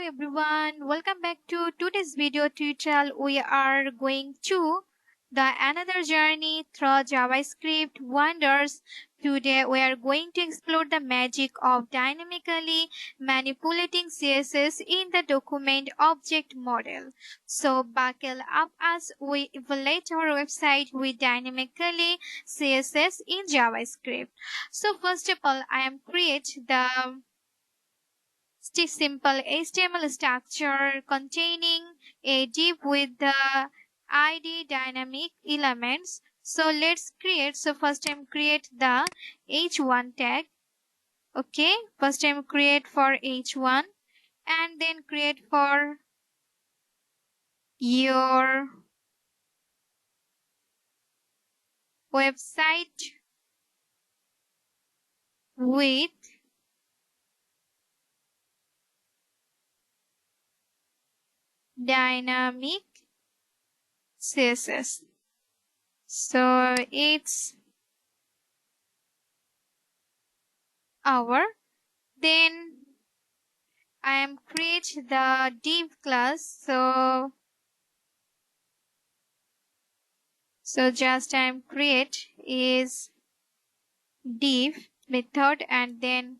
everyone, welcome back to today's video tutorial. We are going to the another journey through JavaScript wonders. Today we are going to explore the magic of dynamically manipulating CSS in the document object model. So buckle up as we evaluate our website with dynamically CSS in JavaScript. So first of all, I am create the simple HTML structure containing a div with the ID dynamic elements. So let's create. So first time create the h1 tag. Okay, first time create for h1 and then create for your website with dynamic CSS. So it's our. Then I am create the div class. So just I am create is div method and then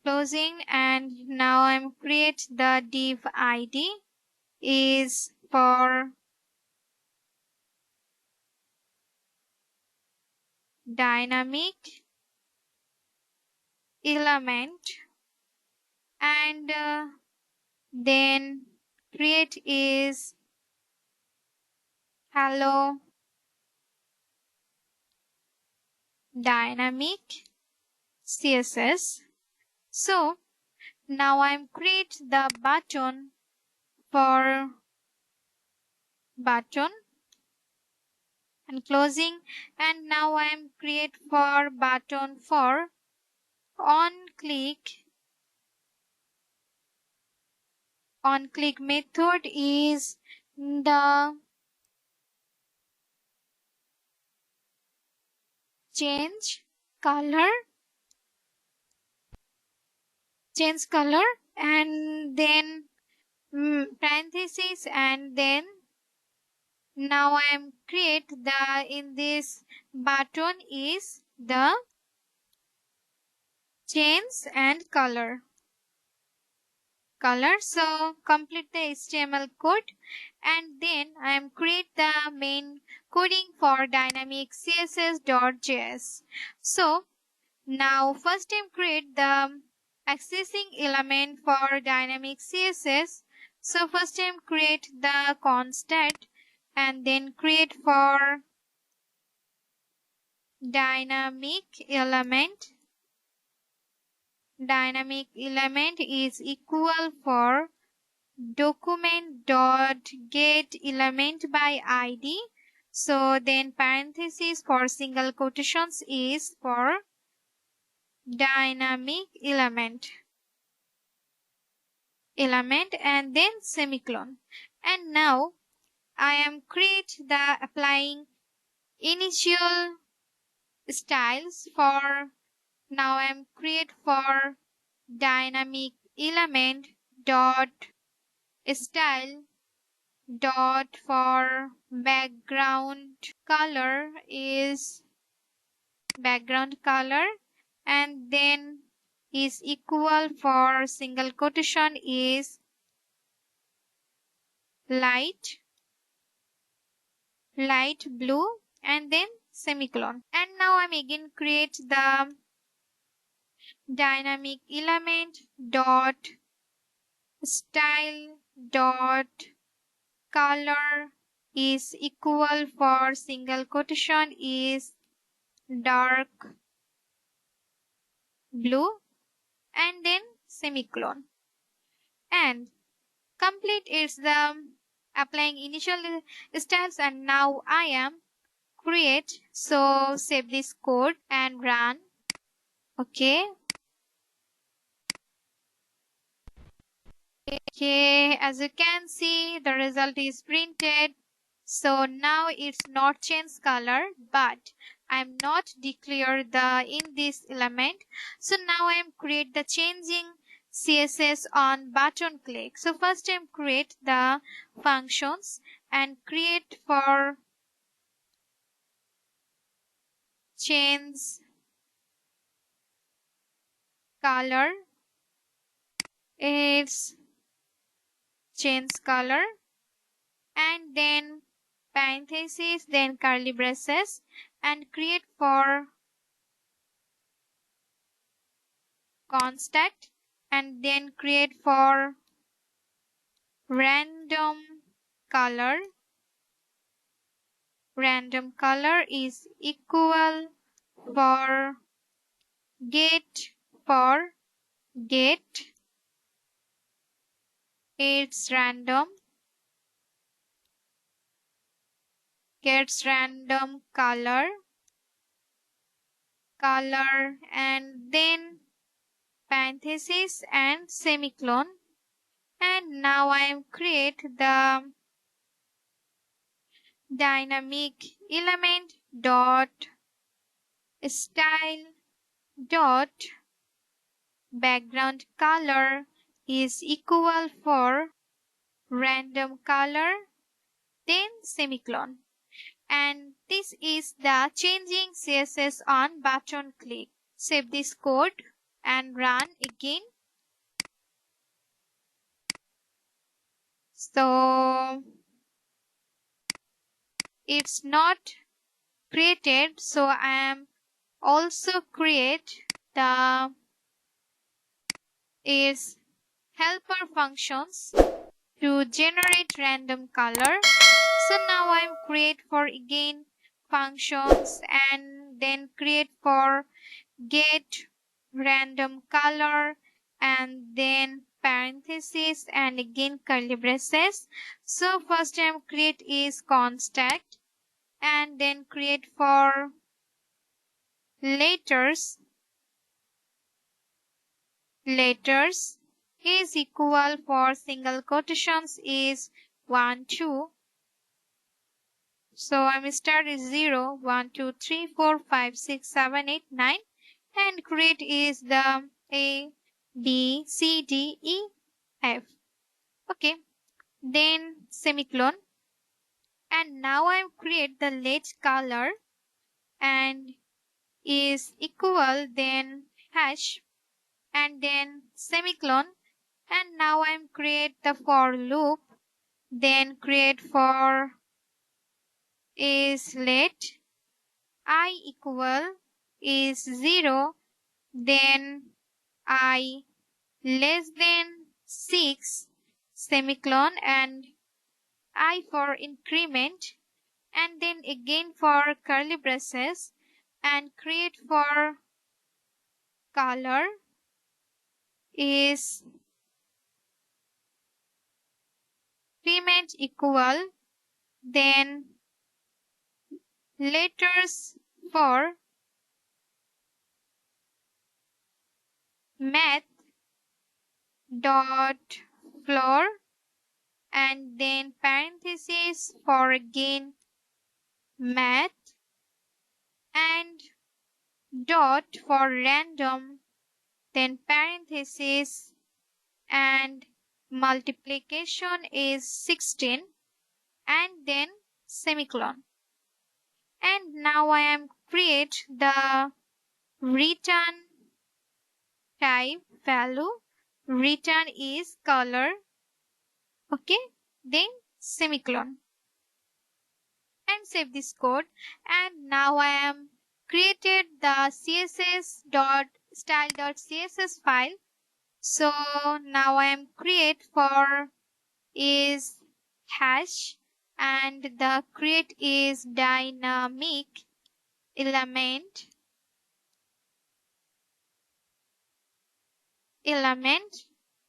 closing, and now I'm create the div ID is for dynamic element, and then create is hello dynamic CSS. So now I'm create the button for button and closing, and now I am create for button for on click method is the change color and then parentheses, and then now I am create the in this button is the change and color. So complete the HTML code, and then I am create the main coding for dynamic css.js. So now first time create the accessing element for dynamic CSS. So first time create the constant and then create for dynamic element. Dynamic element is equal for document dot get element by ID. So then parentheses for single quotations is for dynamic element and then semicolon. And now I am create the applying initial styles for. Now I am create for dynamic element dot style dot for background color is background color, and then is equal for single quotation is light blue and then semicolon. And now I'm again create the dynamic element dot style dot color is equal for single quotation is dark blue and then semicolon. And complete is the applying initial styles, and now I am create. So save this code and run. Okay, as you can see the result is printed. So now it's not change color, but I am not declare the in this element. So now I am create the changing CSS on button click. So first time create the functions and create for change color. It's change color, and then parentheses, then curly braces, and create for constant, and then create for random color. Random color is equal for get for get it's random gets random color and then parenthesis and semicolon. And now I am create the dynamic element dot style dot background color is equal for random color, then semicolon. And this is the changing CSS on button click. Save this code and run again. So it's not created, so I am also create the is helper functions to generate random color. So now I'm create for again functions and then create for get random color and then parentheses and again curly braces. So first time create is constant and then create for letters is equal for single quotations is 1 2. So I'm start is 0 1 2 3 4 5 6 7 8 9 and create is the A B C D E F. Okay, then semicolon, and now I'm create the let color and is equal then hash and then semicolon, and now I'm create the for loop, then create for is let I equal is 0, then I less than 6 semicolon and I for increment, and then again for curly braces and create for color is increment equal then letters for math dot floor and then parentheses for again math and dot for random, then parentheses and multiplication is 16 and then semicolon. And now I am create the return type value. Return is color. Okay, then semicolon. And save this code. And now I am created the css.style.css file. So now I am create for is hash and the create is dynamic element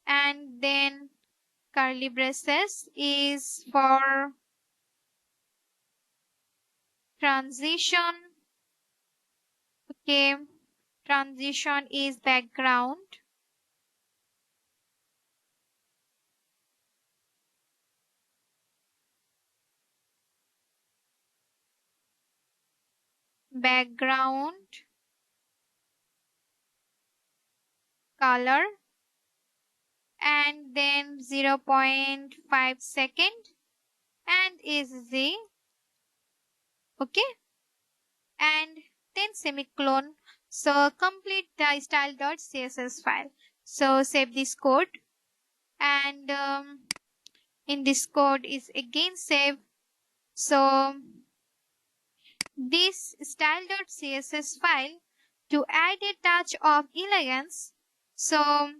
and then curly braces is for transition. Okay, transition is background. Background color and then 0.5 second and is z. Okay, and then semicolon. So complete the style.css file. So save this code, and in this code is again save. So this style.css file to add a touch of elegance. So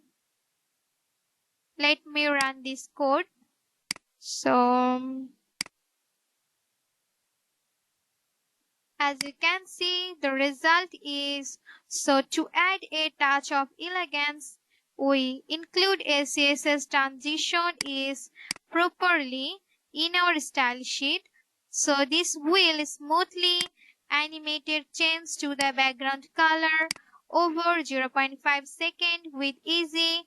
let me run this code. So as you can see, the result is, so to add a touch of elegance, we include a CSS transition is properly in our style sheet. So this will smoothly animated change to the background color over 0.5 second with easy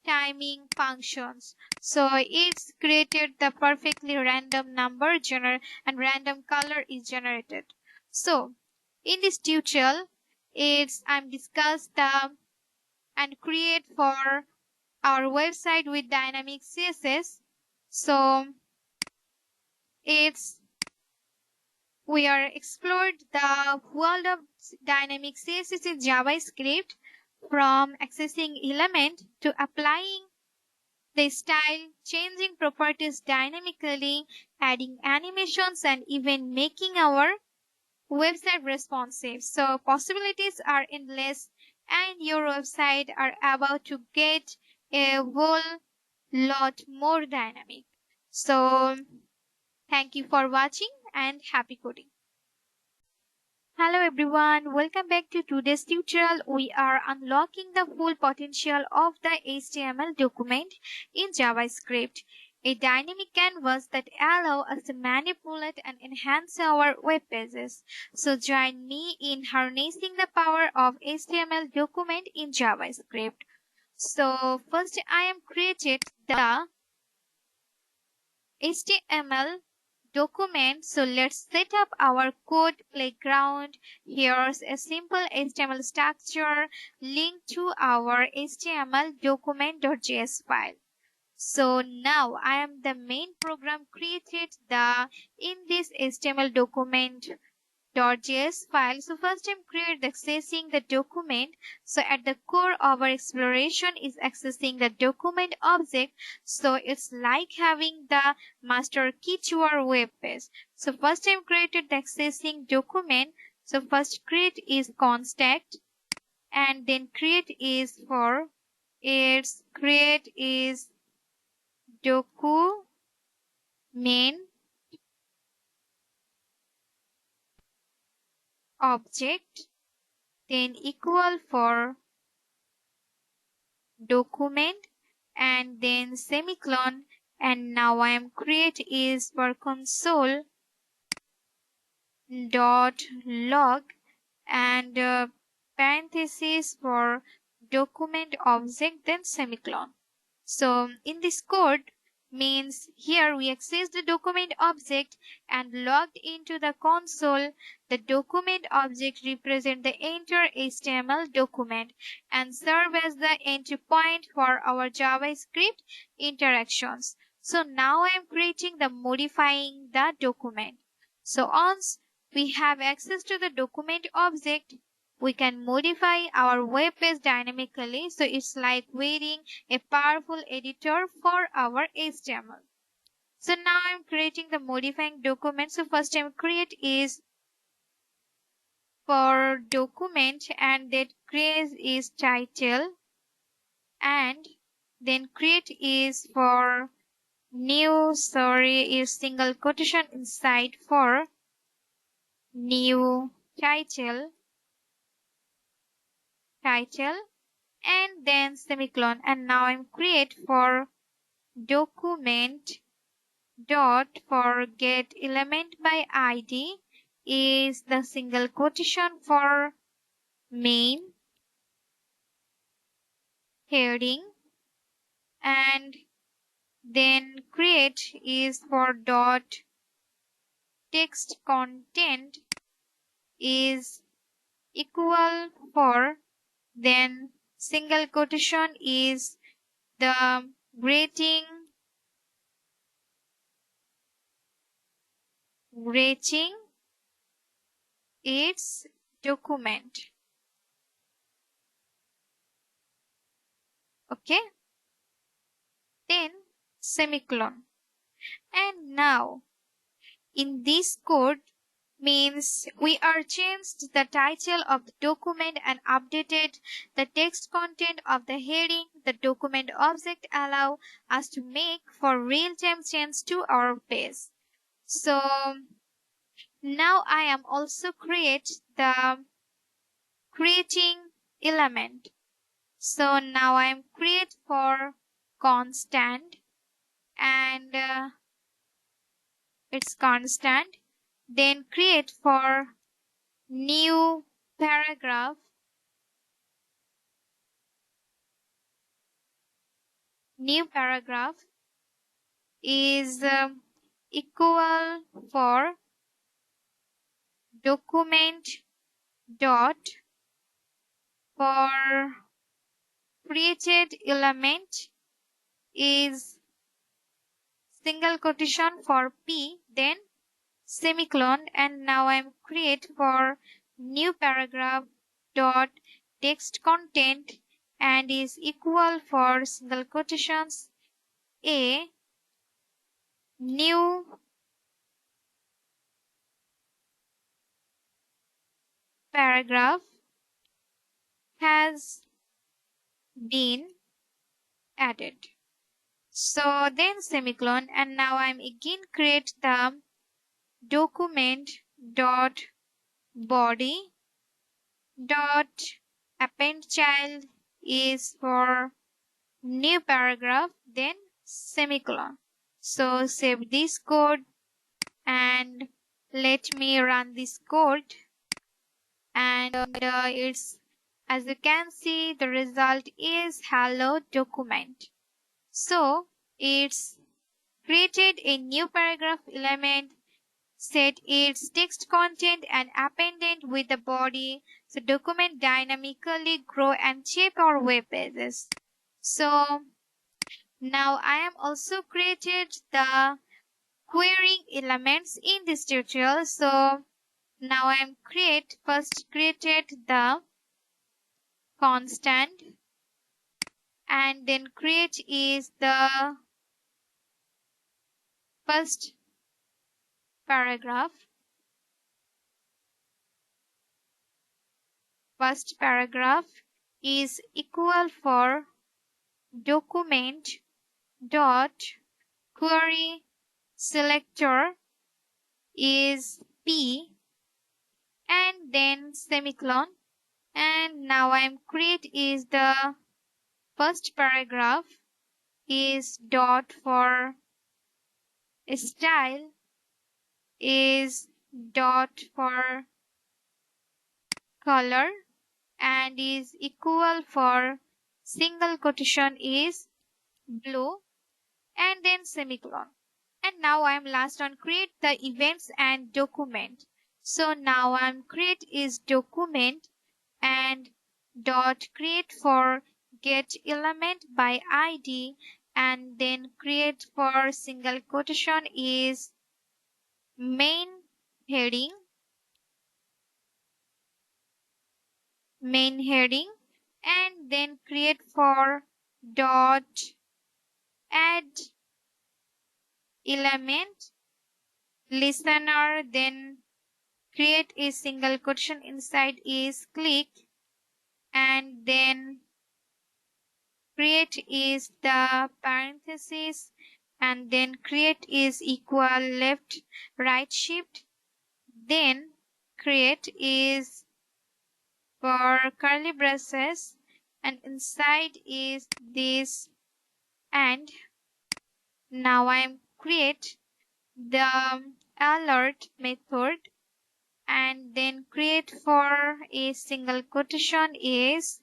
timing functions. So it's created the perfectly random number and random color is generated. So in this tutorial, I'm discuss the and create for our website with dynamic CSS. So it's we are explored the world of dynamic CSS in JavaScript from accessing element to applying the style, changing properties dynamically, adding animations, and even making our website responsive. So possibilities are endless and your website are about to get a whole lot more dynamic. So thank you for watching and happy coding. Hello everyone, welcome back to today's tutorial. We are unlocking the full potential of the HTML document in JavaScript, a dynamic canvas that allows us to manipulate and enhance our web pages. So join me in harnessing the power of HTML document in JavaScript. So first I am created the HTML document. So let's set up our code playground. Here's a simple HTML structure linked to our HTML document.js file. So now I am the main program created in this HTML document.js file. So first I'm accessing the document. So at the core of our exploration is accessing the document object. So it's like having the master key to our web page. So first I'm created the accessing document. So first create is contact and then create is for its create is document object, then equal for document and then semicolon, and now I am create is for console dot log and parenthesis for document object then semicolon. So in this code means here we access the document object and logged into the console. The document object represent the entire HTML document and serve as the entry point for our JavaScript interactions. So now I am creating the modifying the document. So once we have access to the document object, we can modify our web page dynamically. So it's like wearing a powerful editor for our HTML. So now I'm creating the modifying document. So first time create is for document and that create is title and then create is for new is single quotation inside for new title and then semicolon, and now I'm create for document dot for get element by id is the single quotation for main heading, and then create is for dot text content is equal for then single quotation is the Rating its document. Okay, then semicolon. And now in this code means we are changed the title of the document and updated the text content of the heading. The document object allow us to make for real-time change to our page. So now I am also creating element. So now I am create for constant and it's constant. Then create for new paragraph. New paragraph is equal for document dot for created element is single quotation for P, then semicolon, and now I'm create for new paragraph dot text content and is equal for single quotations A new paragraph has been added. So then semicolon, and now I'm again create the document dot body dot append child is for new paragraph, then semicolon. So save this code and let me run this code, and it's, as you can see, the result is hello document. So it's created a new paragraph element, set its text content and appended with the body, so document dynamically grow and shape our web pages. So now I am also created the querying elements in this tutorial. So now I am first created the constant and then create is the first paragraph. First paragraph is equal for document dot query selector is P and then semicolon, and now I am create is the first paragraph is dot for style is dot for color and is equal for single quotation is blue and then semicolon. And now I am last on create the events and document. So now I am create is document and dot create for get element by ID and then create for single quotation is main heading and then create for dot add element listener, then create a single quotation inside is click and then create is the parenthesis and then create is equal left right shift, then create is for curly braces and inside is this, and now I am create the alert method and then create for a single quotation is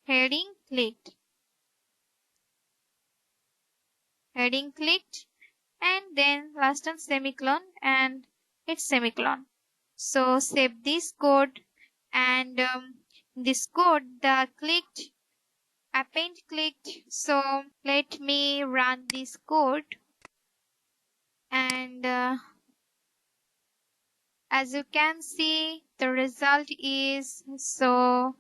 heading clicked and then last one semicolon and it's semicolon. So save this code and this code the clicked append clicked. So let me run this code, and as you can see, the result is, so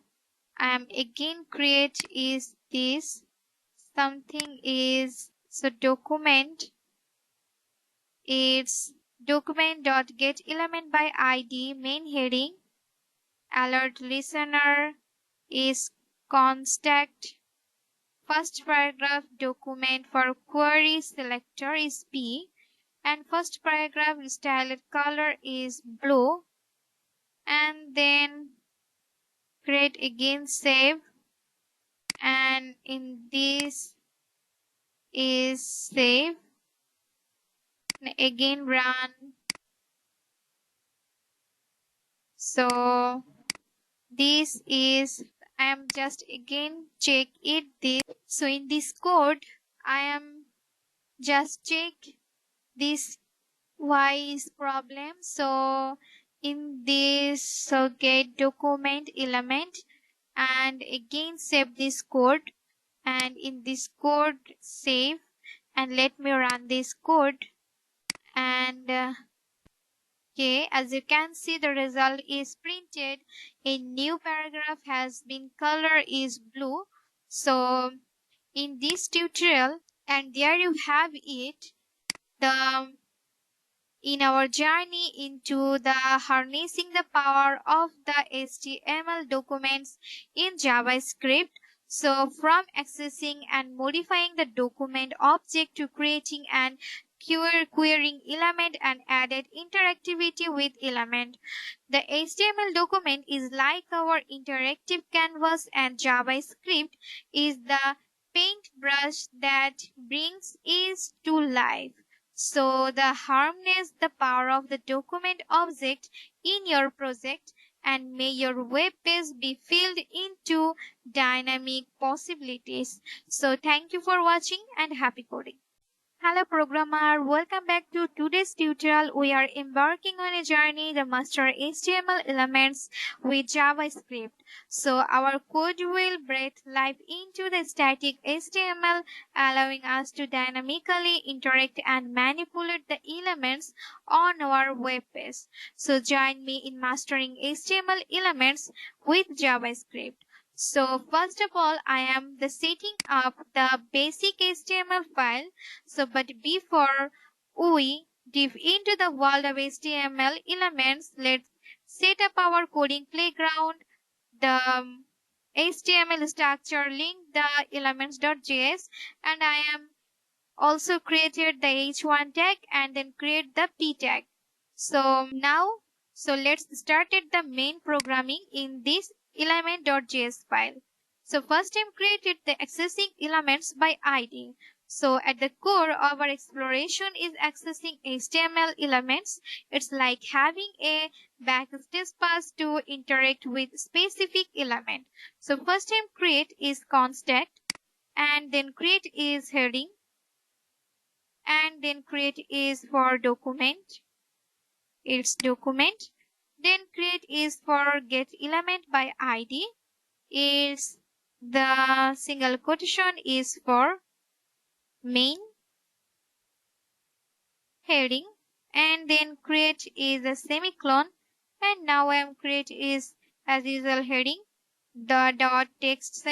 I am again create is this something is, so document, it's document.get element by id, main heading, alert listener is contact, first paragraph document for query selector is p, and first paragraph styled color is blue, and then create again save, and in this is save, again run. So this is, I am just again check it this. So in this code I am just check this why is problem. So in this, so get document element, and again save this code, and in this code save, and let me run this code, and okay, as you can see, the result is printed. A new paragraph has been color is blue. So in this tutorial, and there you have it, the in our journey into the harnessing the power of the HTML documents in JavaScript. So from accessing and modifying the document object to creating and querying element and added interactivity with element. The HTML document is like our interactive canvas, and JavaScript is the paintbrush that brings it to life. So the harness the power of the document object in your project, and may your web page be filled into dynamic possibilities. So thank you for watching and happy coding. Hello programmer, welcome back to today's tutorial. We are embarking on a journey to master HTML elements with JavaScript. So our code will breathe life into the static HTML, allowing us to dynamically interact and manipulate the elements on our web page. So join me in mastering HTML elements with JavaScript. So first of all, I am setting up the basic HTML file. So but before we dive into the world of HTML elements, let's set up our coding playground. The HTML structure link the elements.js, and I am also created the h1 tag and then create the p tag. So now, so let's start at the main programming in this element.js file. So first time created the accessing elements by id. So at the core of our exploration is accessing HTML elements. It's like having a backspace pass to interact with specific element. So first time create is contact, and then create is heading, and then create is for document, it's document, then create is for get element by id, is the single quotation is for main heading, and then create is a semicolon, and now I am create is as usual heading, the dot text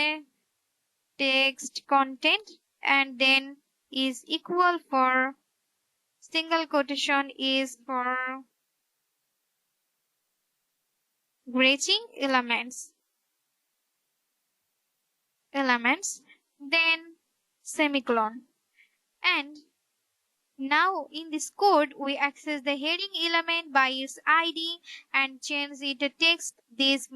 content, and then is equal for single quotation is for greeting elements, then semicolon. And now in this code we access the heading element by its id and change it to text. This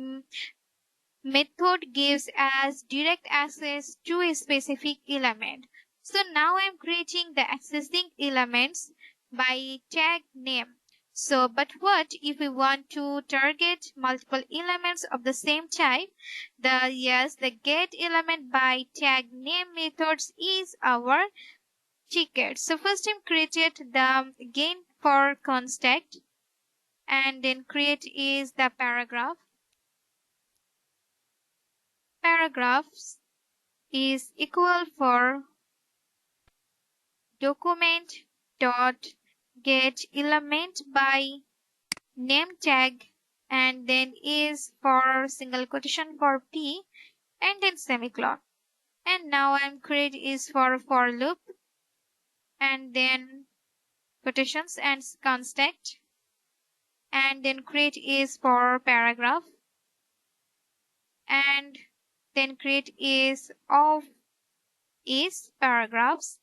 method gives us direct access to a specific element. So now I'm creating the accessing elements by tag name. So but what if we want to target multiple elements of the same type? The get element by tag name methods is our ticket. So first time created the again for contact, and then create is the paragraphs, is equal for document dot get element by name tag, and then is for single quotation for p, and then semicolon. And now I'm create is for loop, and then quotations and constant, and then create is for paragraph, and then create is of is paragraphs,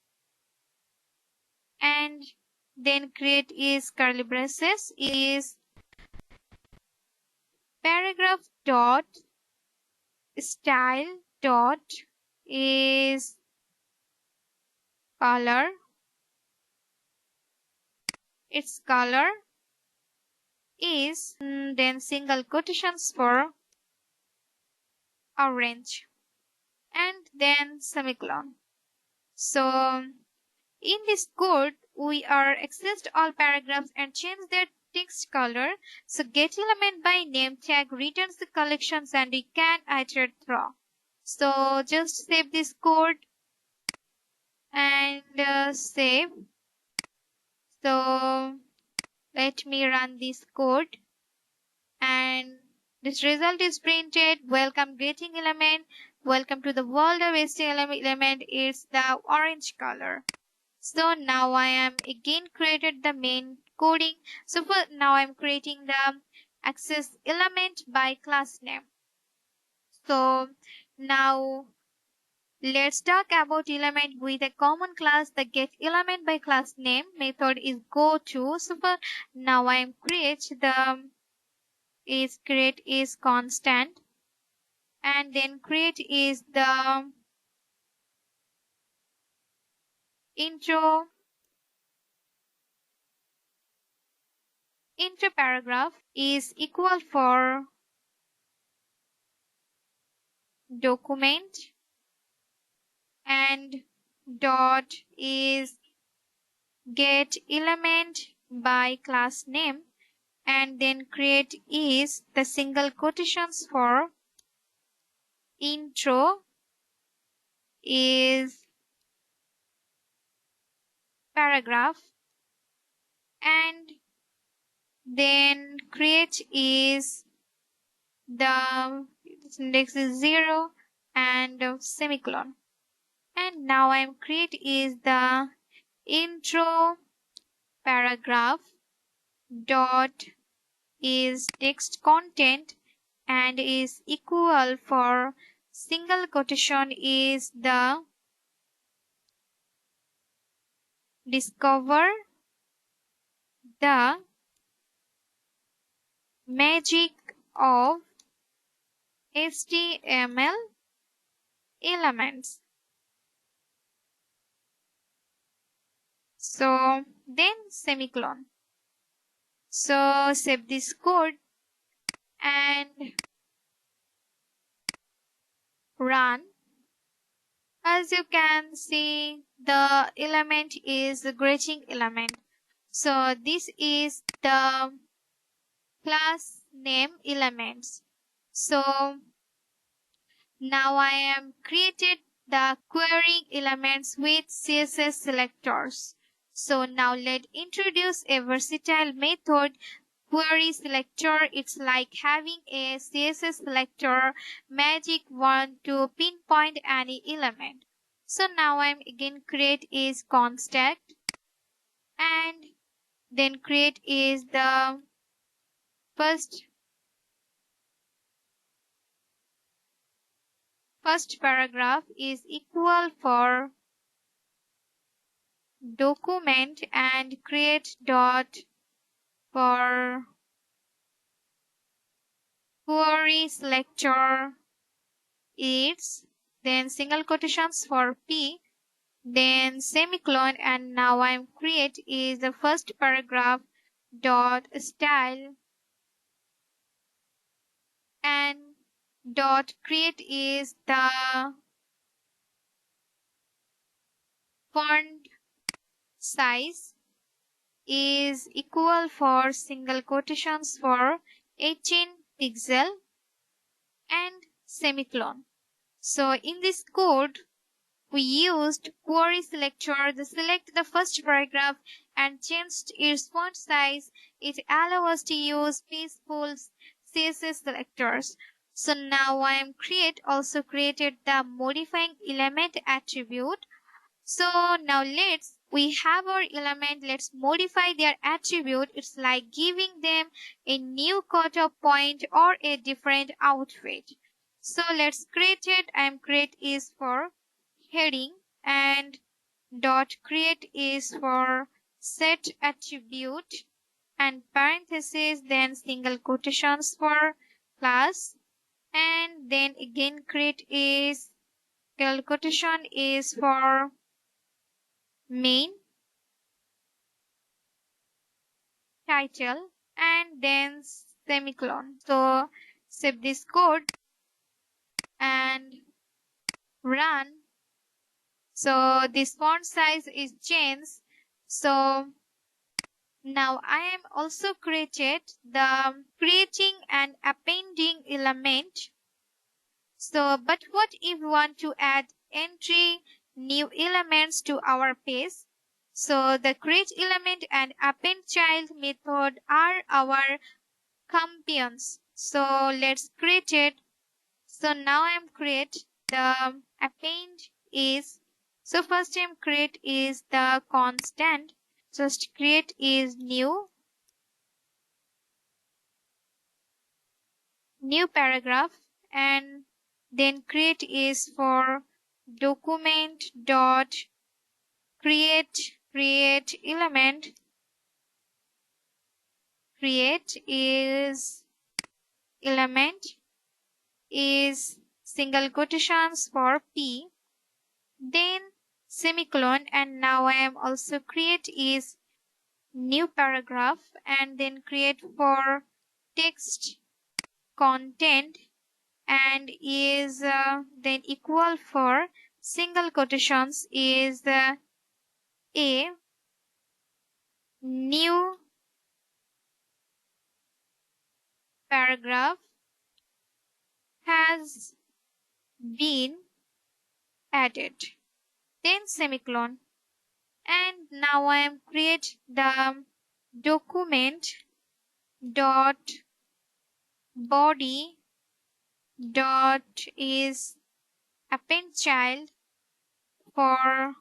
and then create is curly braces is paragraph dot style dot is color, its color is then single quotations for orange, and then semicolon. So in this code, we are accessed all paragraphs and change their text color. So get element by name tag returns the collections and we can iterate through. So just save this code and save. So let me run this code, and this result is printed. Welcome greeting element. Welcome to the world of HTML element. It's the orange color. So now I am again created the main coding. So now I'm creating the access element by class name. So now let's talk about element with a common class. The get element by class name method is go to. So now I'm create is constant, and then create is the intro paragraph is equal for document and dot is get element by class name, and then create is the single quotations for intro is paragraph, and then create is the index is 0 and semicolon. And now I'm create is the intro paragraph dot is text content and is equal for single quotation is the discover the magic of HTML elements. So then semicolon. So save this code and run. As you can see, the element is the greeting element. So this is the class name elements. So now I am created the query elements with CSS selectors. So now let's introduce a versatile method, query selector. It's like having a CSS selector magic wand to pinpoint any element. So now I'm again create is constant, and then create is the first paragraph is equal for document and create dot for query selector is then single quotations for p, then semicolon, and now I'm create is the first paragraph dot style and dot create is the font size is equal for single quotations for 18 pixel and semicolon. So in this code, we used query selector to select the first paragraph and changed its font size. It allows us to use peaceful CSS selectors. So now I am also created the modifying element attribute. So now we have our element, let's modify their attribute. It's like giving them a new cutoff point or a different outfit. So let's create it. Create is for heading and dot create is for set attribute and parentheses, then single quotations for class, and then again create is single quotation is for main title, and then semicolon. So save this code and run. So this font size is changed. So now I am also created the creating and appending element. So but what if we want to add entry new elements to our page? So the create element and append child method are our companions. So let's create it. So now I'm create the append is, so first time create is the constant. Just create is new paragraph, and then create is for document dot create element. Create is element is single quotations for p, then semicolon, and now I am also create is new paragraph, and then create for text content and is then equal for single quotations is a new paragraph has been added, then semicolon, and now I am create the document dot body dot is append child for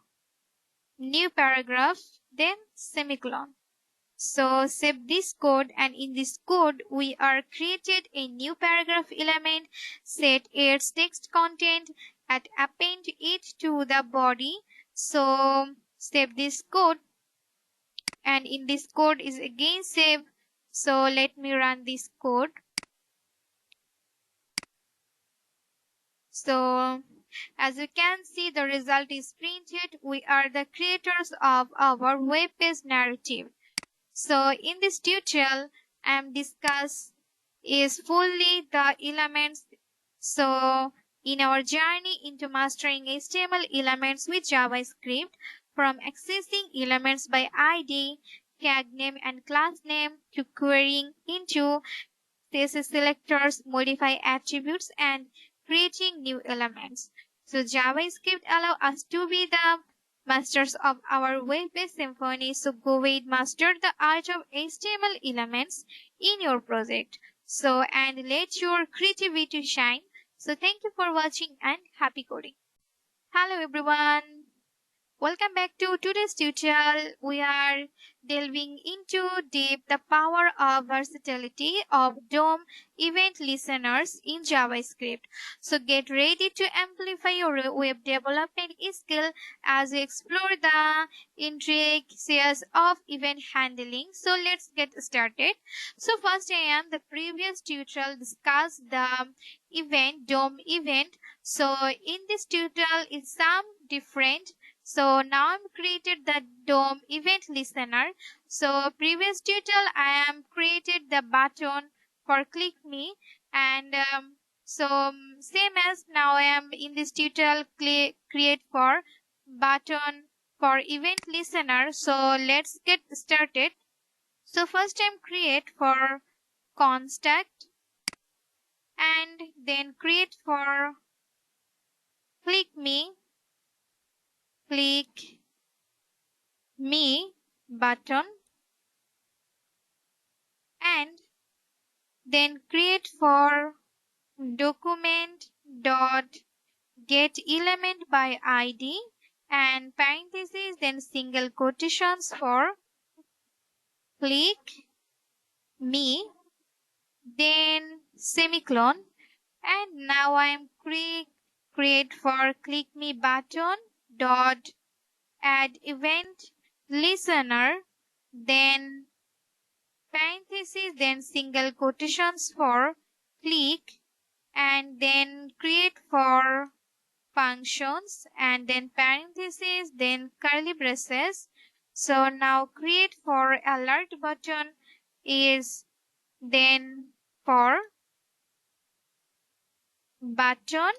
new paragraph, then semicolon. So save this code, and in this code we are created a new paragraph element, set its text content and append it to the body. So save this code, and in this code is again save. So let me run this code. So as you can see, the result is printed. We are the creators of our web page narrative. So in this tutorial, I am discuss is fully the elements. So in our journey into mastering HTML elements with JavaScript, from accessing elements by ID, tag name and class name to querying into CSS selectors, modify attributes, and creating new elements. So JavaScript allows us to be the masters of our web-based symphony. So go ahead, master the art of HTML elements in your project. So and let your creativity shine. So thank you for watching and happy coding. Hello everyone. Welcome back to today's tutorial. We are delving into deep the power of versatility of DOM event listeners in JavaScript. So get ready to amplify your web development skill as we explore the intricacies of event handling. So let's get started. So first the previous tutorial discussed the DOM event. So in this tutorial is some different. So now I'm created the DOM event listener. So previous tutorial I am created the button for click me, and same as now I am in this tutorial create for button for event listener. So let's get started. So first time create for contact and then create for click me button, and then create for document dot get element by id and parentheses, then single quotations for click me, then semicolon, and now I am create for click me button dot add event listener, then parentheses, then single quotations for click, and then create for functions, and then parentheses, then curly braces. So now create for alert button is then for button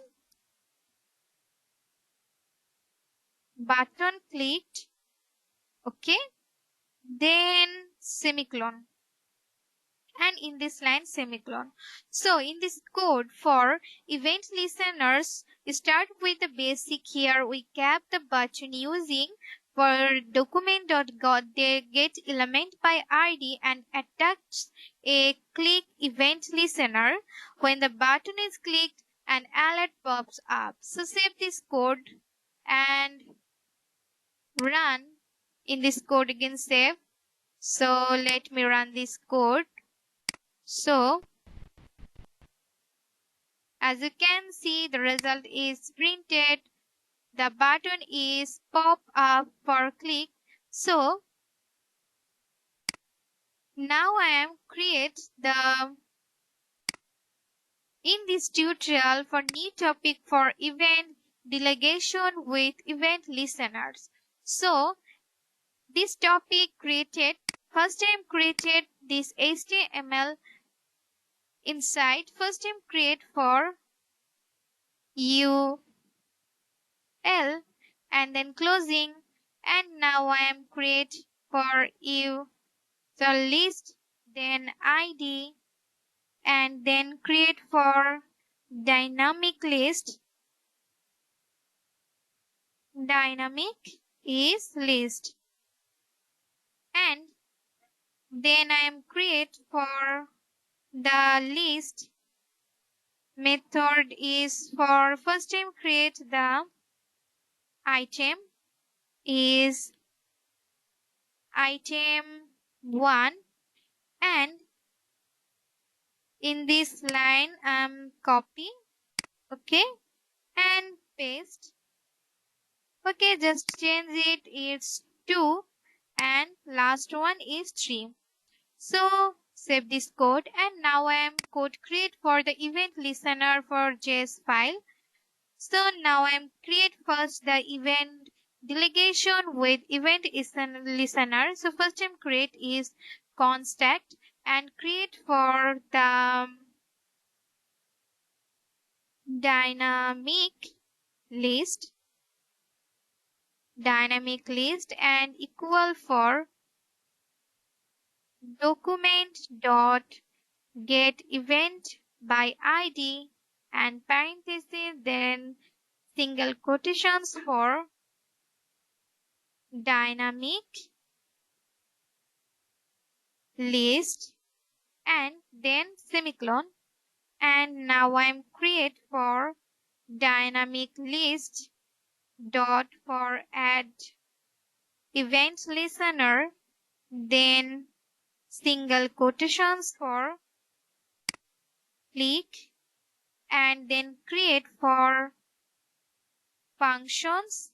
clicked, okay, then semicolon, and in this line semicolon. So in this code for event listeners, start with the basic. Here we cap the button using for document.get element by id and attach a click event listener. When the button is clicked, an alert pops up. So save this code and run. In this code again save. So let me run this code. So as you can see, the result is printed. The button is pop up for click. So now I am create the in this tutorial for new topic for event delegation with event listeners. So this topic created, first time created this HTML inside, first time create for UL and then closing, and now I am create for you the list, then ID, and then create for dynamic list, dynamic is list, and then I am create for the list method is for first time create the item is item 1, and in this line I'm copy, okay, and paste, okay, just change it, it's 2 and last one is 3. So save this code, and now I am code create for the event listener for JS file. So now I am create first the event delegation with event listener. So first time create is contact and create for the dynamic list and equal for document dot get event by id and parentheses, then single quotations for dynamic list and then semicolon, and now I'm create for dynamic list dot for add event listener, then single quotations for click, and then create for functions,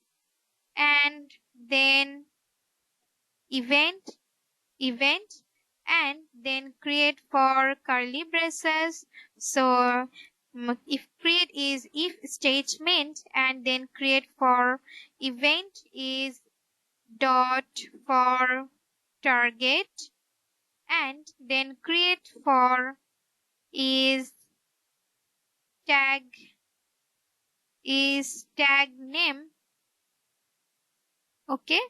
and then event, and then create for curly braces. So if create is if statement, and then create for event is dot for target, and then create for is tag name, okay,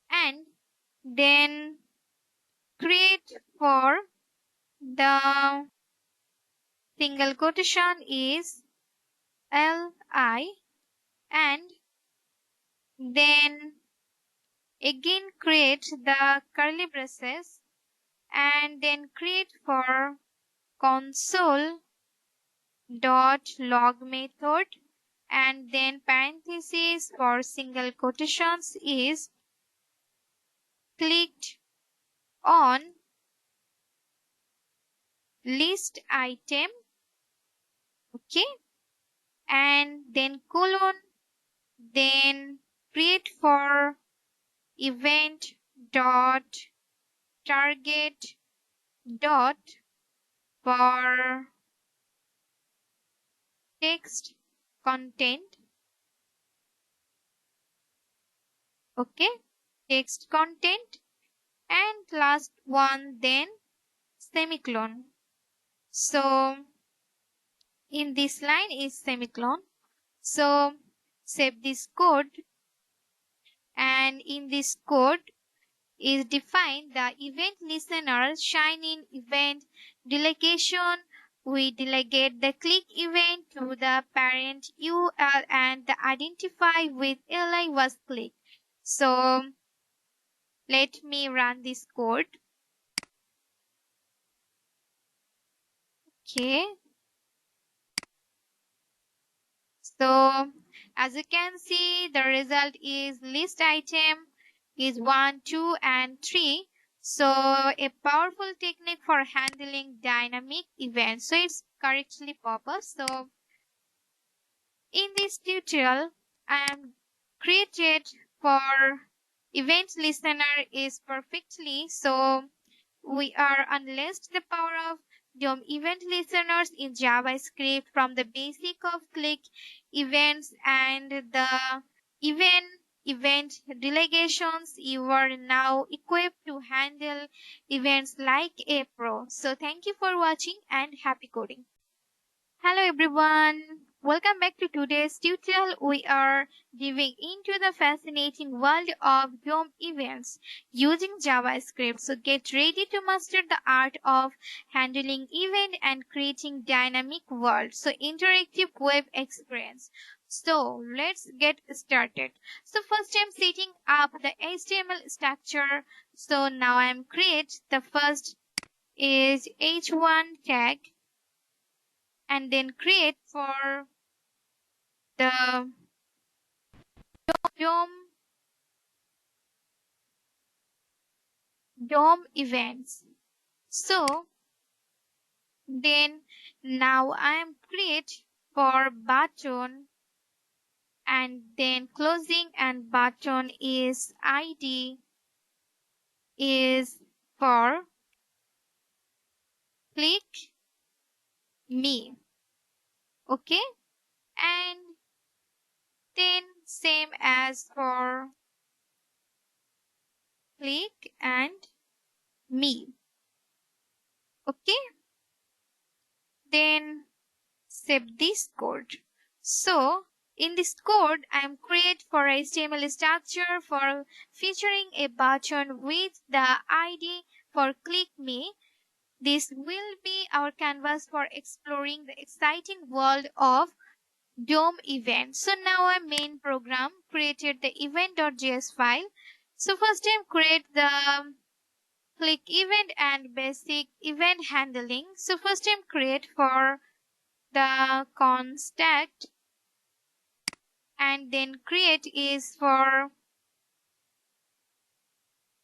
and then create for the single quotation is li, and then again create the curly braces and then create for console dot log method and then parentheses for single quotations is clicked on list item, okay, and then colon, then create for event dot target dot for text content, okay, text content, and last one then semicolon. So in this line is semicolon. So save this code, and in this code is defined the event listener shine in event delegation. We delegate the click event to the parent UL and the identify with li was clicked. So let me run this code. Okay. So as you can see, the result is list item is 1, 2, and 3. So a powerful technique for handling dynamic events. So it's correctly purpose. So in this tutorial, I am created for event listener is perfectly. So we are unleashed the power of DOM event listeners in JavaScript from the basic of click events and the event delegations. You are now equipped to handle events like a pro. So thank you for watching and happy coding. Hello everyone, welcome back to today's tutorial. We are diving into the fascinating world of DOM events using JavaScript. So get ready to master the art of handling event and creating dynamic world. So interactive web experience. So let's get started. So first I'm setting up the HTML structure. So now I'm create the first is h1 tag and then create for the DOM events. So then now I am create for button and then closing and button is ID is for click me, okay, and then same as for click and me, okay, then save this code. So in this code, I am create for HTML structure for featuring a button with the ID for click me. This will be our canvas for exploring the exciting world of DOM event. So now our main program created the event.js file. So first time create the click event and basic event handling. So first time create for the contact and then create is for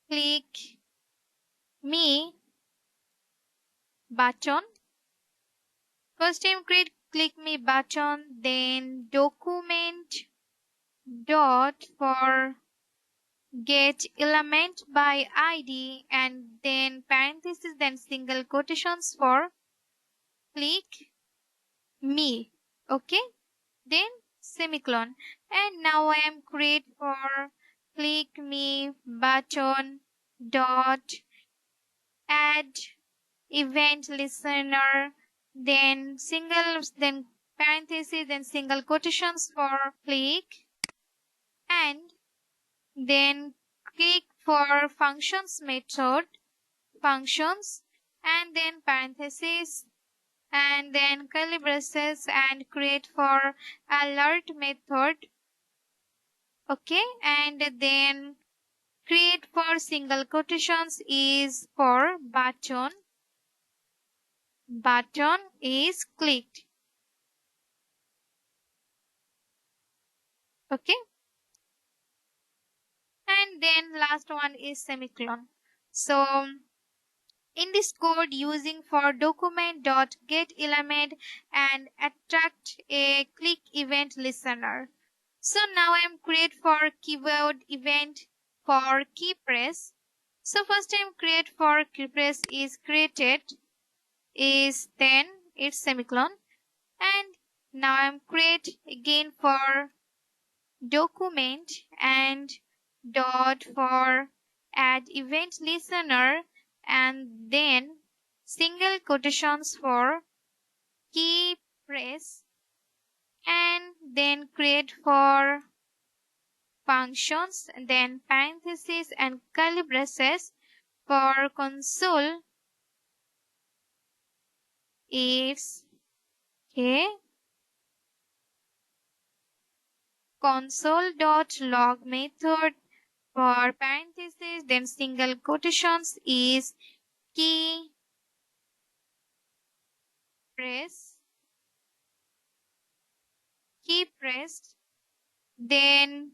click me button. First time create click me button, then document dot for get element by ID and then parentheses, then single quotations for click me, okay, then semicolon, and now I am create for click me button dot add event listener, then then parentheses, then single quotations for click, and then click for functions method functions, and then parentheses, and then curly braces and create for alert method Okay, and then create for single quotations is for button. Button is clicked. Okay, and then last one is semicolon. So in this code using for document dot get element and attract a click event listener. So now I am create for keyword event for key press. So first time create for key press is created is then its semicolon, and now I am create again for document and dot for add event listener and then single quotations for key press and then create for functions then parentheses and curly braces for console is okay console.log method for parentheses then single quotations is key press key pressed then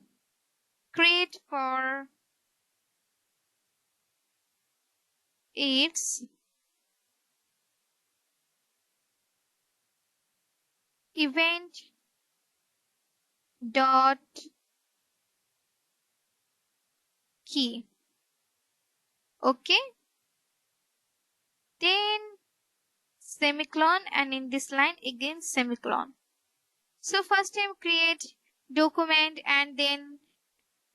create for its event dot key. Okay, then semicolon and in this line again semicolon. So first time create document and then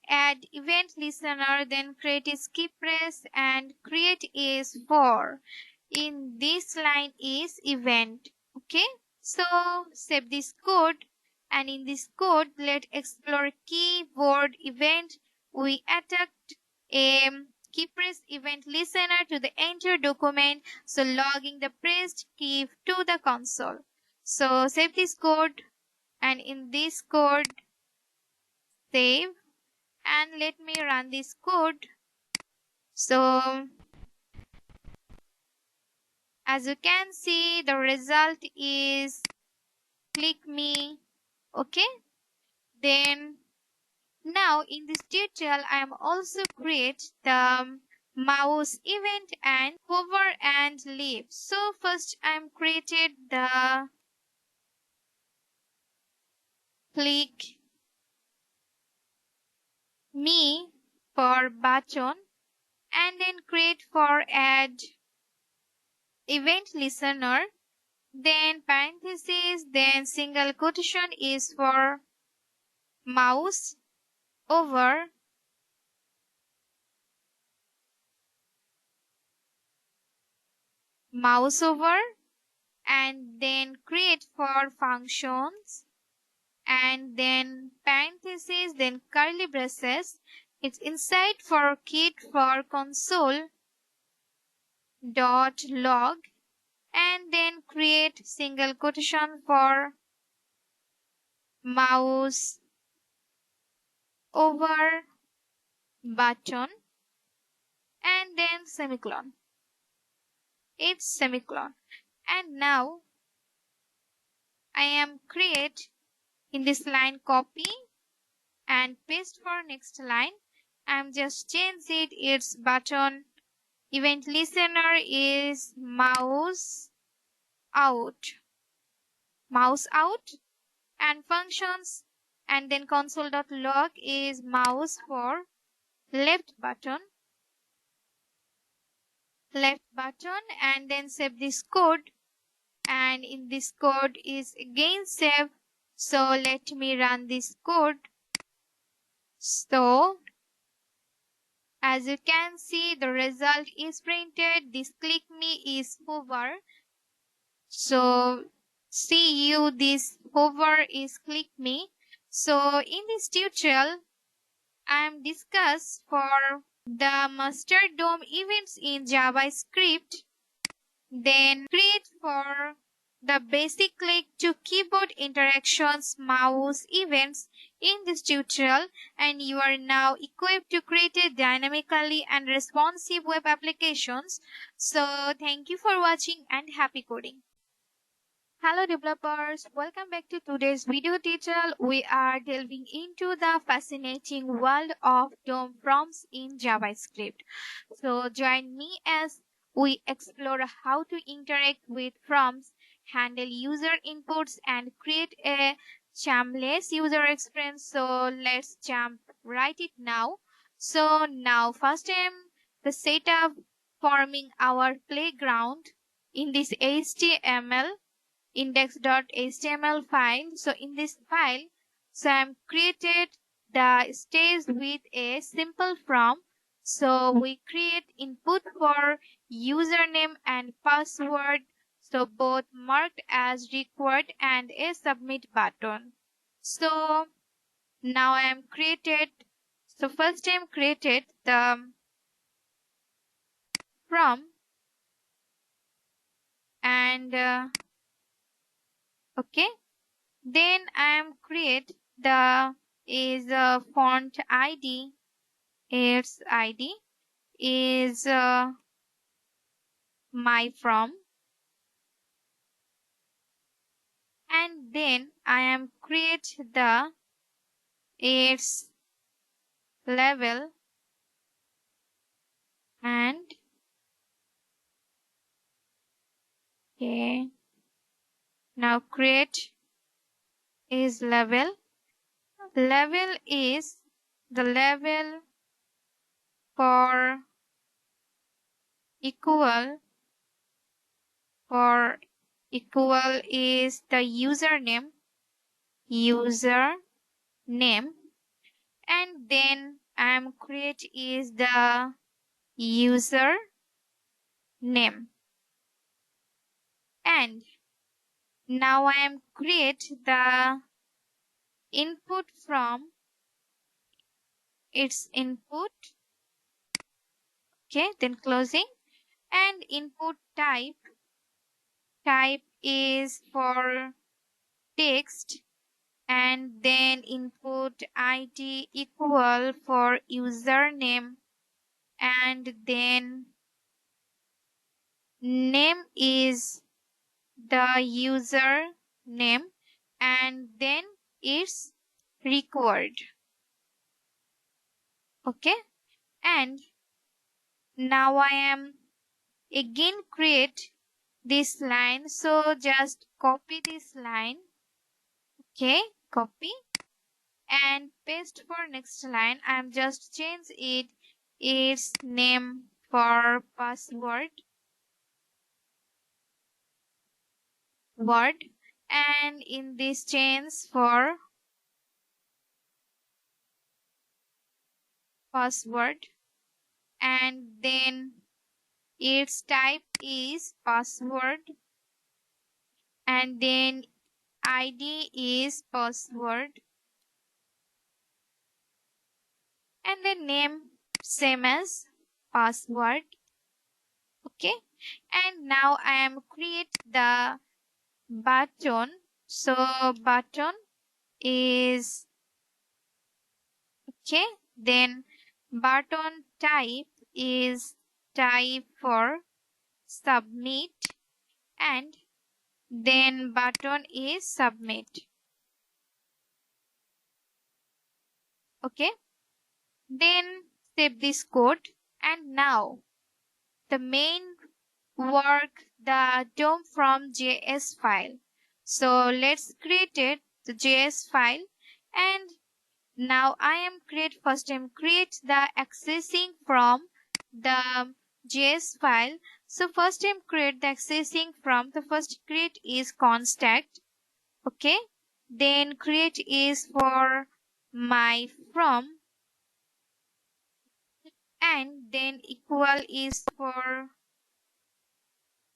add event listener then create is key press and create is for in this line is event. Okay, so save this code and in this code let's explore keyword event. We attacked a key press event listener to the enter document, so logging the pressed key to the console. So save this code and in this code save and let me run this code. So as you can see the result is click me. Okay, then now in this tutorial I am also create the mouse event and hover and leave. So first I am created the click me for button and then create for add event listener then parentheses then single quotation is for mouse over mouse over and then create for functions and then parentheses then curly braces. It's inside for kit for console dot log and then create single quotation for mouse over button and then semicolon. It's semicolon. And now I am create in this line copy and paste for next line. I'm just change it. Its button event listener is mouse out and functions and then console.log is mouse for left button and then save this code and in this code is again save. So let me run this code. So as you can see the result is printed. This click me is hover. So see you this hover is click me. So in this tutorial I am discuss for the mustard dome events in JavaScript, then create for the basic click to keyboard interactions mouse events in this tutorial, and you are now equipped to create a dynamically and responsive web applications. So thank you for watching and happy coding. Hello developers, welcome back to today's video tutorial. We are delving into the fascinating world of DOM prompts in JavaScript. So join me as we explore how to interact with prompts, handle user inputs, and create a shameless user experience. So let's jump right it now. So now first time the setup forming our playground in this HTML index.html file. So in this file, Sam created the stage with a simple prompt. So we create input for username and password. So both marked as required and a submit button. So now I am created. So first time created the prompt and okay. Then I am create the is font ID. Its ID is my from, and then I am create the its level and okay. Now create is level. Level is the level for equal for equal is the user name, and then I am create is the user name, and now I am create the input from its input, okay, then closing, and input type is for text, and then input id equal for username, and then name is the user name, and then it's required, okay. And now I am again create this line, so just copy this line, okay, copy and paste for next line. I am just change its name for password word, and in this change for password, and then its type is password, and then id is password, and the name same as password, okay. And now I am create the button. So button is okay, then button type is type for submit, and then button is submit, okay. Then save this code, and now the main work, the DOM from JS file. So let's create it, the JS file, and now I am first time create the accessing from the JS file. So first time create the accessing from, the first create is contact, okay. Then create is for my from, and then equal is for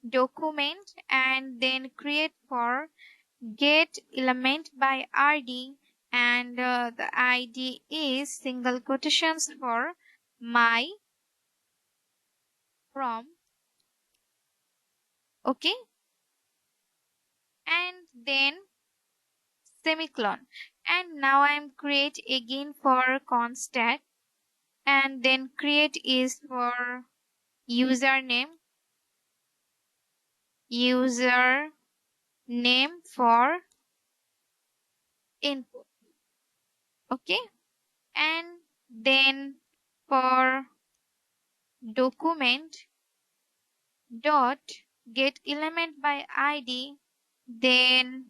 document, and then create for get element by id, and the id is single quotations for my from, okay, and then semicolon, And now I'm create again for contact, and then create is for username, user name for input. Okay, and then for document dot get element by id, then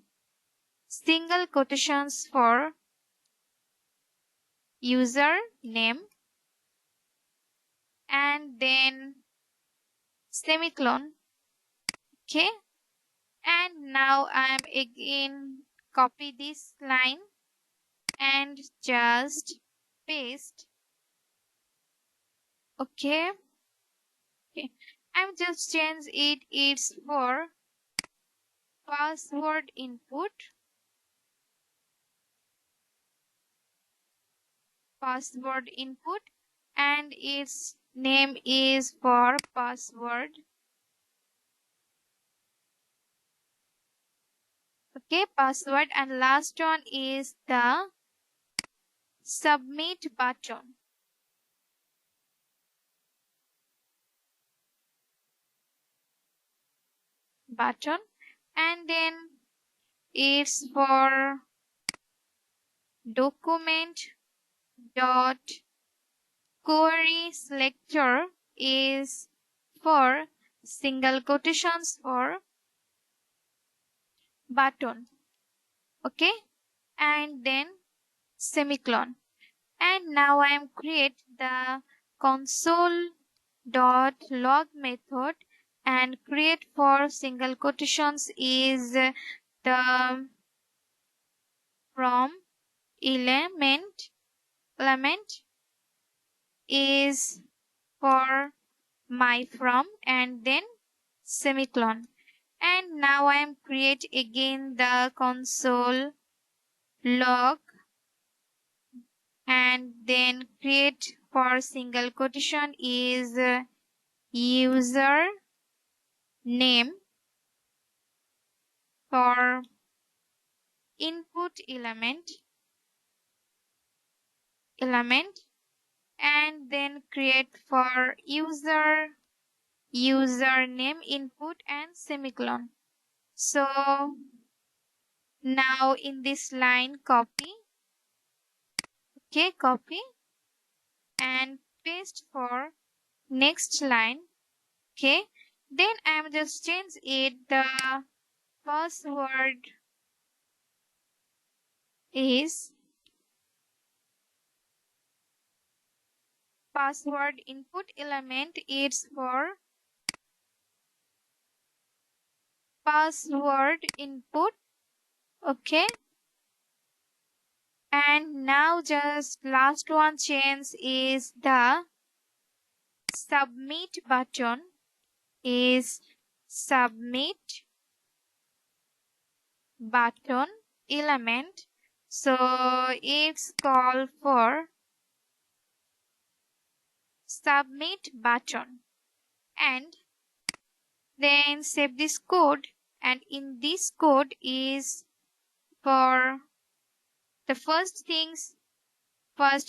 single quotations for user name, and then semicolon. Okay, and now I'm again copy this line and just paste. Okay, okay. I'm just change it. It's for password input, password input, and its name is for password. Okay, password, and last one is the submit button. Button, and then it's for document dot query selector is for single quotations for button. Okay, and then semicolon. And now I am create the console dot log method, and create for single quotations is the from element is for my from, and then semicolon. And now I am create again the console log, and then create for single quotation is user name for input element, and then create for username input and semicolon. So now in this line copy, okay, copy and paste for next line. Okay, then I'm just change it the password is password input element is for password input. Okay, and now just last one change is the submit button is submit button element, so it's called for submit button. And then save this code, and in this code is for the first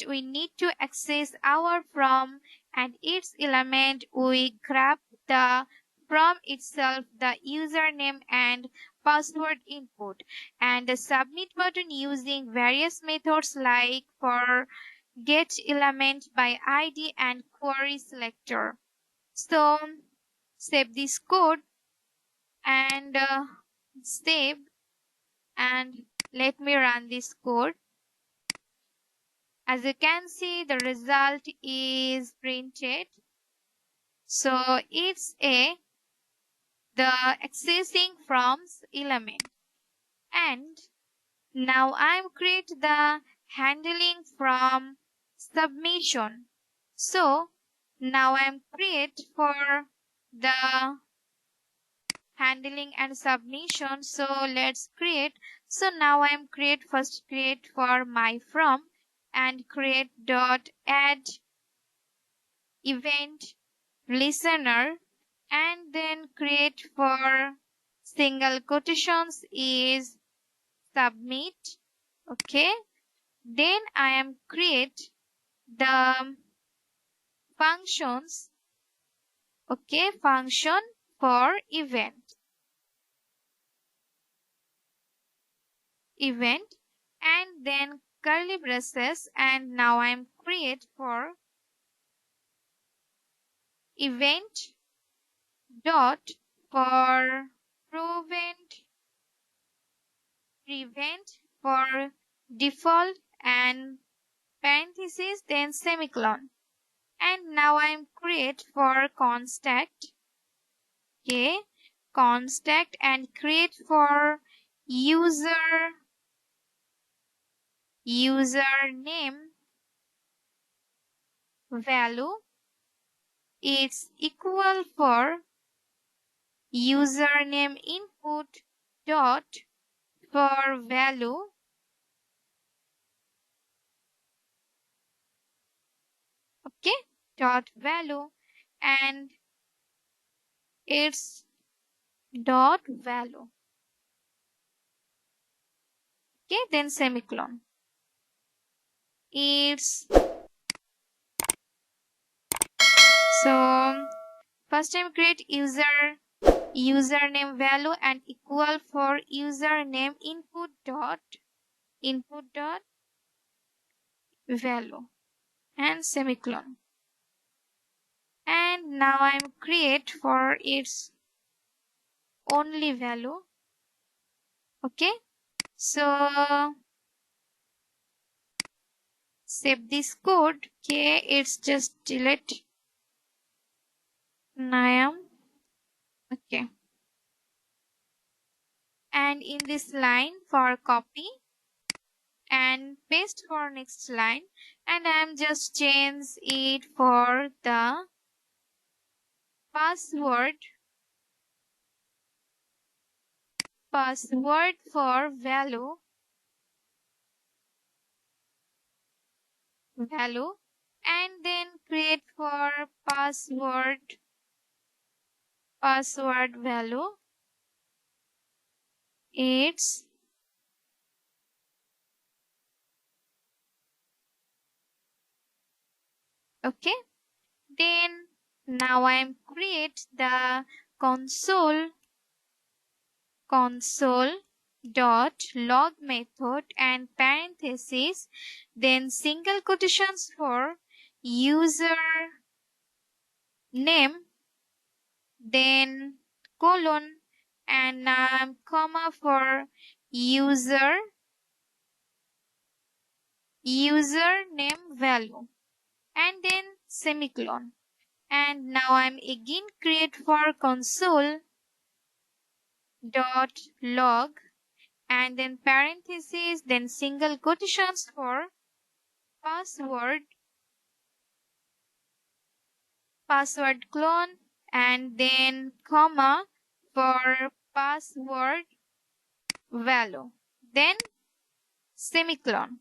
we need to access our from and its element. We grab the from itself the username and password input, and the submit button using various methods like for get element by id and query selector. So save this code and save, and let me run this code. As you can see, the result is printed. So it's the accessing from element. And now I'm create the handling from submission. So now I'm create for the handling and submission. So let's create. So now I'm first create for my from, and create dot add event listener, and then create for single quotations is submit Okay, then I am create the functions. Okay, function for event, and then curly braces, and now I am create for event dot for prevent for default, and parenthesis, then semicolon. And now I am create for contact. Okay, contact, and create for username value is equal for username input dot for value. Okay, dot value, and it's dot value. Okay, then semicolon. It's so first time create username value and equal for username input dot value, and semicolon. And now I'm create for its only value. Okay, so save this code. Okay, it's just delete. Niam. Okay, and in this line for copy and paste for next line, and I'm just change it for the password for value, and then create for password value. It's okay. Then now I'm create the console dot log method and parentheses, then single quotations for user name, then colon, and comma for user name value, and then semicolon. And now I'm again create for console dot log, and then parentheses, then single quotations for password clone, and then comma for password value, then semicolon.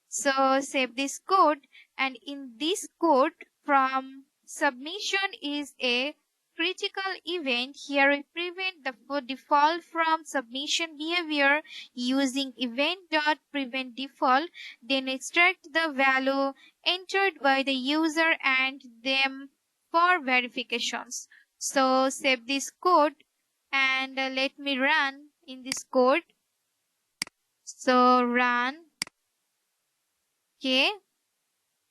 So save this code, and in this code from submission is a critical event. Here we prevent the default from submission behavior using event.prevent default, then extract the value entered by the user and them for verifications. So save this code, and let me run in this code. So run. Okay,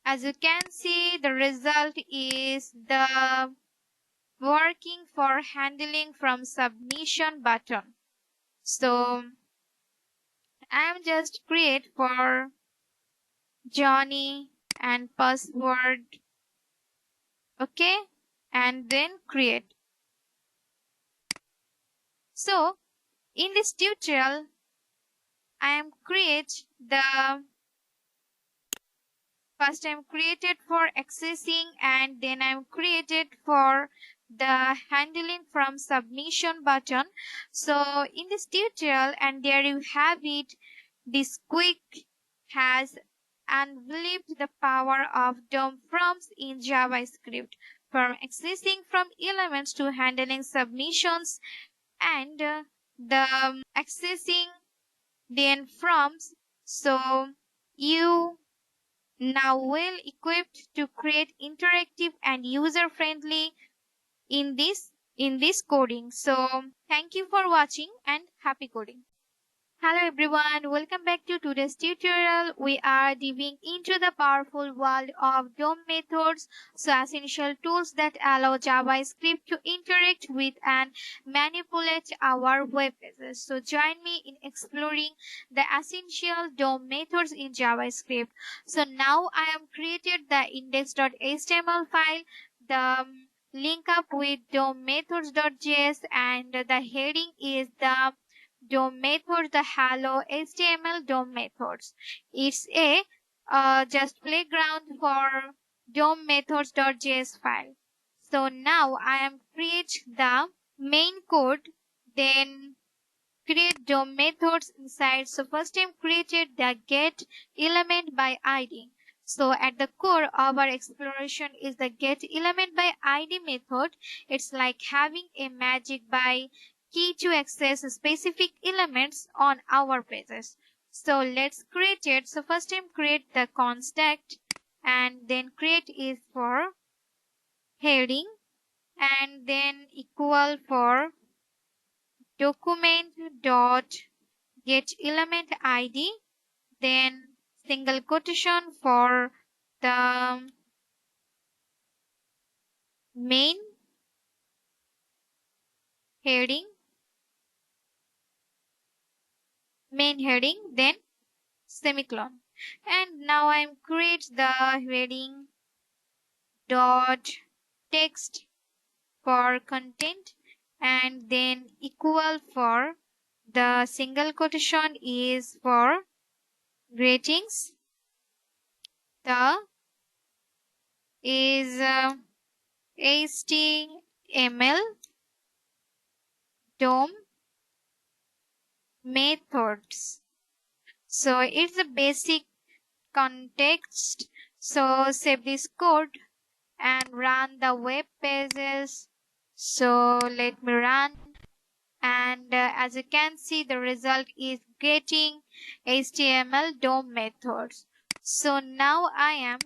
as you can see, the result is the working for handling from submission button. So I'm just create for Johnny and password. Okay, and then create. So in this tutorial, I am create the first I'm created for accessing, and then I'm created for the handling from submission button. So in this tutorial, and there you have it, this quick has unveiled the power of DOM prompts in JavaScript, from accessing from elements to handling submissions, and the accessing then prompts. So you now well equipped to create interactive and user friendly in this coding. So thank you for watching and happy coding. Hello everyone, welcome back to today's tutorial. We are diving into the powerful world of DOM methods, so essential tools that allow JavaScript to interact with and manipulate our web pages. So join me in exploring the essential DOM methods in JavaScript. So now I have created the index.html file, the link up with DOM methods.js, and the heading is the DOM methods, the hello HTML DOM methods. It's a just playground for DOM methods.js file. So now I am create the main code, then create DOM methods inside. So first time created the get element by ID. So at the core of our exploration is the get element by ID method. It's like having a magic by key to access specific elements on our pages. So let's create it. So first time create the contact, and then create is for heading, and then equal for document dot get element ID, then single quotation for the main heading, then semicolon. And now I'm create the heading dot text for content, and then equal for the single quotation is for greetings. The is HTML DOM methods. So it's a basic context. So save this code and run the web pages. So let me run, and as you can see the result is getting HTML DOM methods. So now I am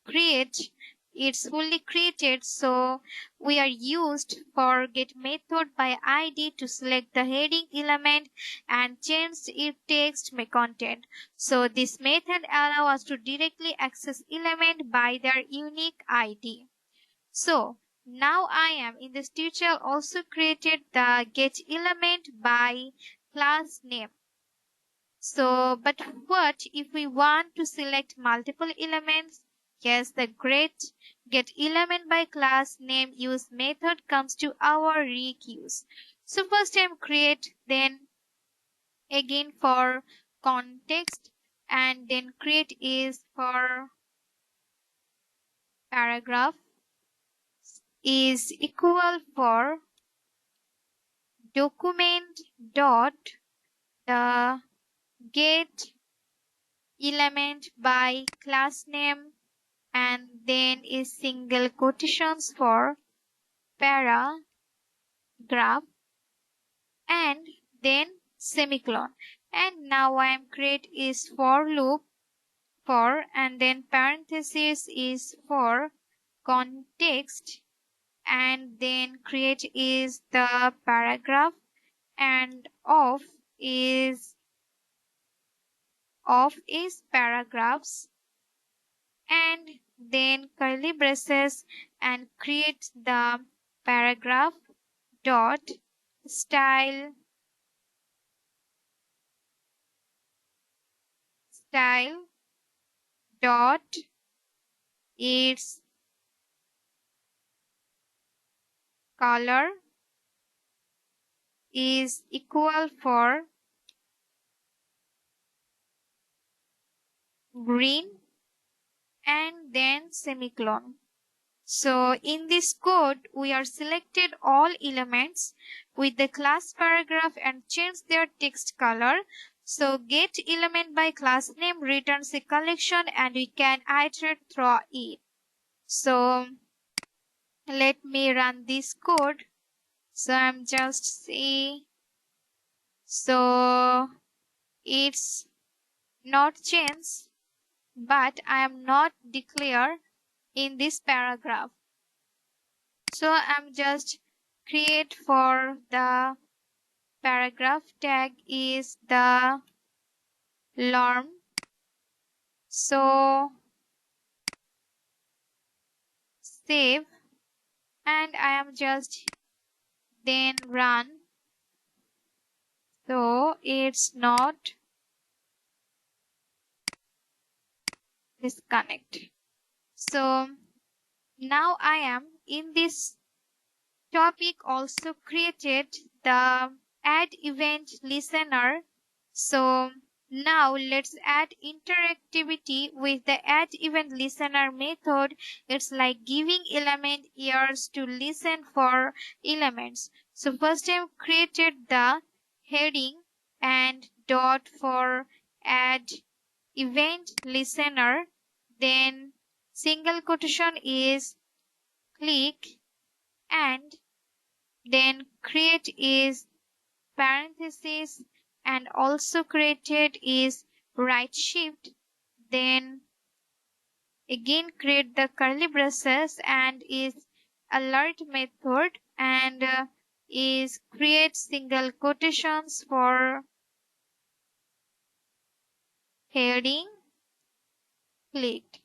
create, it's fully created. So we are used for get method by ID to select the heading element and change its text my content. So this method allow us to directly access element by their unique ID. So now I am in this tutorial also created the get element by class name. So but what if we want to select multiple elements? Yes, the get element by class name use method comes to our reuse. So first time create, then again for context, and then create is for paragraph is equal for document dot the get element by class name, and then is single quotations for paragraph, and then semicolon. And now I am create is for loop for, and then parenthesis is for context, and then create is the paragraph, and of is paragraphs, and then curly braces, and create the paragraph dot style dot its color is equal for green, and then semicolon. So in this code we are selected all elements with the class paragraph and change their text color. So get element by class name returns a collection, and we can iterate through it. So let me run this code. So I'm just see. So it's not change, but I am not declare in this paragraph. So I'm just create for the paragraph tag is the learn. So save, and I am just then run. So it's not disconnect. So now I am in this topic also created the add event listener. So now let's add interactivity with the add event listener method. It's like giving element ears to listen for elements. So first I created the heading and dot for add event listener. Then single quotation is click, and then create is parenthesis, and also created is right shift, then again create the curly braces and is alert method, and is create single quotations for heading clicked,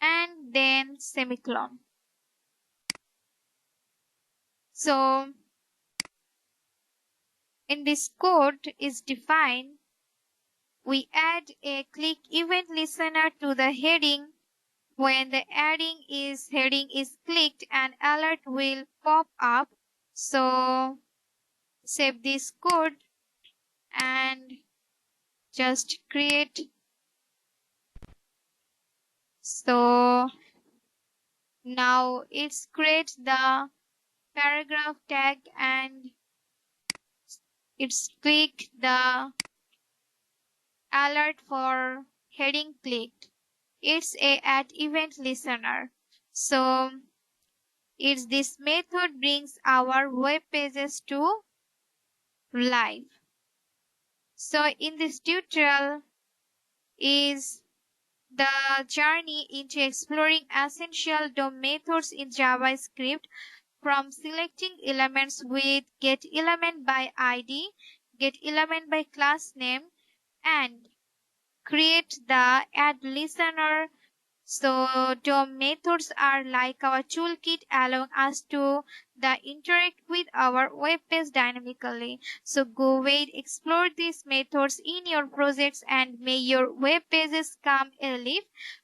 and then semicolon. So in this code is defined, we add a click event listener to the heading. When the heading is clicked, an alert will pop up. So save this code and just create. So now it's create the paragraph tag and it's click the alert for heading clicked. It's a add event listener. So it's this method brings our web pages to life. So in this tutorial is the journey into exploring essential DOM methods in JavaScript, from selecting elements with getElement by ID, getElement by class name, and create the add listener. So DOM methods are like our toolkit, allowing us to interact with our web page dynamically. So go ahead, explore these methods in your projects, and may your web pages come alive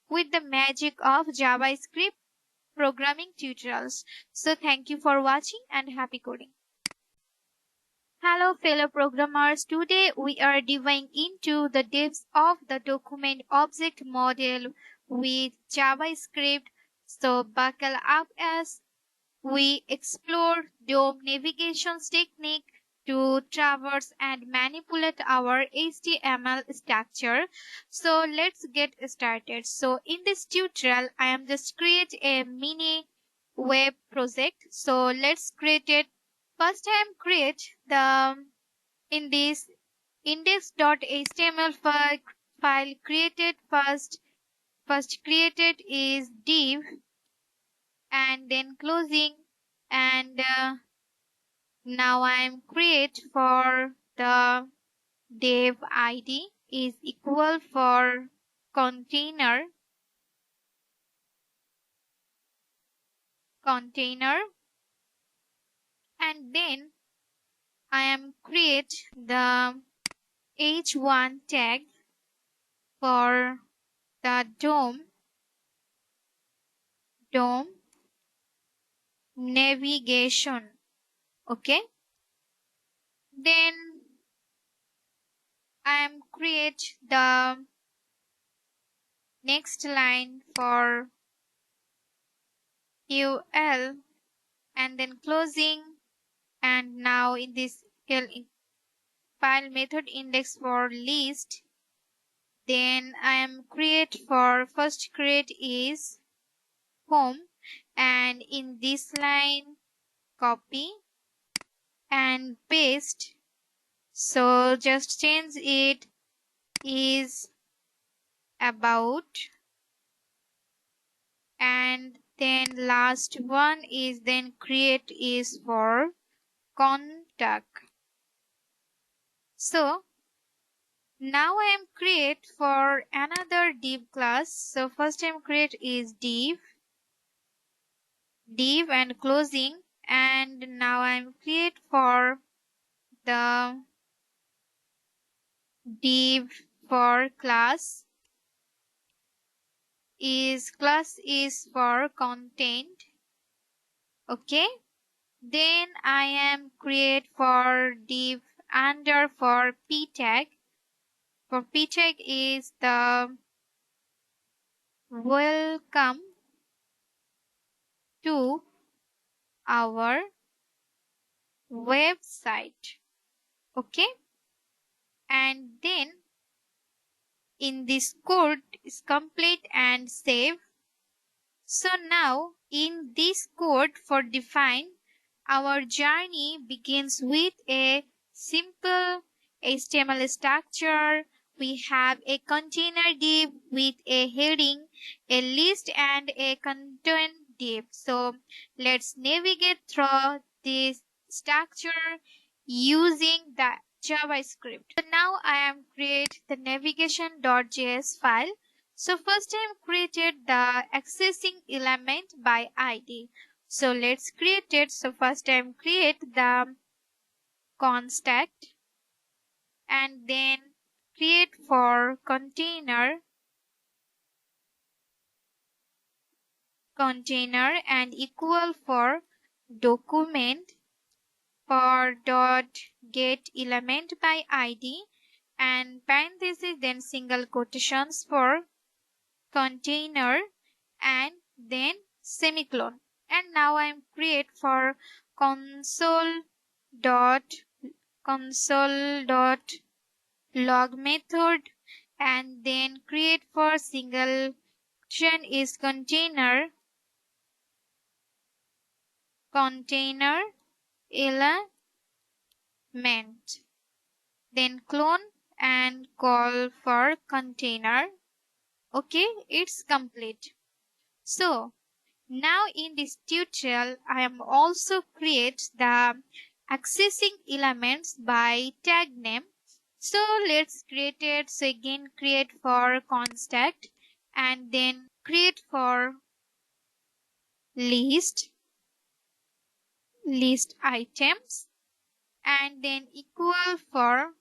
with the magic of JavaScript programming tutorials. So thank you for watching and happy coding. Hello fellow programmers, today we are diving into the depths of the document object model with JavaScript. So buckle up as we explore DOM navigations technique to traverse and manipulate our HTML structure. So let's get started. So in this tutorial, I am just create a mini web project. So let's create it. First I am create the in this index.html file created first created is div, and then closing, and now I am create for the dev id is equal for container, and then I am create the h1 tag for the DOM navigation. Okay, then I am create the next line for ul, and then closing, and now in this file method index for list, then I am create for first create is home, and in this line copy, and paste. So just change it is about, and then last one is then create is for contact. So now I am create for another div class. So first I am create is div and closing, and now I am create for the div for class is for content. Okay, then I am create for div under for p tag. For p tag is the welcome to our website. Okay, and then in this code is complete and save. So now in this code for define, our journey begins with a simple HTML structure. We have a container div with a heading, a list, and a content div. So let's navigate through this structure using the JavaScript. So now I am create the navigation.js file. So first I am created the accessing element by ID. So let's create it. So first I am create the contact and then create for container and equal for document for dot get element by ID and parenthesis then single quotations for container and then semicolon. And now I am create for console dot log method and then create for single quotation is container element, then clone and call for container. Okay, it's complete. So now in this tutorial I am also create the accessing elements by tag name. So let's create it. So again create for contact and then create for list items and then equal for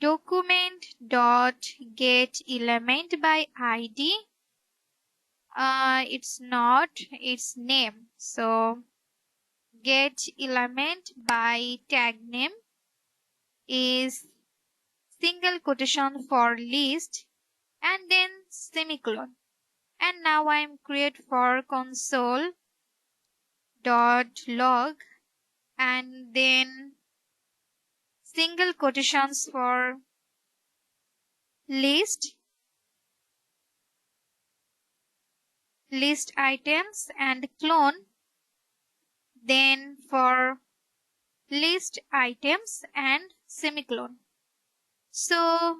document dot get element by ID. It's not, it's name. So get element by tag name is single quotation for list and then semicolon. And now I am create for console dot log and then single quotations for list items and clone, then for list items and semicolon. So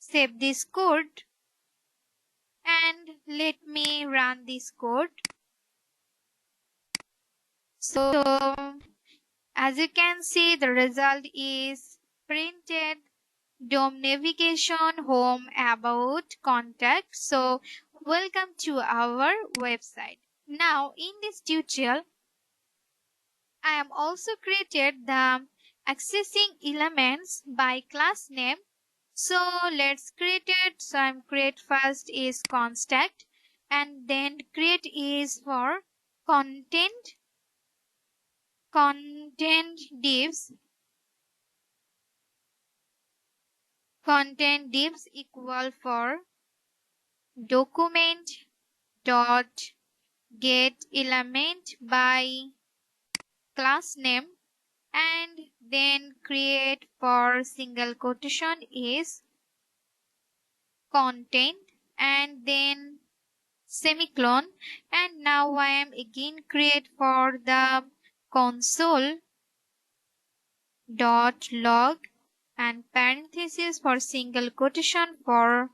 save this code and let me run this code. So as you can see the result is printed DOM navigation home about contact. So welcome to our website. Now in this tutorial I am also created the accessing elements by class name. So let's create it. So I'm create first is contact and then create is for content divs equal for document dot get element by class name and then create for single quotation is content and then semicolon. And now I am again create for the console dot log and parenthesis for single quotation for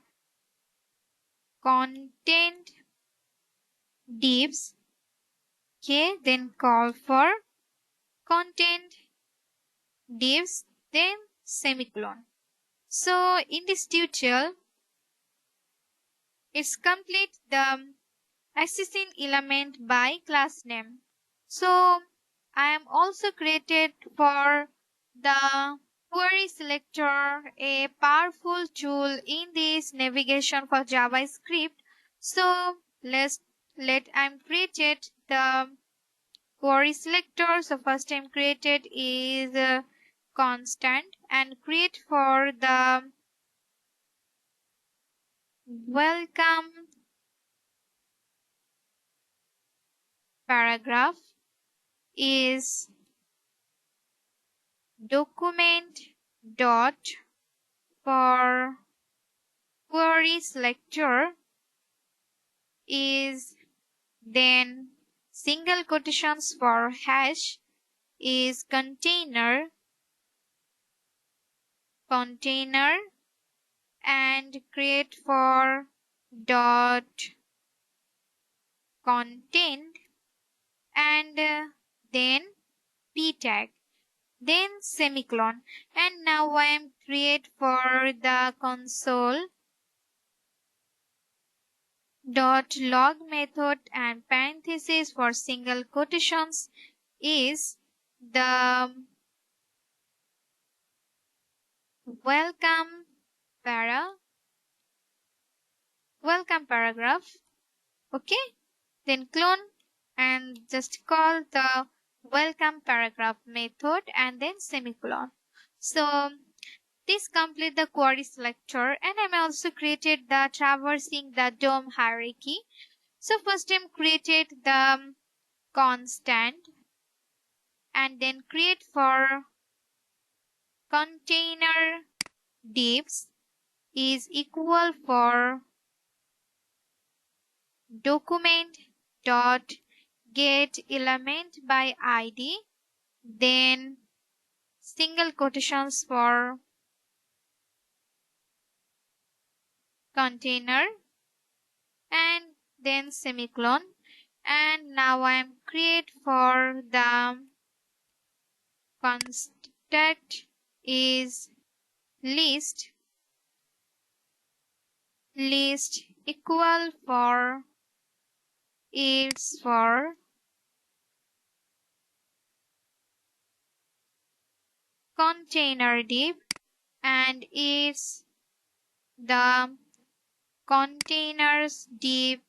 content divs. Okay, then call for content divs, then semicolon. So in this tutorial, it's complete the accessing element by class name. So I am also created for the query selector, a powerful tool in this navigation for JavaScript. So I'm created the query selector. So first time created is constant and create for the welcome paragraph is document dot for query selector is then single quotations for hash is container and create for dot content and then p tag, then semicolon. And now I am create for the console dot log method and parenthesis for single quotations is the welcome paragraph. Okay, then clone and just call the welcome paragraph method and then semicolon. So this complete the query selector, and I'm also created the traversing the DOM hierarchy. So first time created the constant and then create for container divs is equal for document dot get element by id, then single quotations for container and then semicolon. And now I am create for the contact is list equal for is for container div and is the containers div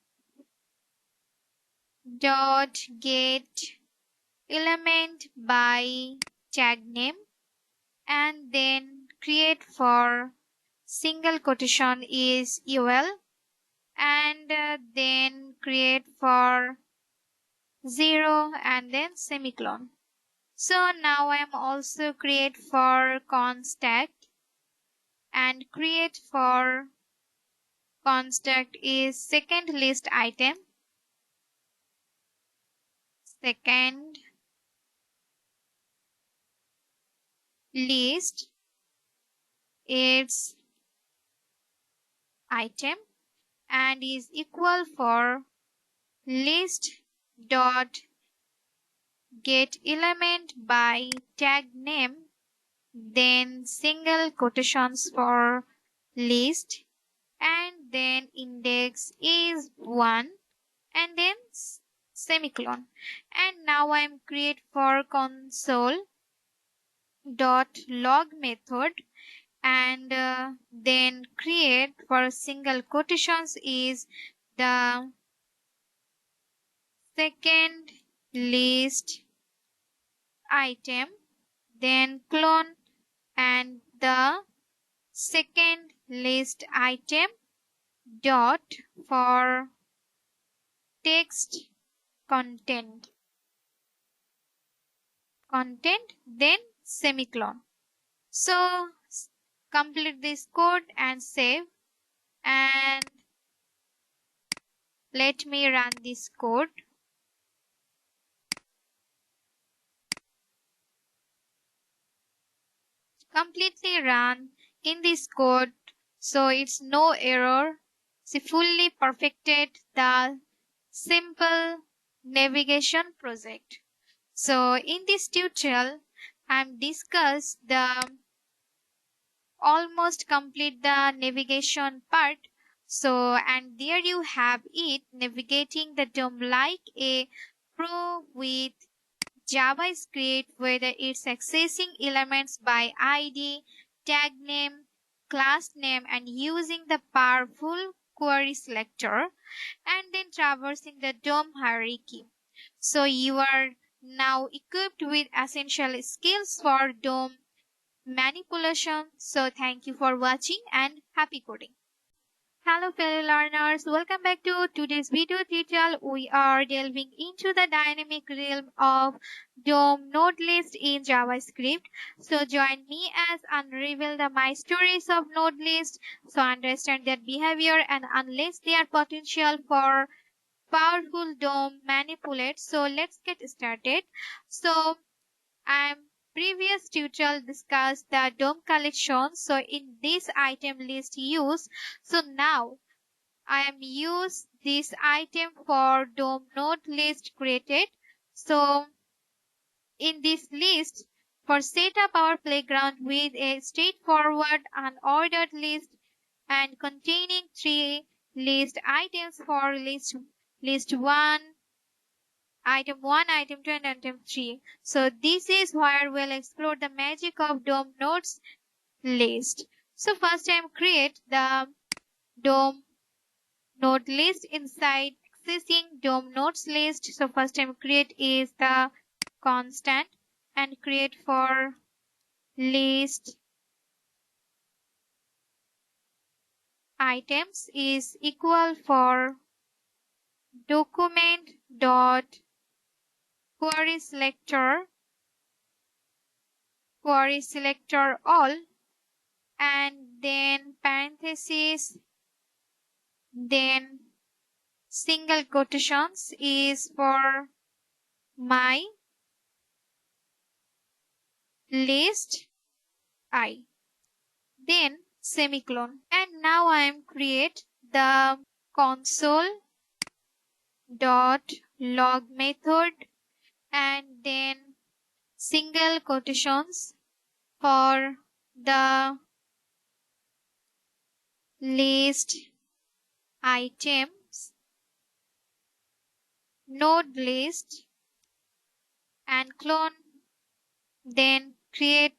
dot get element by tag name and then create for single quotation is ul and then create for 0 and then semicolon. So now I am also create for contact and create for contact is second list item, second list its item and is equal for list dot get element by tag name, then single quotations for list and then index is 1 and then semicolon. And now I am create for console dot log method and then create for single quotations is the second list item, then clone and the second list item dot for text content then semicolon. So complete this code and save, and Let me run this code. Completely run in this code, so it's no error. She fully perfected the simple navigation project. So in this tutorial, I'm discuss the almost complete the navigation part. So and there you have it, navigating the DOM like a pro with JavaScript, whether it's accessing elements by ID, tag name, class name, and using the powerful query selector, and then traversing the DOM hierarchy. So you are now equipped with essential skills for DOM manipulation. So thank you for watching and happy coding. Hello fellow learners, welcome back to today's video tutorial. We are delving into the dynamic realm of DOM node list in JavaScript. So join me as unravel the my stories of node list, so understand their behavior and unleash their potential for powerful DOM manipulate. So let's get started. So previous tutorial discussed the DOM collection. So in this item list use, so now I am use this item for DOM node list created. So in this list, for set up our playground with a straightforward unordered list and containing three list items for list 1, item 1, item 2, and item 3. So this is where we'll explore the magic of DOM nodes list. So first time create the DOM node list inside accessing DOM nodes list. So first time create is the constant and create for list items is equal for document dot query selector all, and then parentheses, then single quotations is for my list I, then semicolon. And now I am create the console dot log method and then single quotations for the list items node list and clone, then create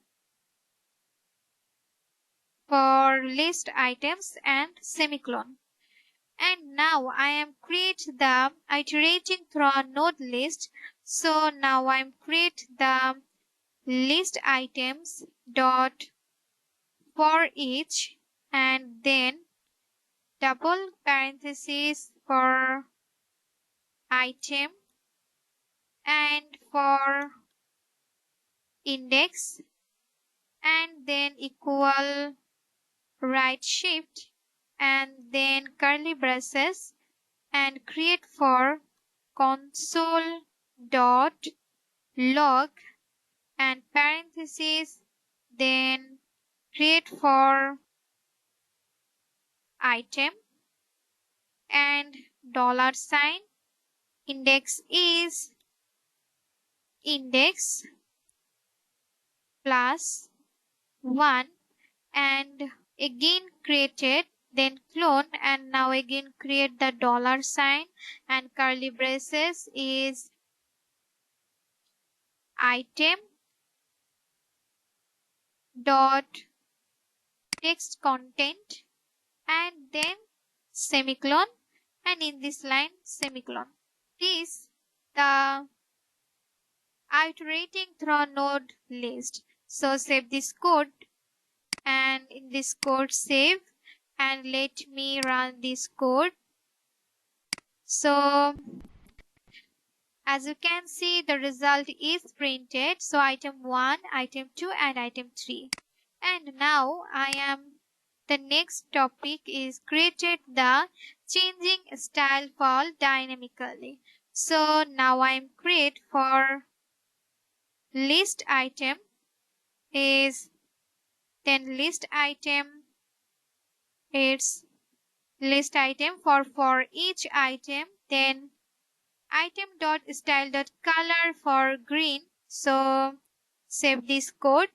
for list items and semicolon. And now I am create the iterating through node list. So now I am create the list items dot for each and then double parentheses for item and for index and then equal right shift and then curly braces and create for console dot log and parentheses, then create for item and dollar sign. Index is index plus 1 and again created, then clone and now again create the dollar sign and curly braces is item dot text content and then semicolon, and in this line semicolon. This the iterating through node list. So save this code and in this code save and let me run this code. So as you can see, the result is printed. So item 1, item 2 and item 3. And now I am The next topic is created the changing style file dynamically. So now I'm create for list item is then list item, it's list item for each item, then item dot style dot color for green. So save this code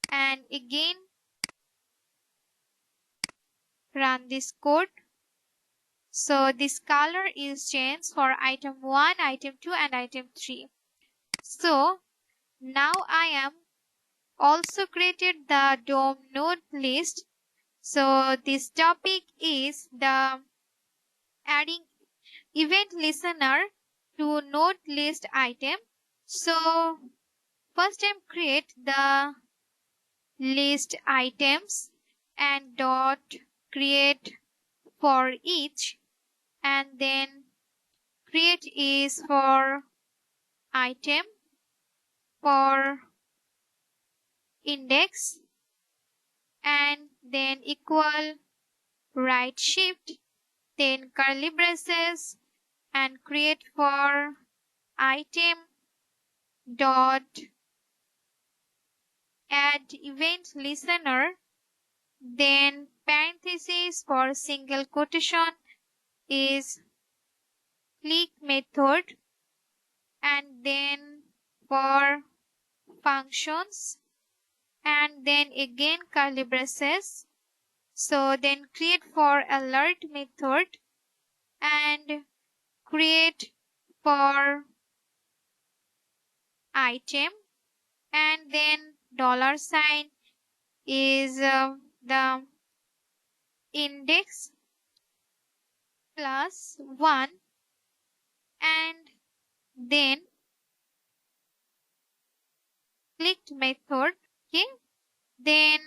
and again run this code. So this color is changed for item 1, item 2 and item 3. So now I am also created the DOM node list. So this topic is the adding event listener to node list item. So first time create the list items and dot create for each, and then create is for item for index and then equal right shift, then curly braces and create for item dot add event listener, then parenthesis for single quotation is click method, and then for functions and then again curly braces. So then create for alert method and create for item, and then dollar sign is the index plus 1, and then clicked method, okay, then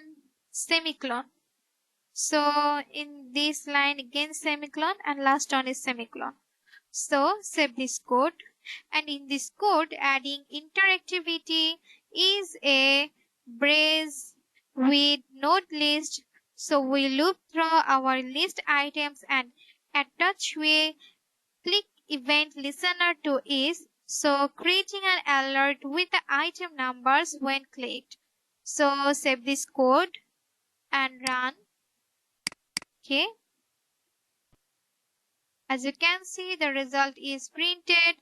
semicolon. So in this line again semicolon and last one is semicolon. So save this code, and in this code adding interactivity is a brace with node list. So we loop through our list items and attach way click event listener to is, so creating an alert with the item numbers when clicked. So save this code and run. Okay. As you can see, the result is printed.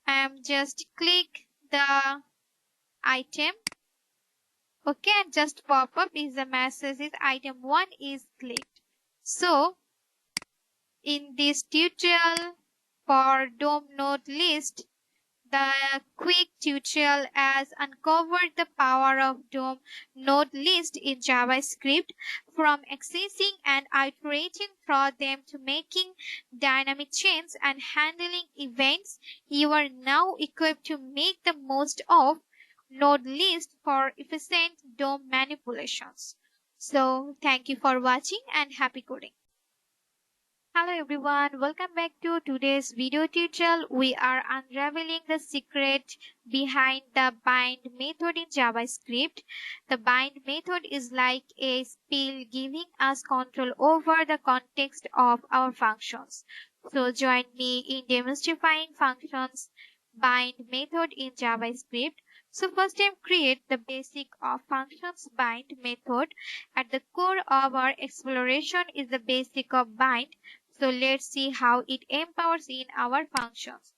I am just click the item. Okay, and just pop up is the message is item 1 is clicked. So in this tutorial for DOM node list, the quick tutorial has uncovered the power of DOM node list in JavaScript, from accessing and iterating through them to making dynamic changes and handling events. You are now equipped to make the most of node list for efficient DOM manipulations. So thank you for watching and happy coding. Hello everyone, welcome back to today's video tutorial. We are unraveling the secret behind the bind method in JavaScript. The bind method is like a spell giving us control over the context of our functions. So join me in demystifying functions bind method in JavaScript. So first time create the basic of functions bind method. At the core of our exploration is the basic of bind. So let's see how it empowers in our functions.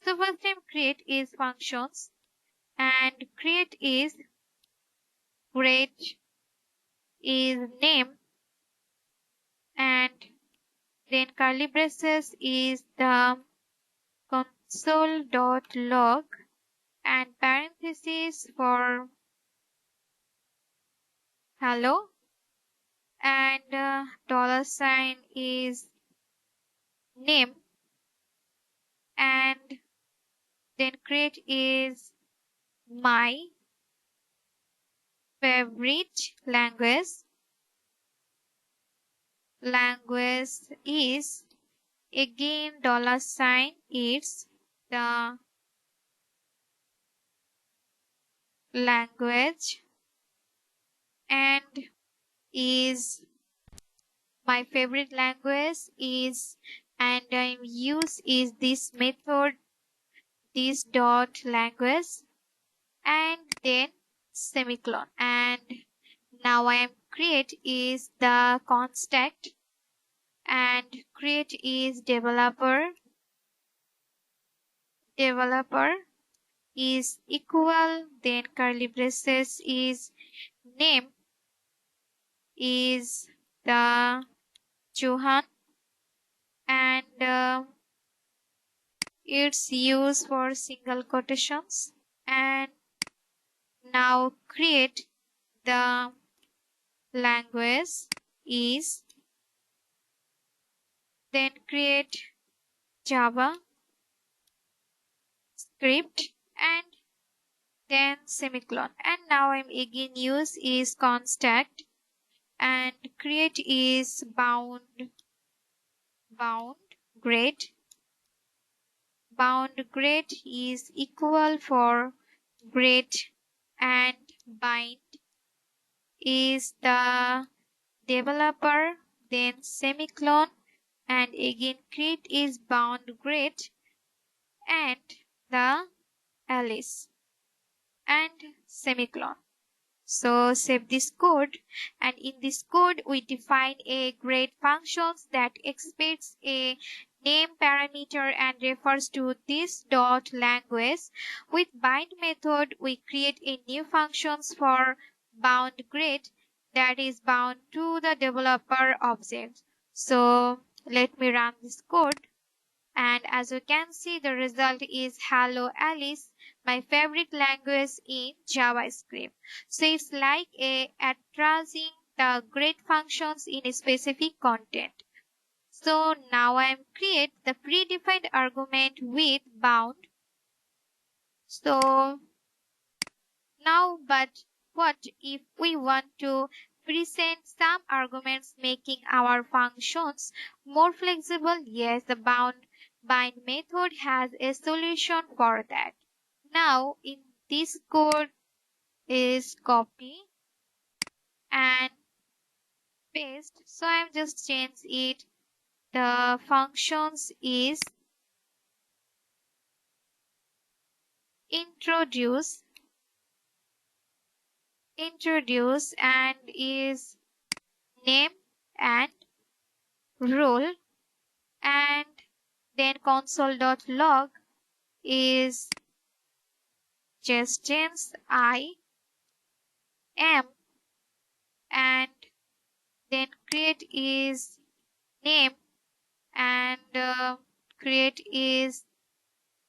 So first time create is functions and create is name, and then curly braces is the console.log and parentheses for hello, and dollar sign is name, and then create is my favorite language is again dollar sign, it's the language, and is my favorite language is, and I use is this method, this dot language, and then semicolon. And now I am create is the contact, and create is developer is equal, then curly braces is name is the Johan, and it's used for single quotations. And now create the language is, then create Java script, and then semicolon. And now I'm again use is contact, and create is bound grade. Bound grade is equal for grade, and bind is the developer, then semicolon, and again create is bound grade, and the Alice, and semicolon. So save this code, and in this code we define a grade functions that expects a name parameter and refers to this dot language. With bind method we create a new functions for bound grade that is bound to the developer object. So let me run this code. And as you can see, the result is Hello Alice, my favorite language in JavaScript. So it's like addressing the grade functions in a specific content. So now I am create the predefined argument with bound. So now, but what if we want to present some arguments making our functions more flexible? Yes, the bind method has a solution for that. Now in this code is copy and paste. So I'm just change it. The functions is introduce and is name and role, and then console.log is just change I am, and then create is name, and create is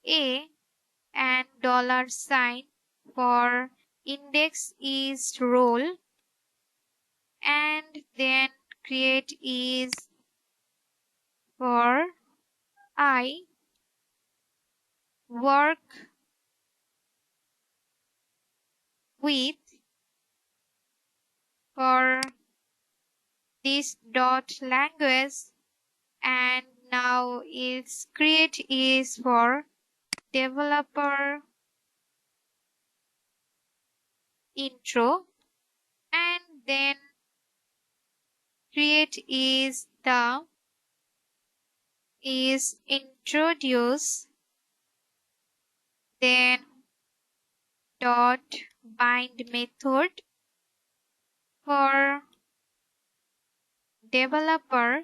a, and dollar sign for index is role, and then create is for I work with for this dot language, and now its create is for developer intro, and then create is the is introduce, then dot bind method for developer,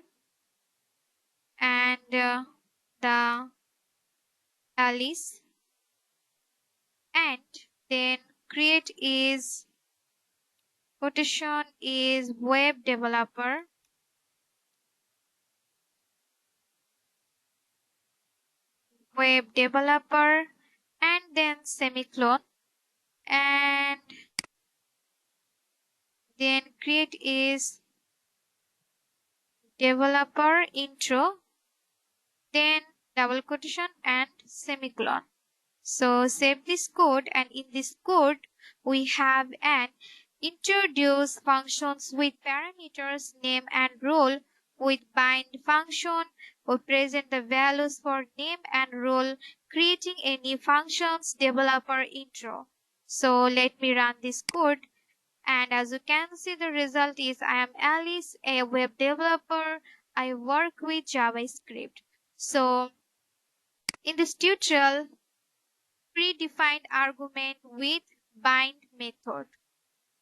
and the Alice, and then create is quotation is web developer, and then semicolon, and then create is developer intro, then double quotation and semicolon. So save this code, and in this code we have an introduce functions with parameters name and role. With bind function we present the values for name and role, creating any functions developer intro. So let me run this code, And as you can see, the result is I am Alice, a web developer. I work with JavaScript. So in this tutorial, predefined argument with bind method.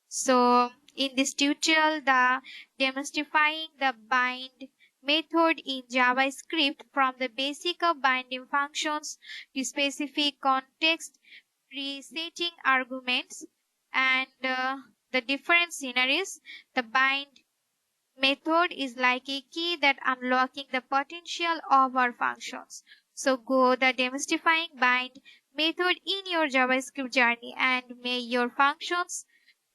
So in this tutorial, the demystifying the bind method in JavaScript from the basic of binding functions to specific context, presetting arguments, and the different scenarios. The bind method is like a key that unlocking the potential of our functions. So go the demystifying bind method in your JavaScript journey and make your functions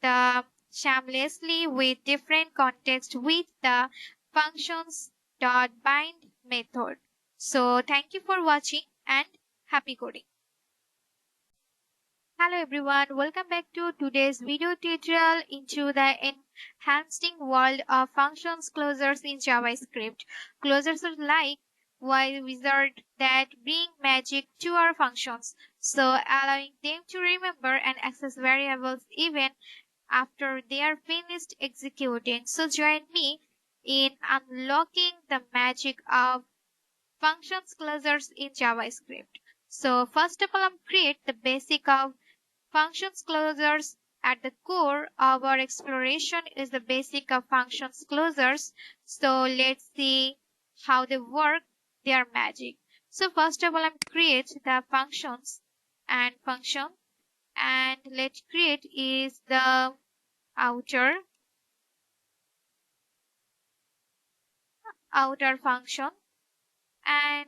the shamelessly with different context with the functions dot bind method. So thank you for watching and happy coding. Hello everyone, welcome back to today's video tutorial into the enhancing world of functions closures in JavaScript. Closures are like while wizard that bring magic to our functions, so allowing them to remember and access variables even after they are finished executing. So join me in unlocking the magic of functions closures in JavaScript. So first of all, I'm create the basic of functions closures. At the core of our exploration is the basic of functions closures. So let's see how they work, their magic. So first of all, I'm create the functions and function, and let's create is the outer function, and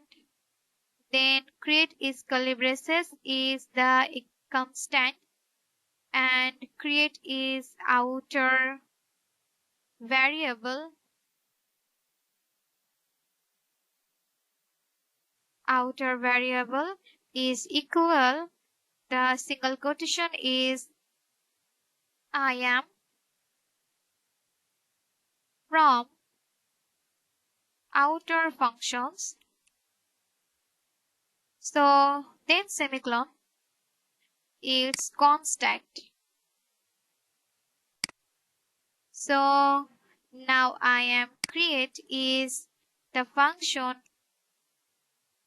then create is curly braces is the constant, and create is variable outer variable is equal, the single quotation is I am from outer functions. So then semicolon is constant. So now I am create is the function,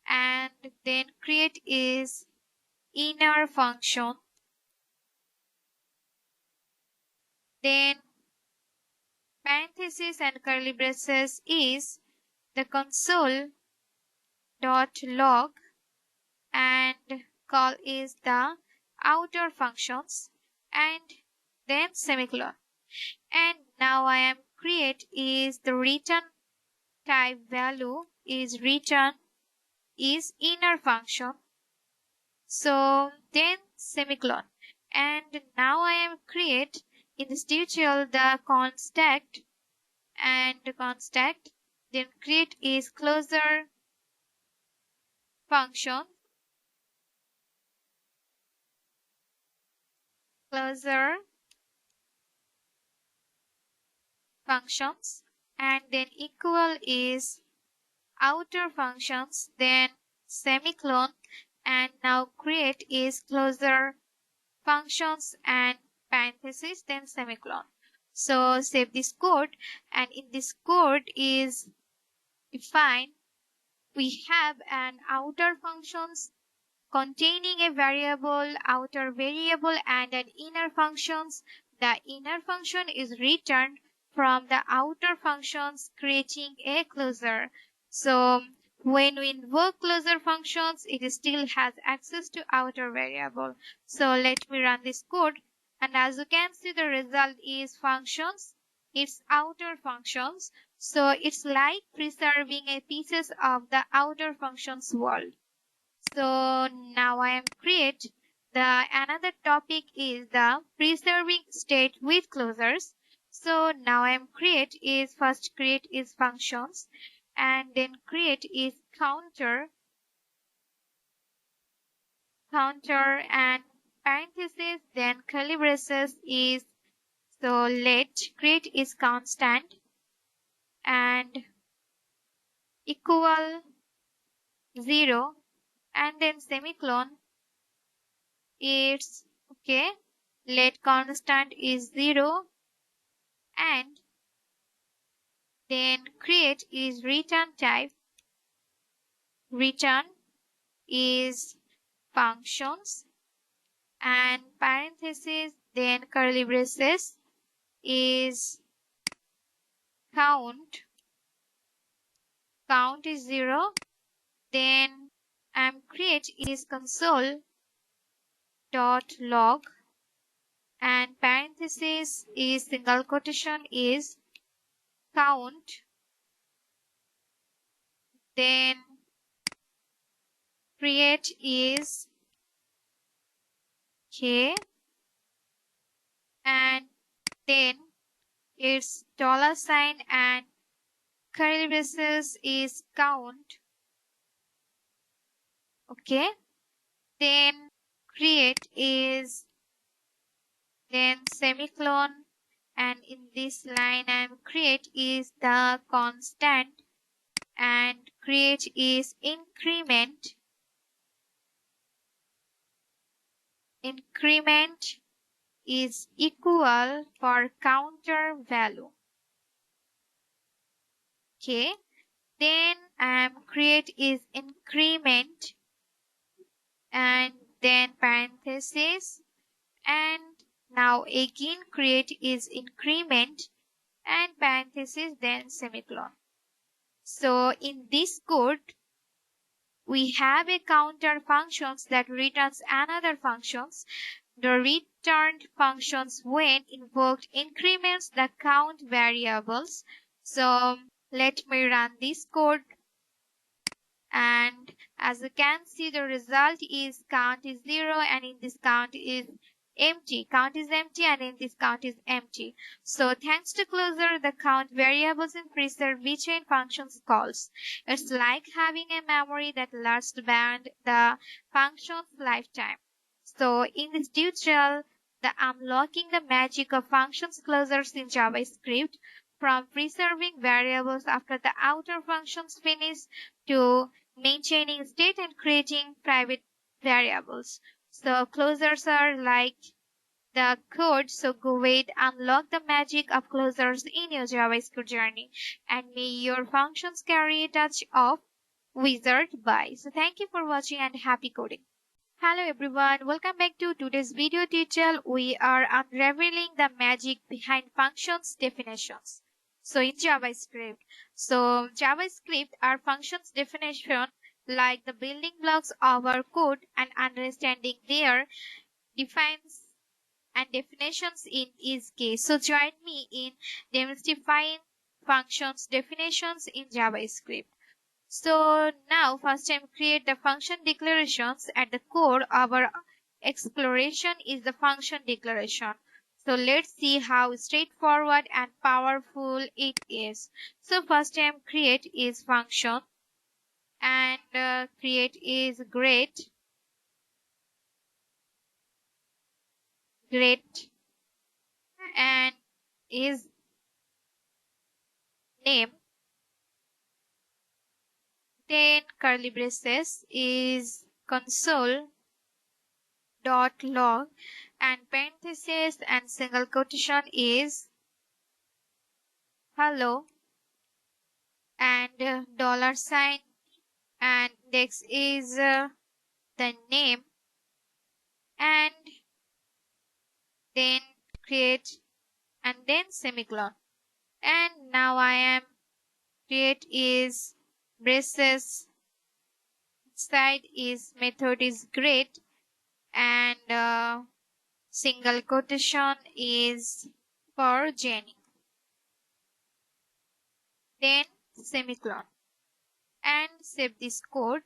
and then create is inner function, then parenthesis and curly braces is the console dot log, and call is the outer functions, and then semicolon. And now I am create is the return type value is return is inner function. So then semicolon. And now I am create in this tutorial the constant, and constant, then create is closure function, closure functions, and then equal is outer functions, then semicolon, and now create is closure functions and parenthesis, then semicolon. So save this code, and in this code is define we have an outer functions containing a variable, outer variable, and an inner functions. The inner function is returned from the outer functions, creating a closure. So when we invoke closure functions, it still has access to outer variable. So let me run this code, and as you can see, the result is functions. It's outer functions. So it's like preserving a pieces of the outer functions world. So now I am create the another topic is the preserving state with closures. So now I am create is first create is functions, and then create is counter and parenthesis, then curly braces is, so let create is constant and equal 0, and then semicolon it's okay, let constant is 0, and then create is return type. Return is functions, and parenthesis, then curly braces is count. Count is 0. Then create is console dot log, and parenthesis is single quotation is count. Then create is k, and then it's dollar sign and curly braces is count. Okay. Then create is then semicolon, and in this line create is the constant, and create is increment. Increment is equal for counter value. Okay. Then create is increment, and then parenthesis, and now again create is increment and parenthesis, then semicolon. So in this code we have a counter functions that returns another functions. The returned functions when invoked increments the count variables. So let me run this code, and as you can see the result is count is 0, and in this count is empty. Count is empty, and in this count is empty. So thanks to closure, the count variables in preserve VChain functions calls. It's like having a memory that lasts beyond the function's lifetime. So in this tutorial, the unlocking the magic of functions closures in JavaScript, from preserving variables after the outer functions finish to maintaining state and creating private variables. So closures are like the code, so go ahead, unlock the magic of closures in your JavaScript journey, and may your functions carry a touch of wizard by. So thank you for watching and happy coding. Hello everyone, welcome back to today's video tutorial. We are unraveling the magic behind functions definitions. So in JavaScript, are functions definition like the building blocks of our code, and understanding their defines and definitions in is key. So join me in demystifying functions definitions in JavaScript. So now first time create the function declarations. At the core of our exploration is the function declaration. So let's see how straightforward and powerful it is. So first time create is function, and create is great, and is name. Then curly braces is console dot log, and parenthesis and single quotation is hello, and dollar sign, and index is the name, and then create, and then semicolon. And now create is braces, side is method is great, and single quotation is for Jenny, then semicolon, and save this code.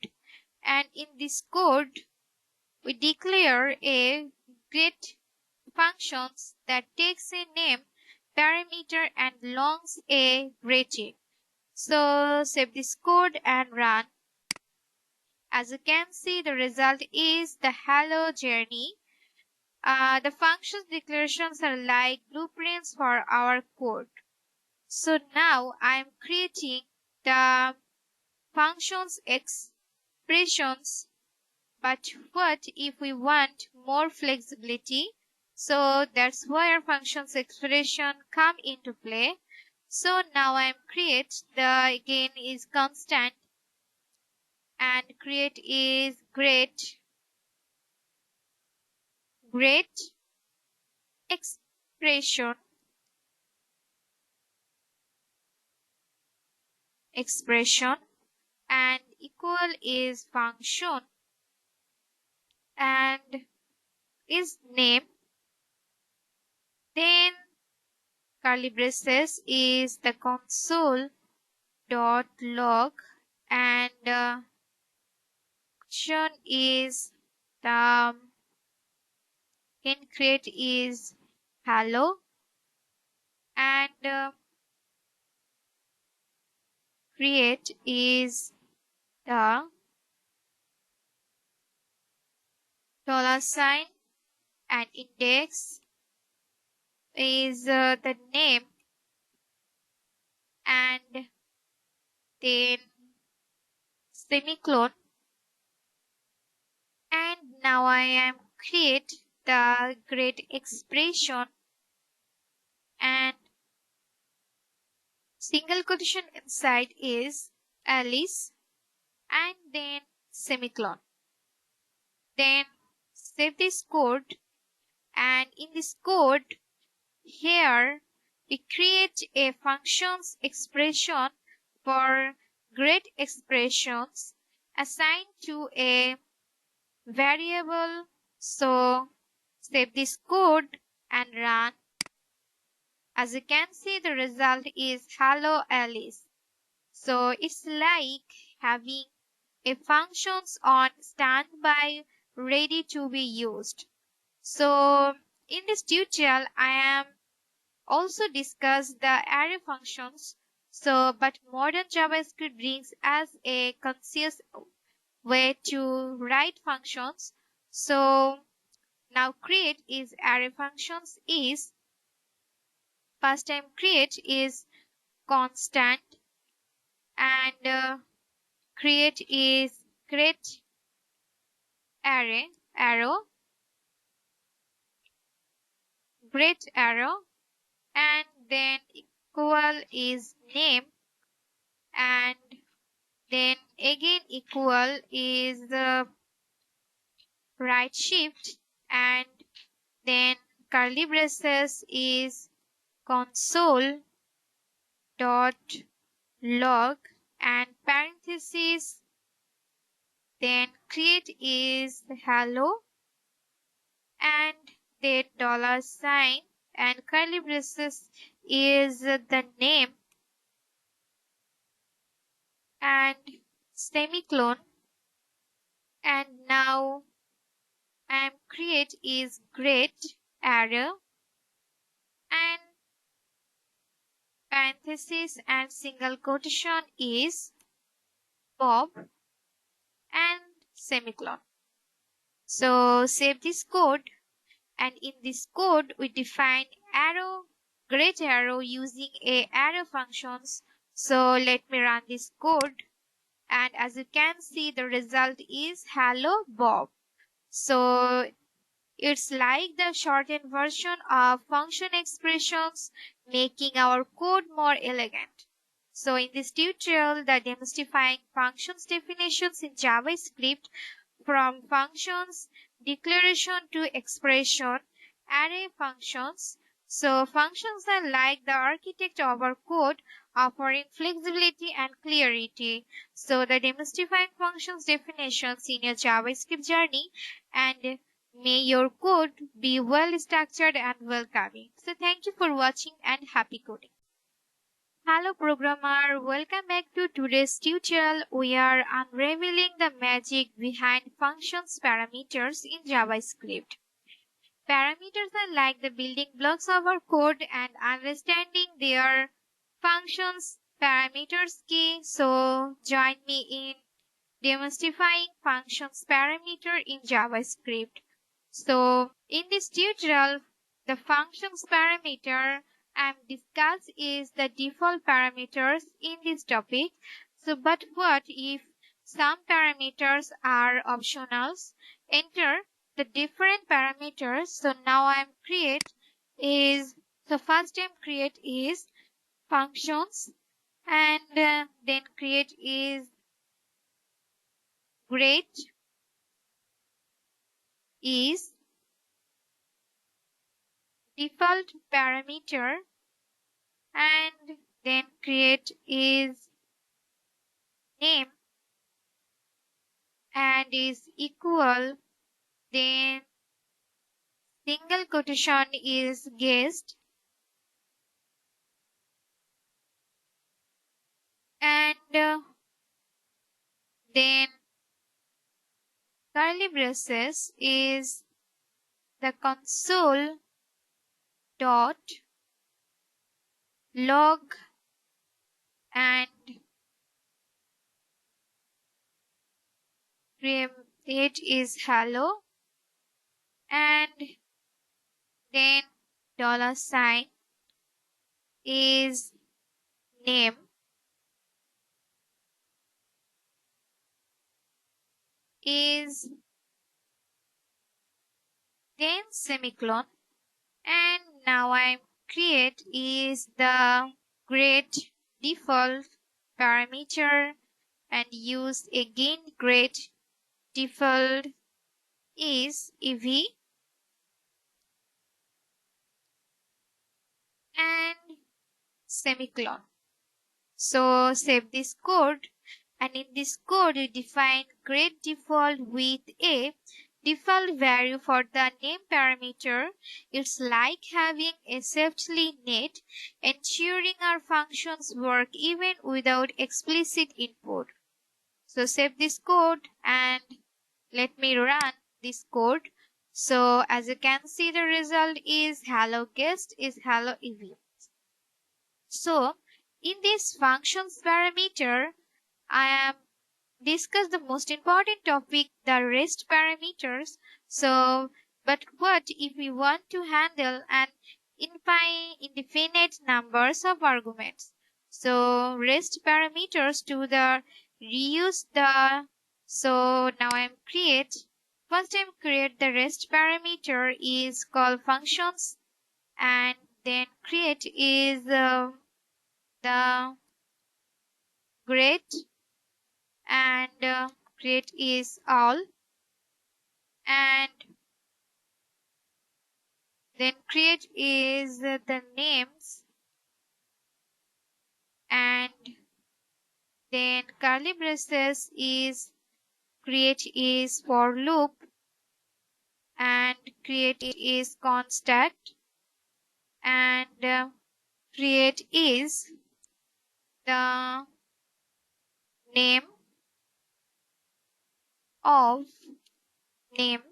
And in this code we declare a get functions that takes a name parameter and longs a rating. So save this code and run. As you can see, the result is the hello journey. The functions declarations are like blueprints for our code. So now I am creating the functions expressions. But what if we want more flexibility? So that's where functions expression come into play. So now I'm create, the again is constant, and create is great expression, and equal is function, and is name. Then curly braces is the console dot log, and action is the in create is hello, and create is the dollar sign, and index is the name, and then semicolon. And now I am create the great expression, and single quotation inside is Alice, and then semicolon. Then save this code, and in this code here we create a functions expression for great expressions assigned to a variable. So save this code and run. As you can see, the result is hello Alice. So it's like having a functions on standby ready to be used. So in this tutorial I am also discuss the array functions. So but modern JavaScript brings us a conscious way to write functions. So now create is array functions is first time create is constant, and create is create arrow great arrow, and then equal is name, and then again equal is the right shift, and then curly braces is console dot log, and parentheses, then create is hello, and then dollar sign, and curly braces is the name, and semicolon. And now create is great arrow, and parenthesis and single quotation is Bob, and semicolon. So save this code, and in this code we define great arrow using a arrow functions. So let me run this code, and as you can see the result is hello Bob. So it's like the shortened version of function expressions, making our code more elegant. So in this tutorial, the demystifying functions definitions in JavaScript, from functions, declaration to expression, array functions. So functions are like the architect of our code, offering flexibility and clarity. So the demystifying functions definitions in your JavaScript journey, and may your code be well structured and welcoming. So thank you for watching and happy coding. Hello programmer, welcome back to today's tutorial. We are unraveling the magic behind functions parameters in JavaScript. Parameters are like the building blocks of our code, and understanding their functions parameters key. So join me in demystifying functions parameter in JavaScript. So in this tutorial, the functions parameter I'm discuss is the default parameters in this topic. So but what if some parameters are optionals? Enter the different parameters. So now I'm create is, so first time create is functions, and then create is grade is default parameter, and then create is name and is equal, then single quotation is guest, and then curly braces is the console dot log, and create is hello, and then dollar sign is name, is then semicolon, and now I'm create is the grade default parameter, and use again grade default is ev, and semicolon. So save this code, and in this code you define grade default with a default value for the name parameter. It's like having a safety net, ensuring our functions work even without explicit input. So save this code and let me run this code. So as you can see, the result is hello guest is hello ev. So in this functions parameter, I am discuss the most important topic, the rest parameters. So, but what if we want to handle an indefinite numbers of arguments? So rest parameters to the reuse the, so now I'm create, first time create the rest parameter is called functions, and then create is the grade, and create is all, and then create is the names, and then curly braces is create is for loop, and create is constant, and create is the name of name,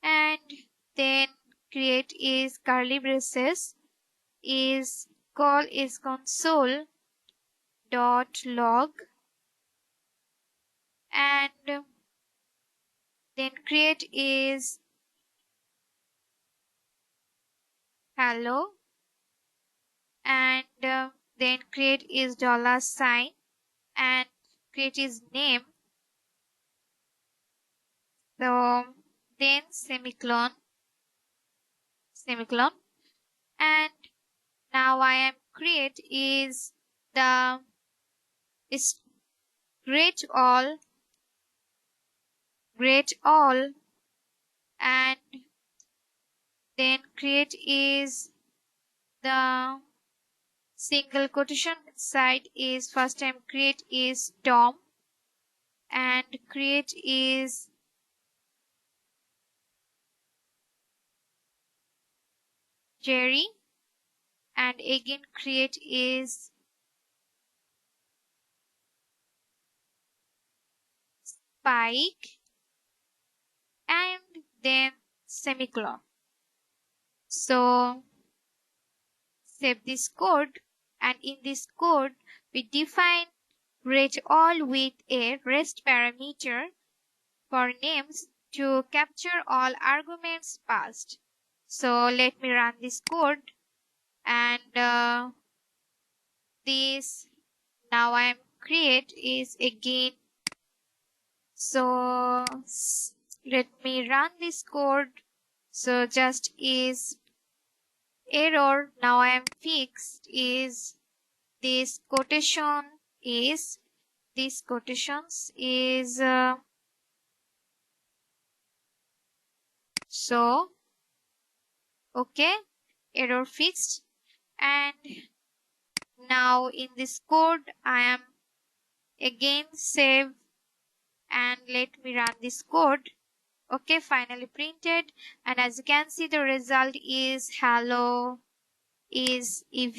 and then create is curly braces is call is console dot log, and then create is hello, and then create is dollar sign, and create is name, so then semicolon, and now I am create is the is great all, and then create is the single quotation side is first time create is Tom, and create is Jerry, and again create is Spike, and then semicolon. So save this code, and in this code we define rate all with a rest parameter for names to capture all arguments passed. So let me run this code, and this now I am create is again, so Let me run this code. So just is error. Now I am fixed is this quotation is these quotations is so okay, error fixed. And now in this code I am again save and let me run this code. Okay, finally printed, and as you can see the result is hello is ev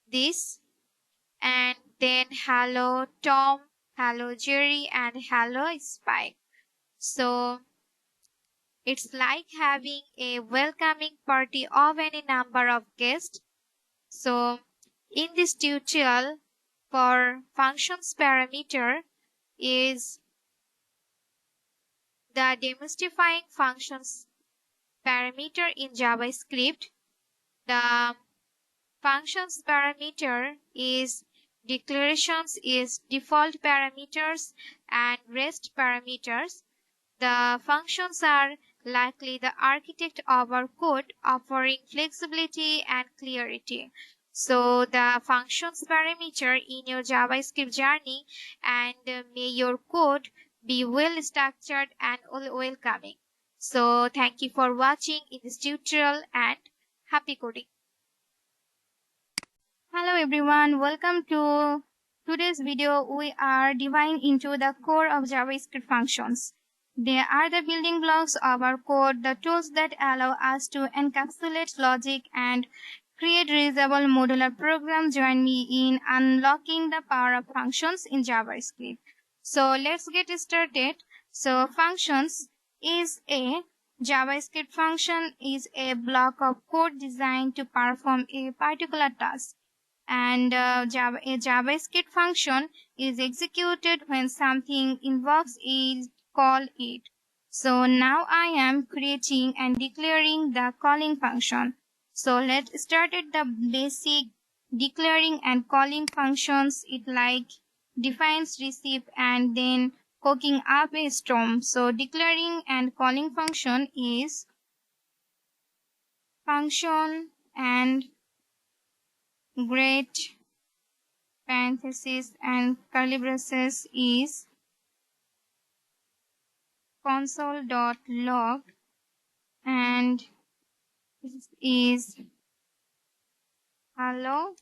this, and then hello Tom, hello Jerry, and hello Spike. So it's like having a welcoming party of any number of guests. So in this tutorial for functions parameter is the demystifying functions parameter in JavaScript. The functions parameter is declarations is default parameters and rest parameters. The functions are likely the architect of our code, offering flexibility and clarity. So the functions parameter in your JavaScript journey, and may your code be well structured and welcoming. So thank you for watching in this tutorial and happy coding. Hello everyone, welcome to today's video. We are diving into the core of JavaScript functions. They are the building blocks of our code, the tools that allow us to encapsulate logic and create reusable modular programs. Join me in unlocking the power of functions in JavaScript. So let's get started. So functions is a JavaScript function is a block of code designed to perform a particular task. And a JavaScript function is executed when something invokes is call it. So now I am creating and declaring the calling function. So let's start at the basic declaring and calling functions. It like defines receive and then cooking up a storm. So declaring and calling function is function and great parenthesis and curly braces is console.log, and this is hello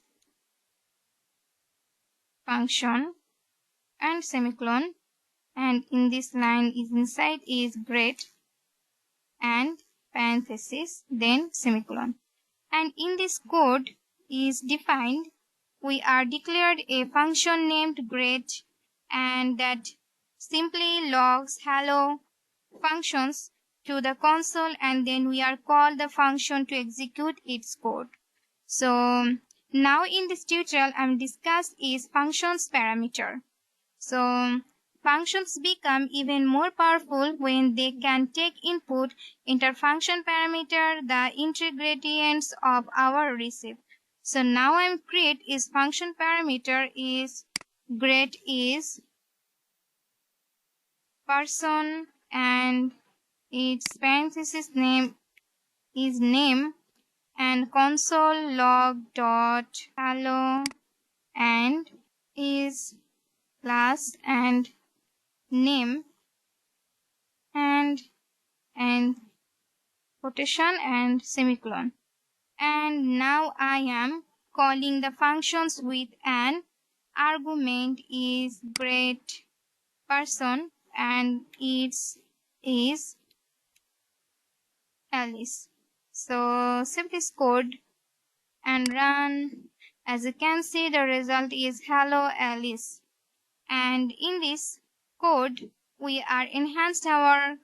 function and semicolon, and in this line is inside is great and parenthesis then semicolon. And in this code is defined, we are declared a function named great, and that simply logs hello functions to the console, and then we are called the function to execute its code. So now in this tutorial I'm discuss is functions parameter. So functions become even more powerful when they can take input into function parameter, the ingredients of our receive. So now I'm create is function parameter is great is person, and its parenthesis name is name, and console log dot hello and is class and name and quotation and semicolon. And now I am calling the functions with an argument is great person, and its is Alice. So save this code and run. As you can see, the result is hello Alice. And in this code we are enhanced our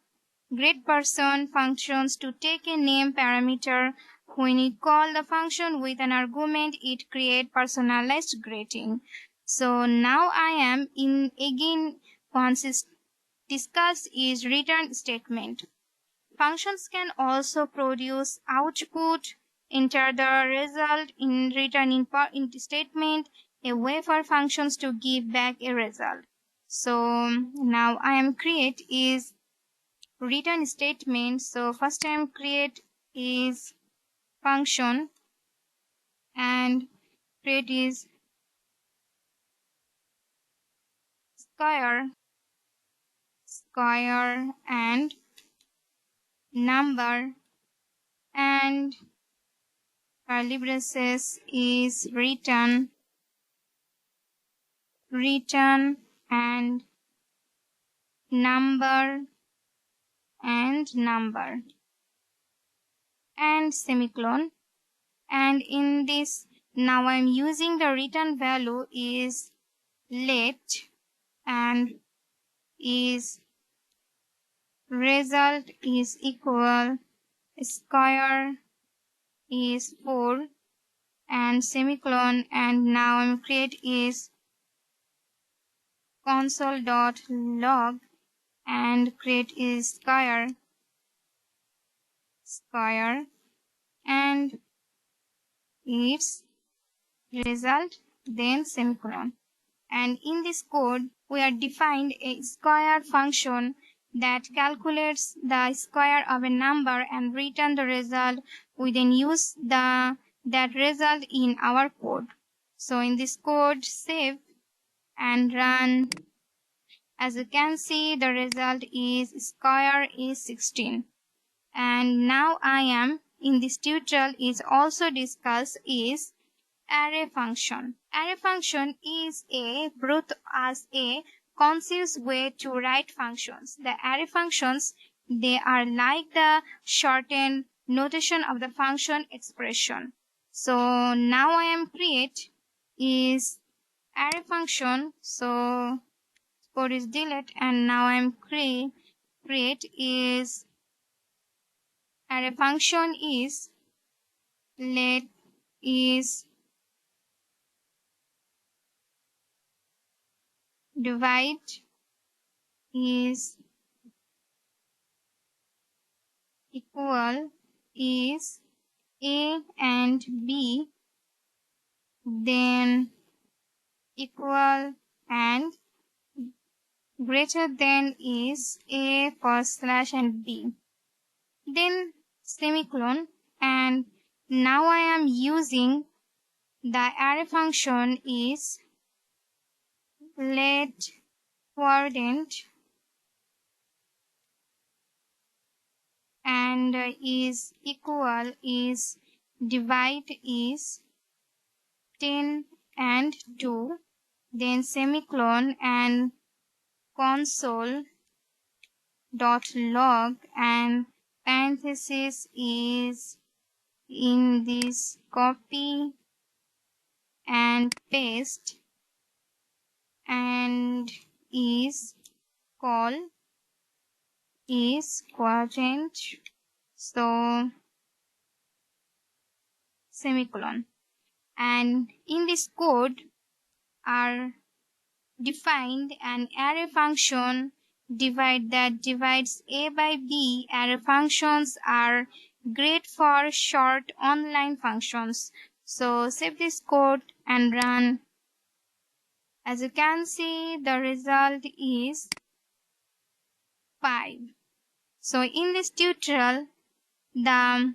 great person functions to take a name parameter. When we call the function with an argument, it creates personalized greeting. So now I am in again once discuss is return statement. Functions can also produce output, enter the result in return in statement, a way for functions to give back a result. So now I am create is return statement. So first I am create is function and create is square and number, and curly braces is return and number and semicolon. And in this, now I'm using the return value is let and is result is equal square is 4 and semicolon. And now I'm create is console.log and create is square and its result, then semicolon. And in this code we are defined a square function that calculates the square of a number and return the result. We then use that result in our code. So in this code, save and run. As you can see, the result is square is 16. And now I am in this tutorial is also discuss is array function. Array function is a brought as a concise way to write functions. The array functions, they are like the shortened notation of the function expression. So now I am create is array function. So code is delete, and now I am create is array function is let is divide is equal is A and B, then equal and greater than is A / and B, then semicolon. And now I am using the array function is let coordinate and is equal is divide is 10 and 2, then semicolon and console.log and parenthesis is in this copy and paste and is call is quadrant, so semicolon. And in this code are defined an array function divide that divides A by B. Array functions are great for short online functions. So save this code and run. As you can see, the result is 5. So in this tutorial, the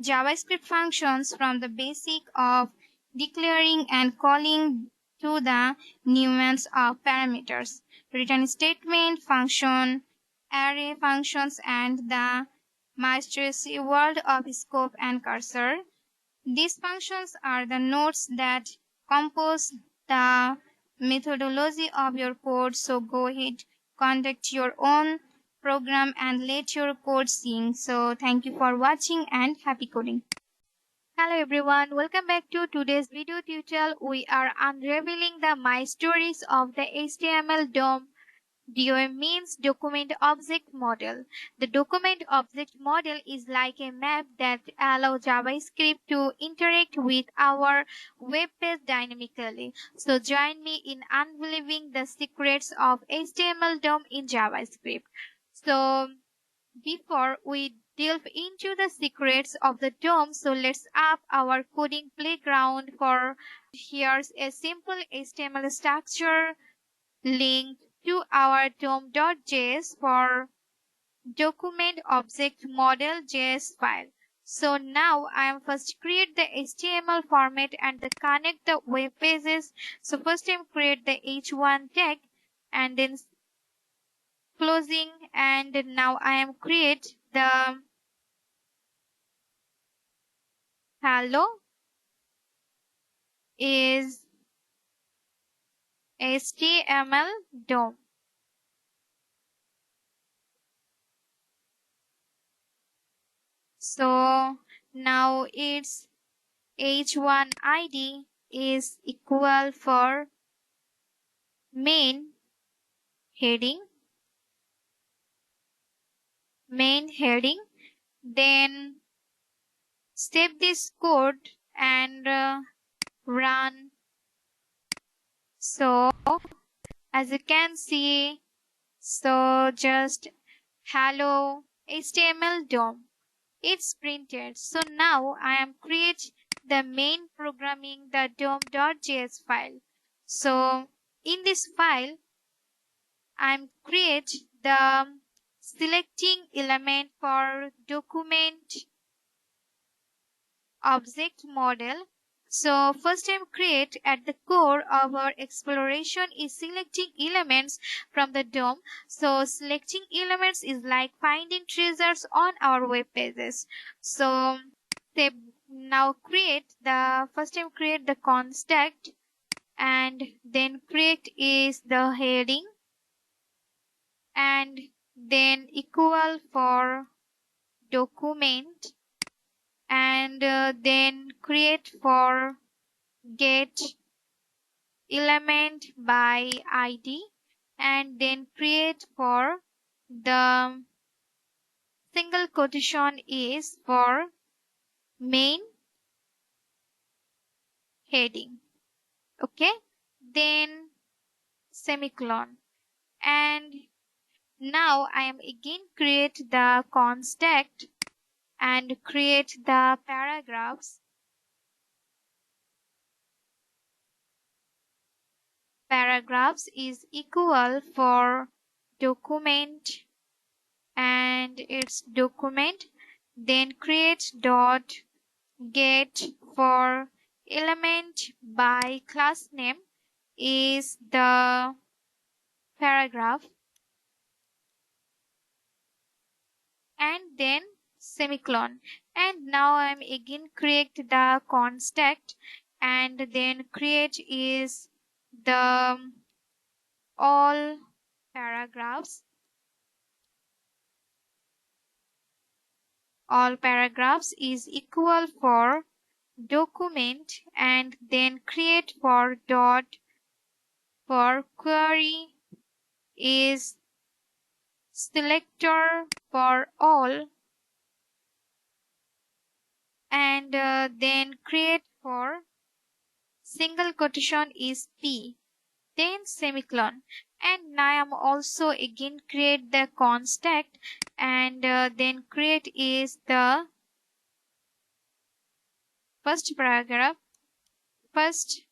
JavaScript functions from the basic of declaring and calling to the nuance of parameters, return statement, function, array functions, and the master's world of scope and cursor. These functions are the nodes that compose the methodology of your code. So go ahead, conduct your own program and let your code sing. So thank you for watching and happy coding. Hello everyone, welcome back to today's video tutorial. We are unraveling the my stories of the HTML DOM. DOM means Document Object Model. The Document Object Model is like a map that allows JavaScript to interact with our web page dynamically. So join me in unveiling the secrets of HTML DOM in JavaScript. So before we delve into the secrets of the DOM, so let's up our coding playground. For here's a simple HTML structure link to our dom.js for document object model.js file. So now I am first create the HTML format and the connect the web pages. So first I am create the h1 tag and then closing, and now I am create the hello is HTML DOM. So now its h1 ID is equal for main heading, then save this code and run. So as you can see, so just hello HTML DOM, it's printed. So now I am create the main programming the dom.js file. So in this file I am create the selecting element for document object model. So first time create at the core of our exploration is selecting elements from the DOM. So selecting elements is like finding treasures on our web pages. So they now create the first time create the contact, and then create is the heading, and then equal for document, and then create for get element by id, and then create for the single quotation is for main heading. Okay, then semicolon, and now I am again create the contact and create the paragraphs. Paragraphs is equal for document and its document, then create dot get for element by class name is the paragraph, and then semicolon. And now I'm again create the contact and then create is the all paragraphs. All paragraphs is equal for document, and then create for dot for query is selector for all, and then create for single quotation is p, then semicolon. And now I am also again create the contact and then create is the first paragraph, first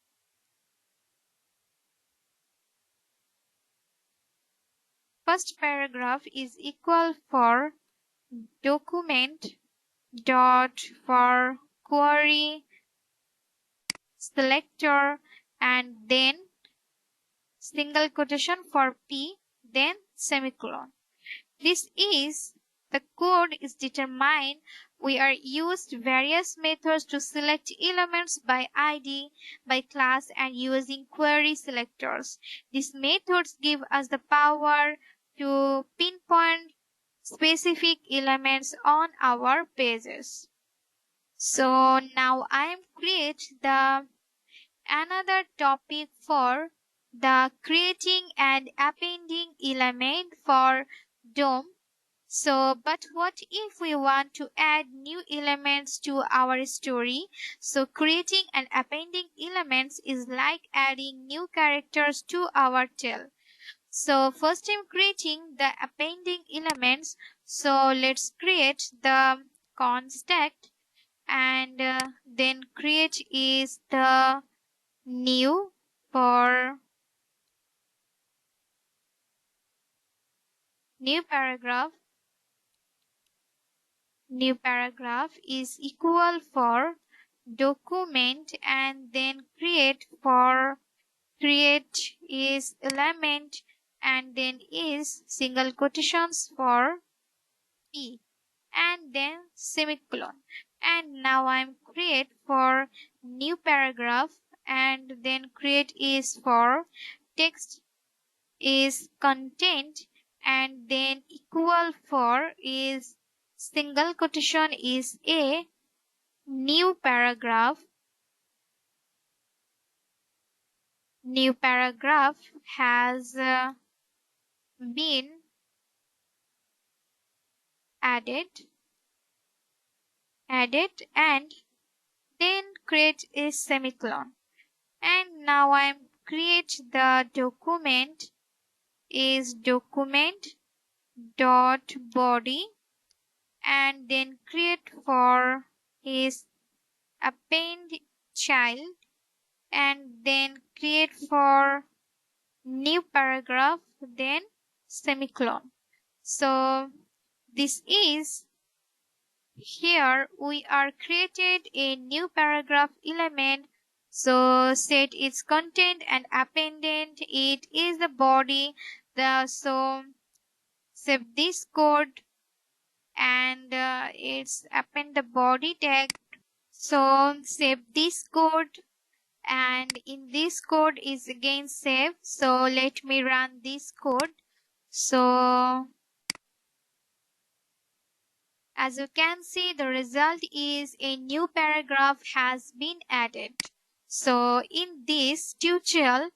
paragraph is equal for document dot for query selector, and then single quotation for p, then semicolon. This is the code is determined. We are used various methods to select elements by ID, by class, and using query selectors. These methods give us the power to pinpoint specific elements on our pages. So now I am create the another topic for the creating and appending element for DOM. So, but what if we want to add new elements to our story? So, creating and appending elements is like adding new characters to our tale. So, first I'm creating the appending elements. So, let's create the contact, and then create is the new for new paragraph is equal for document, and then create is element, and then is single quotations for p, and then semicolon. And now I'm create for new paragraph, and then create is for text is content, and then equal for is single quotation is a new paragraph has been added, and then create a semicolon. And now I'm create the document is document dot body, and then create for is append child, and then create for new paragraph, then semicolon. So this is here we are created a new paragraph element. So set its content and appended it is the body. So save this code, and it's append the body tag. So save this code, and in this code is again save. So let me run this code. So as you can see, the result is a new paragraph has been added. So in this tutorial,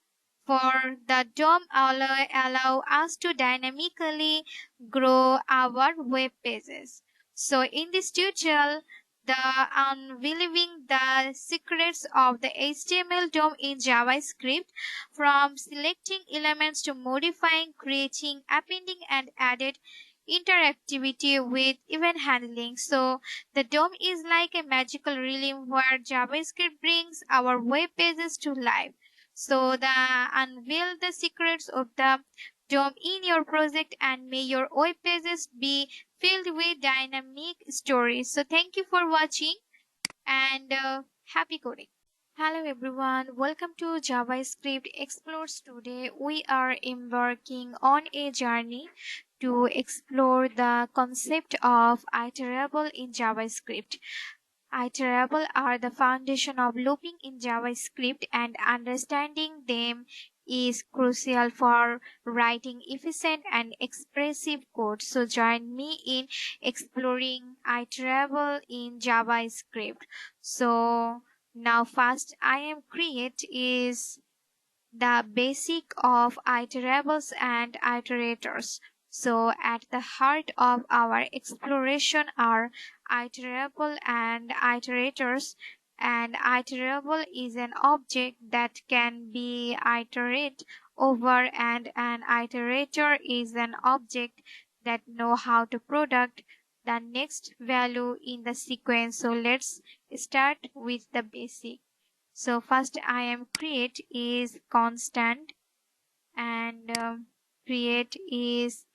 for the DOM allow us to dynamically grow our web pages. So in this tutorial, the unveiling the secrets of the HTML DOM in JavaScript, from selecting elements to modifying, creating, appending, and added interactivity with event handling. So the DOM is like a magical realm where JavaScript brings our web pages to life. So unveil the secrets of the DOM in your project, and may your web pages be filled with dynamic stories. So thank you for watching, and happy coding. Hello everyone, welcome to JavaScript Explores. Today we are embarking on a journey to explore the concept of iterable in JavaScript. Iterable are the foundation of looping in JavaScript, and understanding them is crucial for writing efficient and expressive code. So join me in exploring iterable in JavaScript. So now first I am create is the basic of iterables and iterators. So at the heart of our exploration are iterable and iterators. An iterable is an object that can be iterated over, and an iterator is an object that know how to product the next value in the sequence. So let's start with the basic. So first I am create is constant, and create is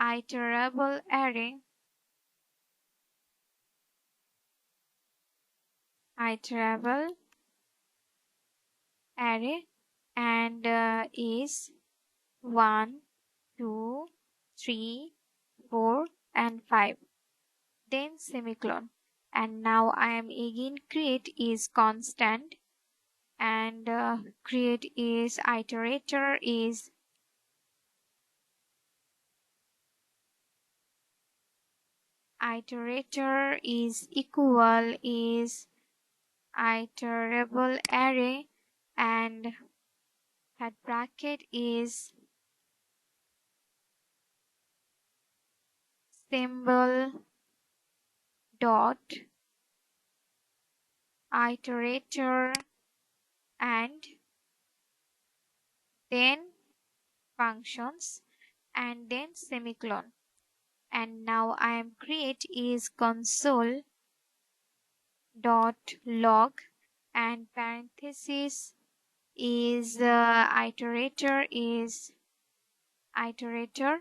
iterable array, iterable array, and is 1, 2, 3, 4, and 5, then semicolon. And now I am again create is constant, and create is iterator is equal is iterable array, and that bracket is symbol dot iterator, and then functions, and then semicolon. And now I am create is console dot log, and parenthesis is iterator is iterator,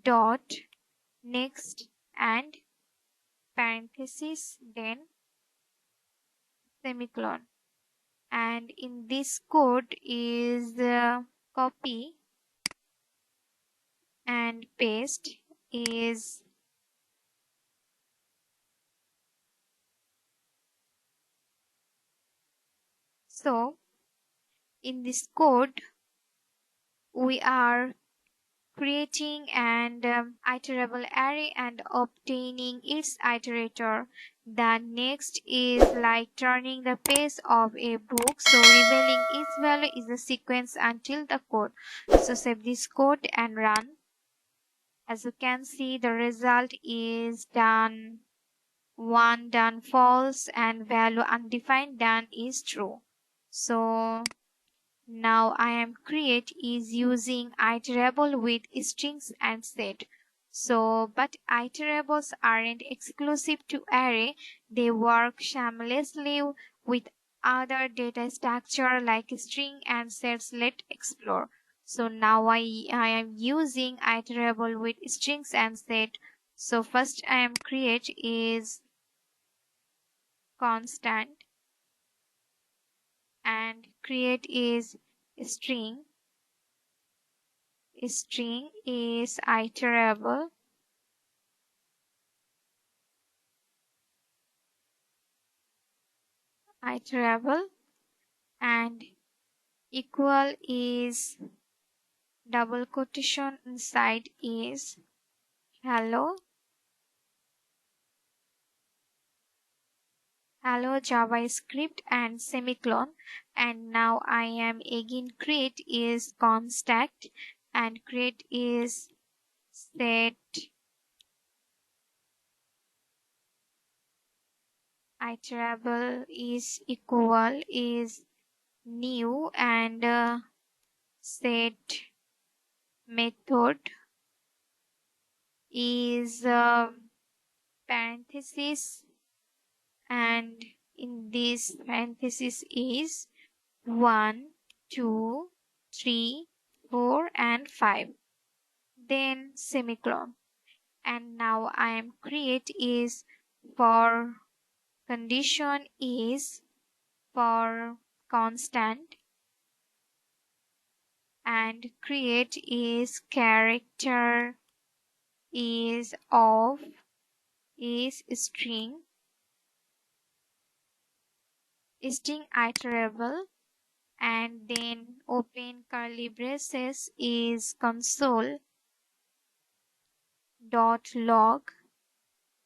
dot next and parenthesis, then semicolon. And in this code is copy and paste is so in this code we are creating an iterable array and obtaining its iterator. The next is like turning the page of a book, so revealing its value is a sequence until the code. So save this code and run. As you can see, the result is done 1, done false, and value undefined, done is true. So now I am create is using iterable with strings and set. So but iterables aren't exclusive to array. They work shamelessly with other data structure like string and sets. Let's explore. So now I am using iterable with strings and set. So first I am create is constant and create is string. String is iterable and equal is double quotation inside is hello JavaScript and semicolon. And now I am again create is constant and create is set iterable is equal is new and set method is parenthesis, and in this parenthesis is 1, 2, 3, 4 and 5, then semicolon. And now I am create is for condition is for constant and create is character is of is string iterable, and then open curly braces is console dot log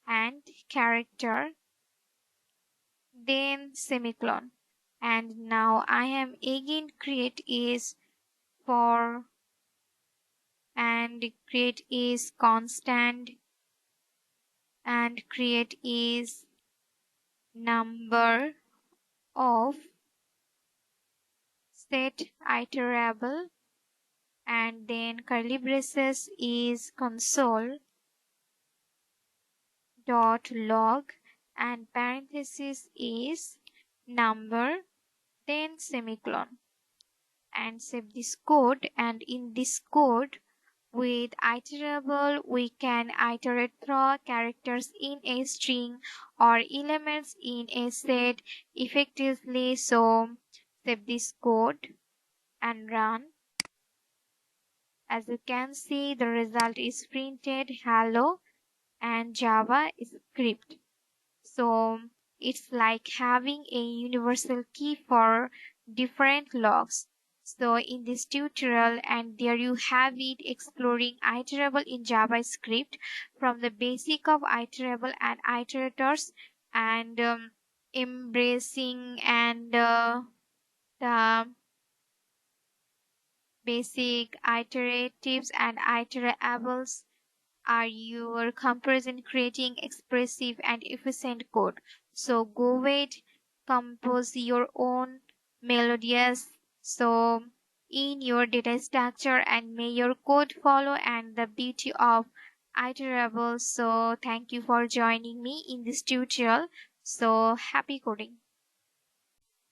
and character, then semicolon. And now I am again create is for and create is constant and create is number of set iterable, and then curly braces is console dot log and parenthesis is number, then semicolon. And save this code. And in this code with iterable we can iterate through characters in a string or elements in a set effectively. So save this code and run. As you can see, the result is printed hello and JavaScript. So it's like having a universal key for different logs. So in this tutorial, and there you have it, exploring iterable in JavaScript from the basic of iterable and iterators, and embracing and the basic iteratives and iterables are your comparison creating expressive and efficient code. So go ahead, compose your own melodious so in your data structure, and may your code follow and the beauty of iterables. So thank you for joining me in this tutorial. So happy coding.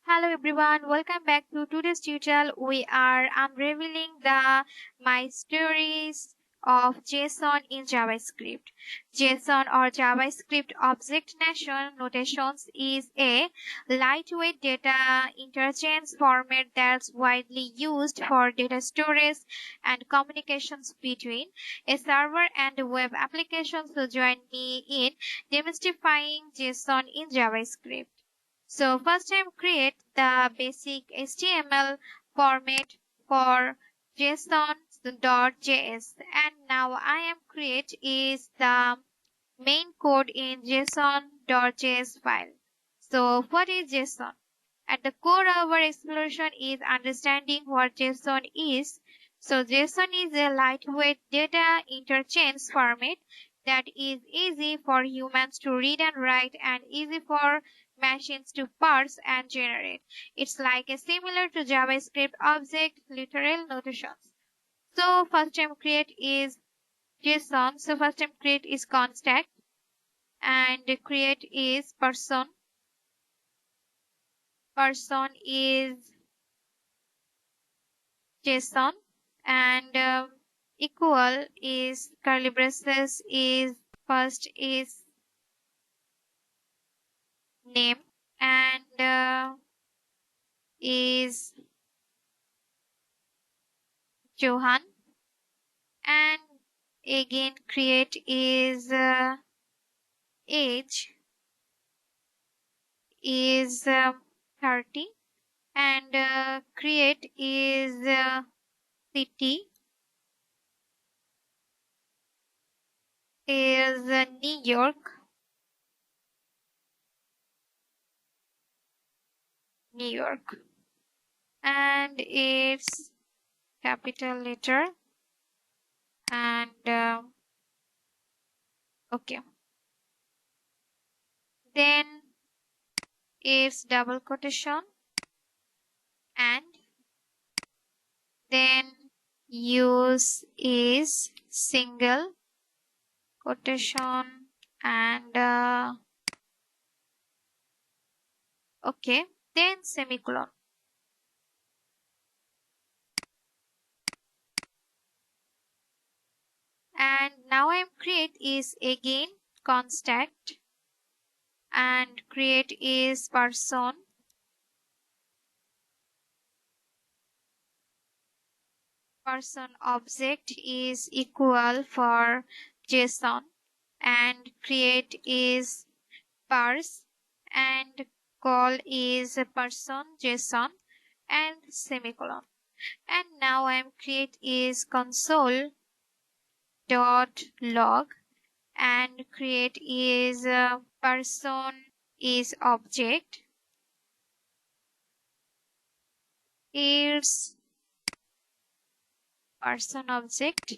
Hello everyone, welcome back to today's tutorial. We are unraveling the my stories of JSON in JavaScript. JSON or JavaScript object notations is a lightweight data interchange format that's widely used for data storage and communications between a server and web applications. So join me in demystifying JSON in JavaScript. So first time create the basic HTML format for JSON.js, and now I am create is the main code in JSON.js file. So what is JSON? At the core of our exploration is understanding what JSON is. So JSON is a lightweight data interchange format that is easy for humans to read and write and easy for machines to parse and generate. It's like a similar to JavaScript object literal notations. So first time create is JSON. So first time create is contact and create is person. Person is JSON and equal is curly braces is first is name and is Johan, and again create is age is 30 and create is city is New York, New York, and it's capital letter and okay, then it's double quotation and then use is single quotation and okay, then semicolon. And now I'm create is again contact and create is person, person object is equal for JSON and create is parse and call is person JSON and semicolon. And now I'm create is console dot log and create is person is object is person object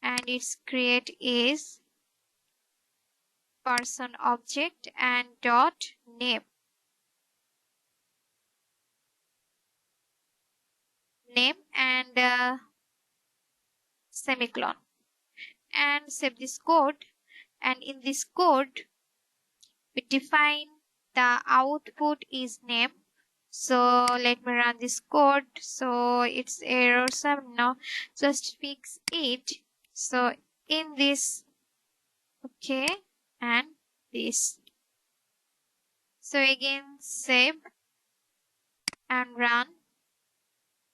and its create is person object and dot name and semicolon, and save this code. And in this code we define the output is name. So let me run this code. So it's error some now, just fix it. So in this okay and this, so again save and run.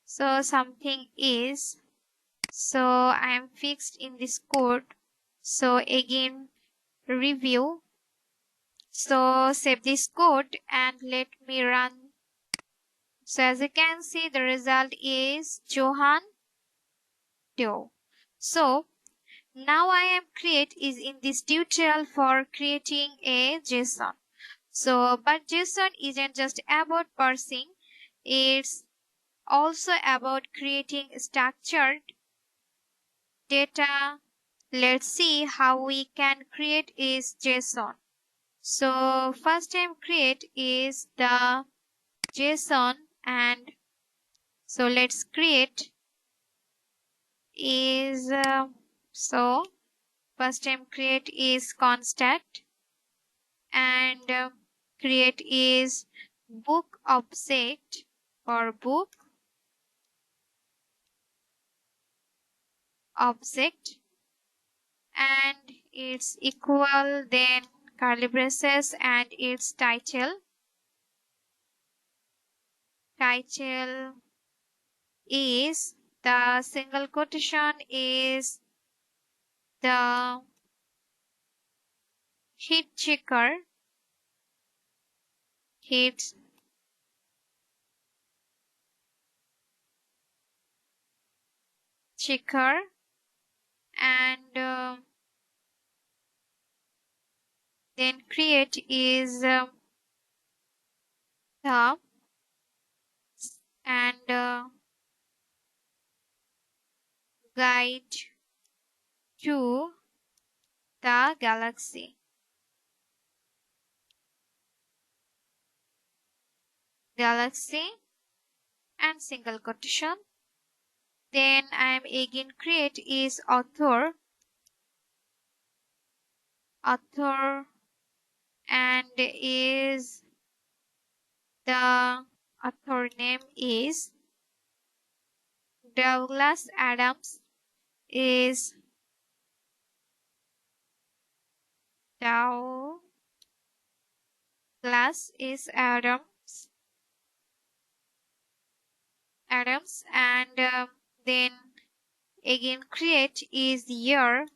So something is, so I am fixed in this code. So again review. So save this code and let me run. So as you can see the result is Johan Doe. So now I am create is in this tutorial for creating a JSON. So but JSON isn't just about parsing, it's also about creating structured data. Let's see how we can create is JSON. So first time create is the JSON, and so let's create is so first time create is contact and create is book object or book object and its equal, then curly braces and its title. Title is the single quotation is the heat checker. Heat checker and then create is the and guide to the galaxy. Galaxy and single quotation. Then I am again create is author. Author and is the author name is Douglas Adams. Is Douglas is Adams. Adams and then again create is year.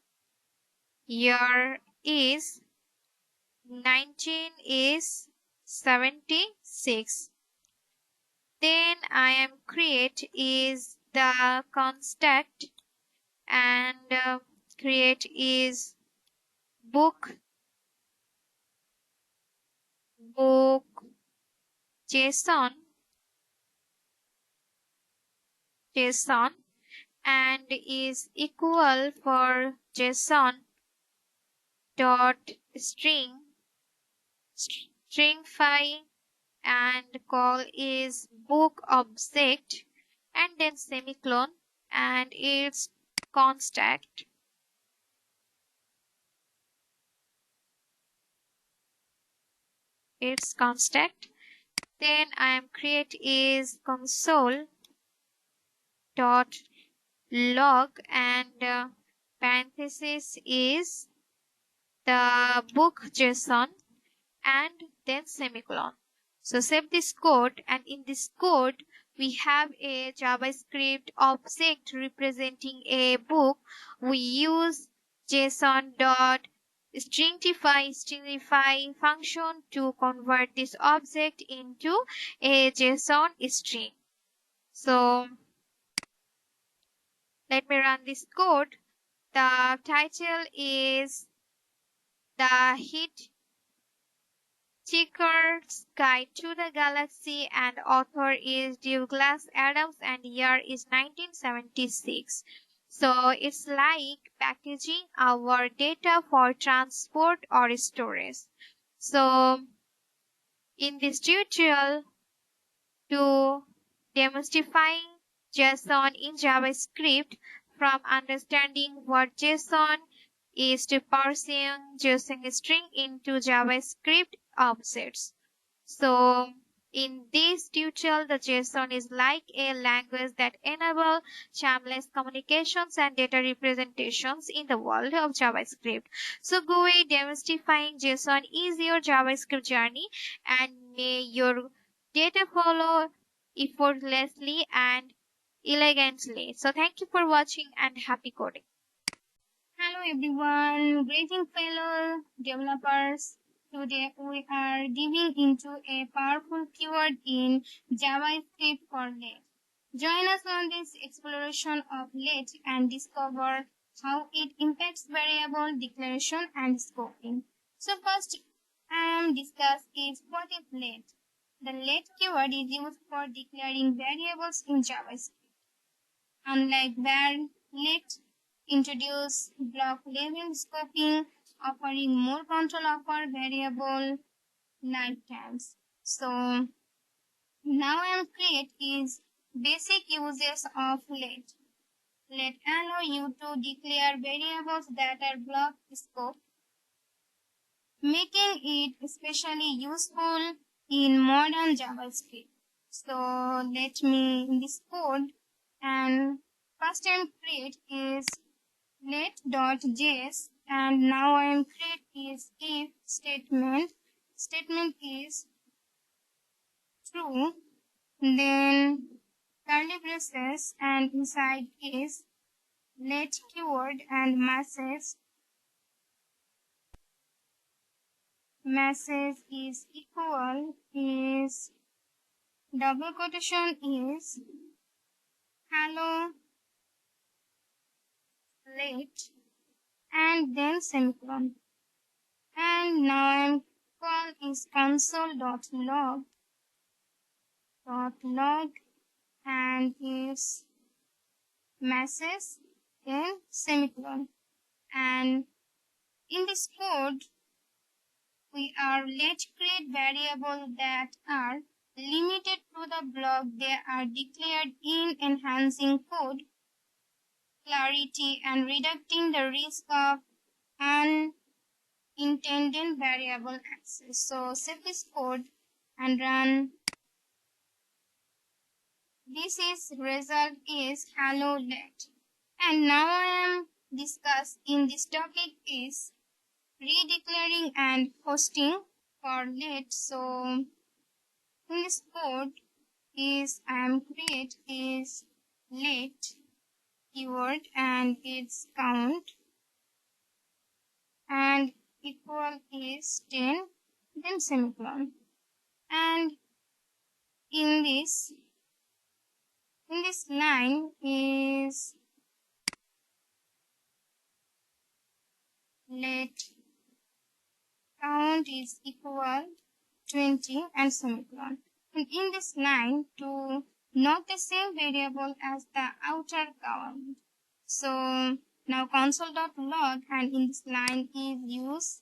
Year is 19 is 76. Then I am create is the contact and create is book JSON and is equal for JSON dot stringify and call is book object and then semicolon and its contact. Its contact. Then I am create is console dot log and parenthesis is the book JSON and then semicolon. So save this code and in this code we have a JavaScript object representing a book. We use JSON.stringify function to convert this object into a JSON string. So let me run this code. The title is The Heat Checker's Guide to the Galaxy and author is Douglas Adams and year is 1976. So it's like packaging our data for transport or storage. So in this tutorial to demystifying JSON in JavaScript from understanding what JSON is to parsing JSON string into JavaScript objects. So in this tutorial, the JSON is like a language that enables shameless communications and data representations in the world of JavaScript. So go away, demystifying JSON is your JavaScript journey and may your data follow effortlessly and elegantly. So thank you for watching and happy coding. Hello everyone, greeting fellow developers. Today we are diving into a powerful keyword in JavaScript for let. Join us on this exploration of let and discover how it impacts variable declaration and scoping. So first I am discuss is what is let. The let keyword is used for declaring variables in JavaScript. Unlike var, let introduce block level scoping, offering more control over variable lifetimes. So now I am create is basic uses of let. Let allow you to declare variables that are block scope, making it especially useful in modern JavaScript. So let me in this code and first time create is let.js, and now I am create is if statement. Statement is true, then curly braces, and inside is let keyword and message is equal is double quotation is hello late, and then semicolon. And now I'm call is console.log and is message, then semicolon. And in this code we are let create variables that are limited to the block they are declared in, enhancing code clarity and reducing the risk of unintended variable access. So save this code and run. This is result is hello let. And now I am discuss in this topic is redeclaring and hosting for let. So in this code is I am create is let keyword and its count and equal is 10, then semicolon. And in this line is let count is equal 20 and semicolon. And in this line to not the same variable as the outer count. So now console.log, and in this line is use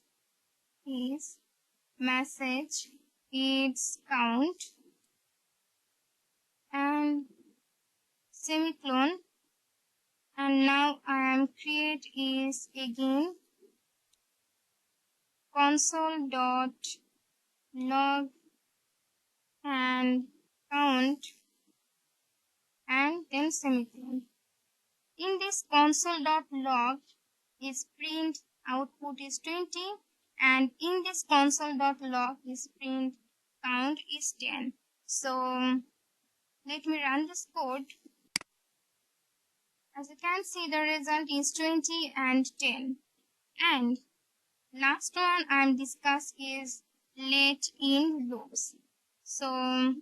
is message its count and semicolon. And now I am create is again console.log and count and then semicolon. In this console.log is print output is 20, and in this console.log is print count is 10. So let me run this code. As you can see, the result is 20 and 10. And last one I'm discuss is let in loops. So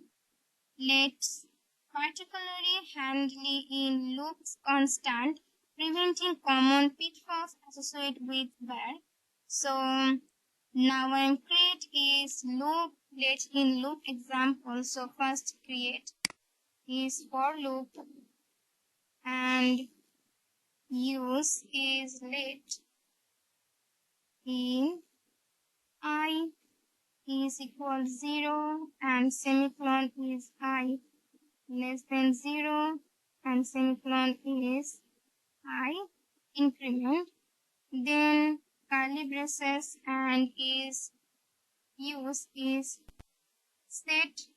let's particularly handle in loops constant, preventing common pitfalls associated with var. So now I'm create is loop let in loop example. So first create is for loop and use is let in I is equal 0 and semicolon is I less than 0 and semicolon is I increment, then curly braces and is use is set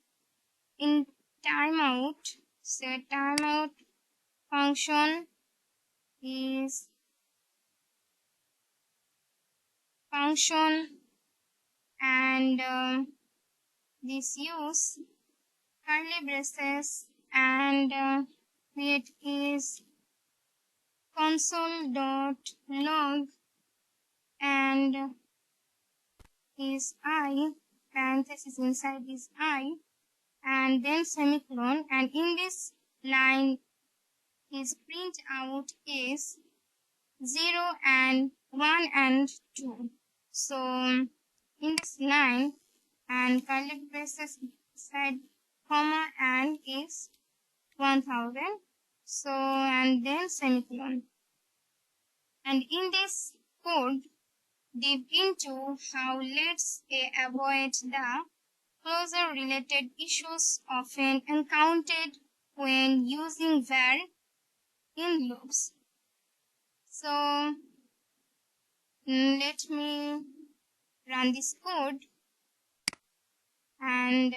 in timeout. Set timeout function is function, and this use curly braces and it is console.log and is I, parenthesis inside is I, and then semicolon, and in this line is print out is 0 and 1 and 2. So in this line and curly braces inside comma and is 1000. So and then semicolon. And in this code deep into how let's avoid the closer related issues often encountered when using var in loops. So let me run this code, and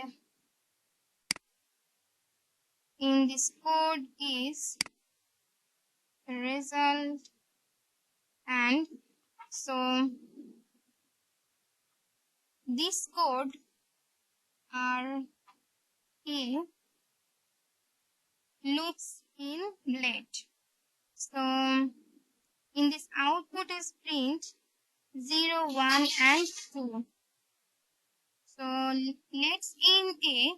in this code is result And so this code are a loops in let. So in this output is print 0, 1 and 2. So let's in a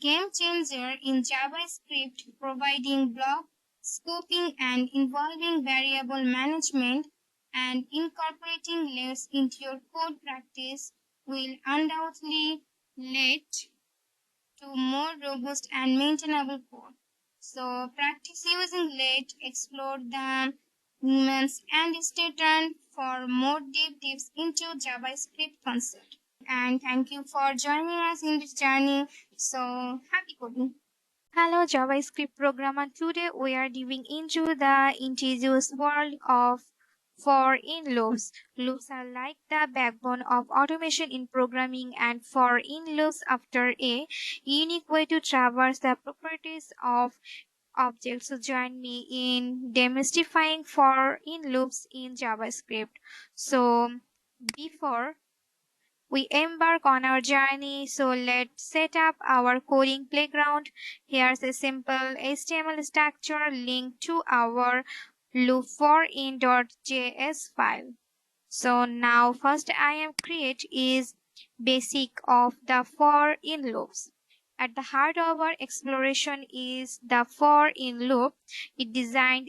game changer in JavaScript, providing block scoping and involving variable management and incorporating layers into your code practice will undoubtedly lead to more robust and maintainable code. So practice using let, explore the nuance and stay tuned for more deep dives into JavaScript concept. And thank you for joining us in this journey. So happy coding. Hello JavaScript programmer. Today we are diving into the insidious world of for in loops. Loops are like the backbone of automation in programming, and for in loops after a unique way to traverse the properties of objects. So join me in demystifying for in loops in JavaScript. So before we embark on our journey, so let's set up our coding playground. Here's a simple HTML structure linked to our loop for in.js file. So now first I am create is basic of the for in loops. At the heart of our exploration is the for in loop. It designed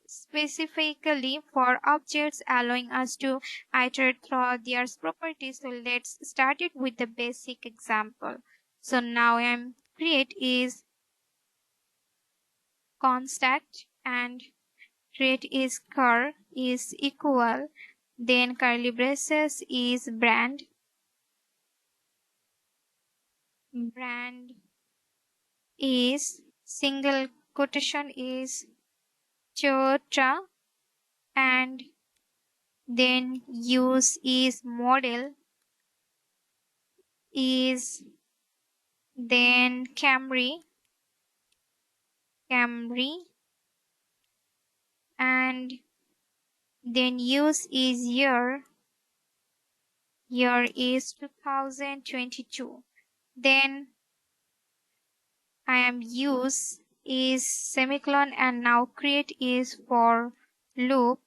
specifically for objects, allowing us to iterate through their properties. So let's start it with the basic example. So now I am create is constant and create is char is equal, then curly braces is brand is single quotation is chota, and then use is model is then Camry, and then use is year is 2022. Then I am use is semicolon, and now create is for loop.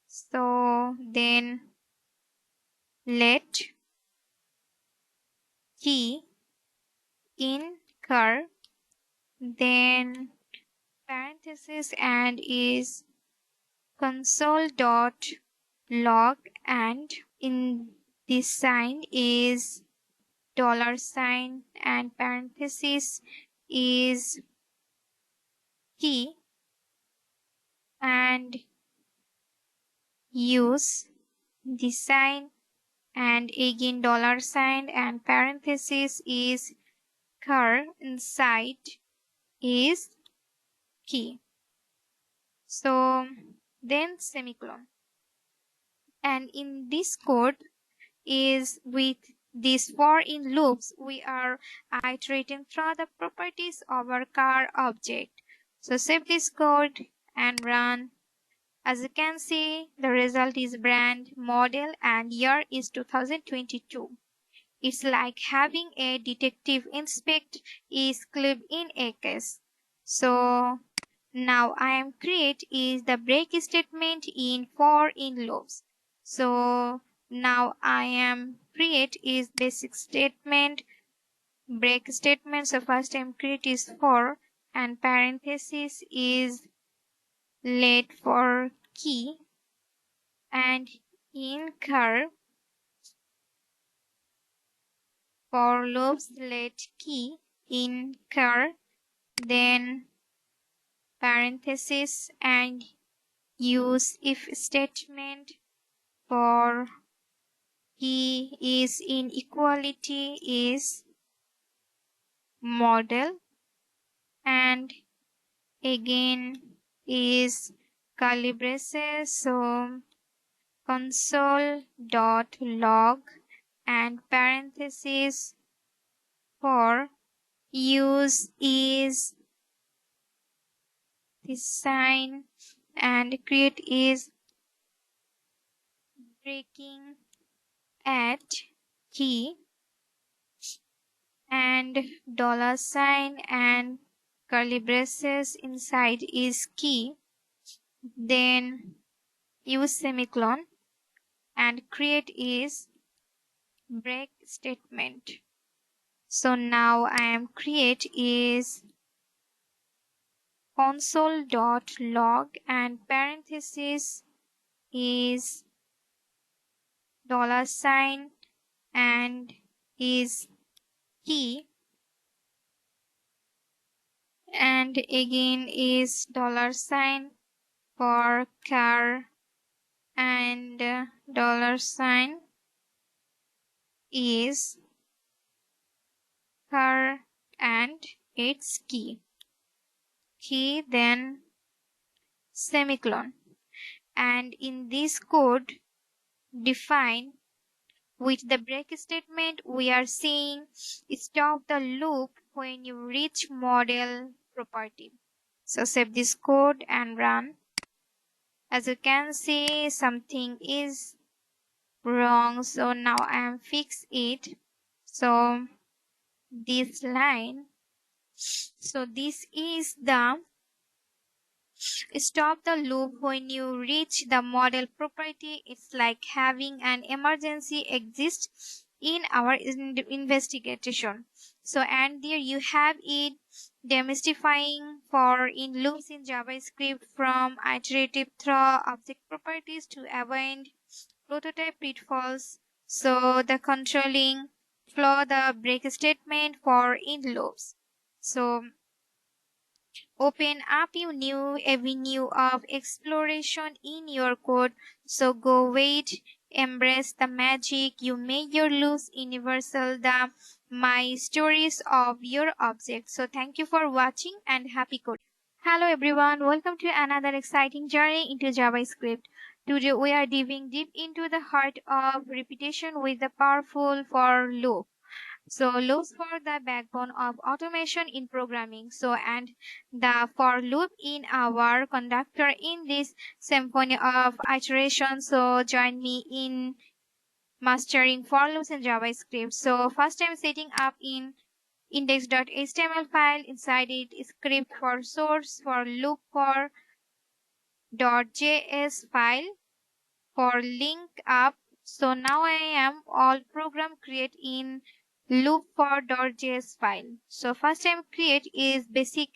So then let key in cur, then parenthesis and is console.log, and in this sign is $sign and parenthesis is key, and use the sign and again $sign and parenthesis is cur, inside is key. So then semicolon, and in this code is with these for in loops we are iterating through the properties of our car object. So save this code and run. As you can see, the result is brand, model and year is 2022. It's like having a detective inspect is clip in a case. So now I am create is the break statement in for in loops. So now I am create is basic statement, break statement. So first I am create is for, and parenthesis is let for key, and in curve for loops let key in curve, then parenthesis and use if statement for key is inequality is model, and again is curly braces, so console.log and parenthesis for use is the sign and create is breaking at key and dollar sign and curly braces inside is key, then use semicolon and create is break statement. So now I am create is console.log and parenthesis is dollar sign and is key and again is dollar sign for car and dollar sign is car and its key then semicolon, and in this code define with the break statement we are seeing stop the loop when you reach model property. So save this code and run. As you can see, something is wrong, so now I am fix it. So this line, so this is the stop the loop when you reach the model property. It's like having an emergency exist in our investigation. So and there you have it, demystifying for in loops in JavaScript from iterative through object properties to avoid prototype pitfalls. So the controlling flow the break statement for in loops. So open up a new avenue of exploration in your code. So go wait, embrace the magic. You make your loops universal, the my stories of your object. So thank you for watching and happy coding. Hello everyone, welcome to another exciting journey into JavaScript. Today we are diving deep into the heart of repetition with the powerful for loop. So loops for the backbone of automation in programming. So and the for loop in our conductor in this symphony of iteration. So join me in mastering for loops in JavaScript. So first I'm setting up in index.html file. Inside it is script for source for loop for .js file for link up. So now I am all program create in loop for .js file. So first time create is basic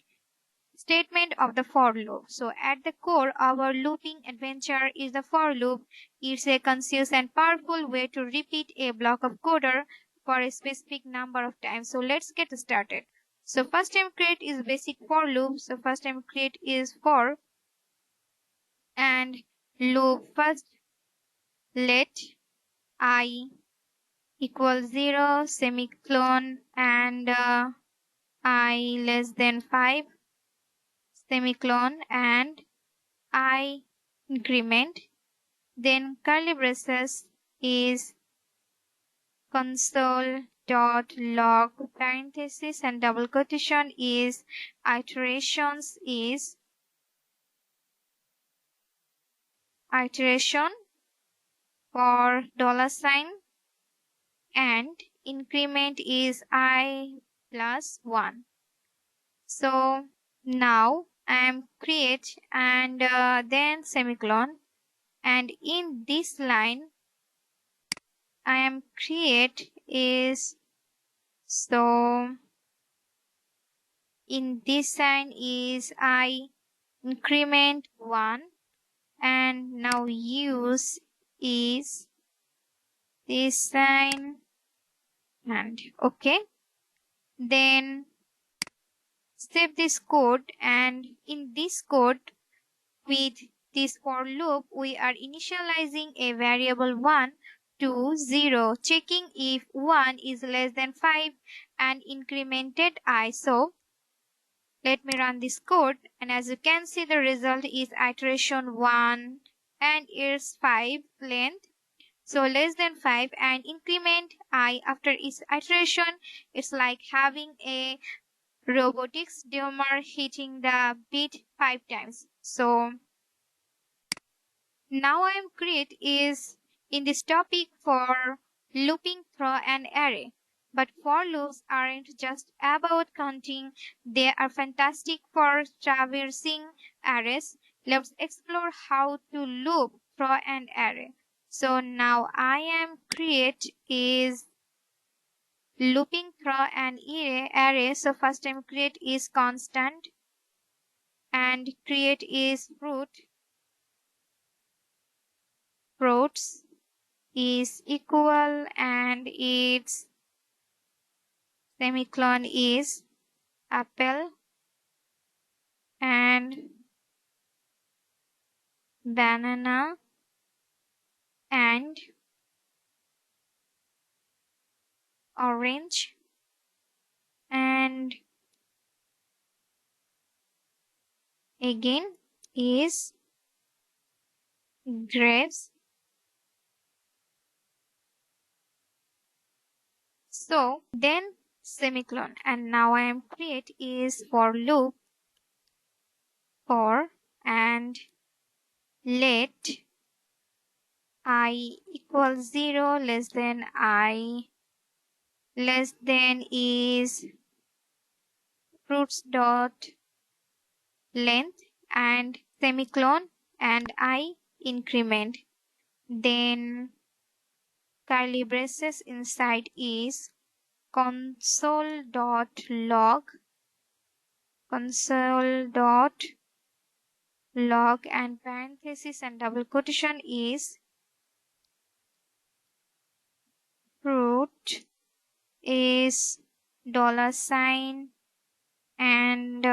statement of the for loop. So at the core our looping adventure is the for loop. It's a conscious and powerful way to repeat a block of code for a specific number of times. So let's get started. So first time create is basic for loop. So first time create is for and loop first let I equals 0 semicolon and I less than 5 semicolon and I increment, then curly braces is console dot log parenthesis and double quotation is iterations is iteration for dollar sign and increment is I plus 1. So now I am create and then semicolon, and in this line I am create is so in this sign is I increment 1 and now use is this sign and okay, then save this code, and in this code with this for loop we are initializing a variable 1 to 0, checking if 1 is less than 5 and incremented I. So let me run this code, and as you can see the result is iteration 1 and it's 5 length. So less than 5 and increment I after each iteration. It's like having a robotics drummer hitting the beat 5 times. So Now I am create is in this topic for looping through an array. But for loops aren't just about counting, they are fantastic for traversing arrays. Let's explore how to loop through an array. So now I am create is looping through an array. So first time create is constant and create is fruits is equal and its semicolon is apple and banana and orange and again is grapes. So then semicolon and now I am create is for loop for and let I equals 0 less than I less than is fruits dot length and semicolon and I increment. Then curly braces inside is console.log console.log and parenthesis and double quotation is fruit is dollar sign and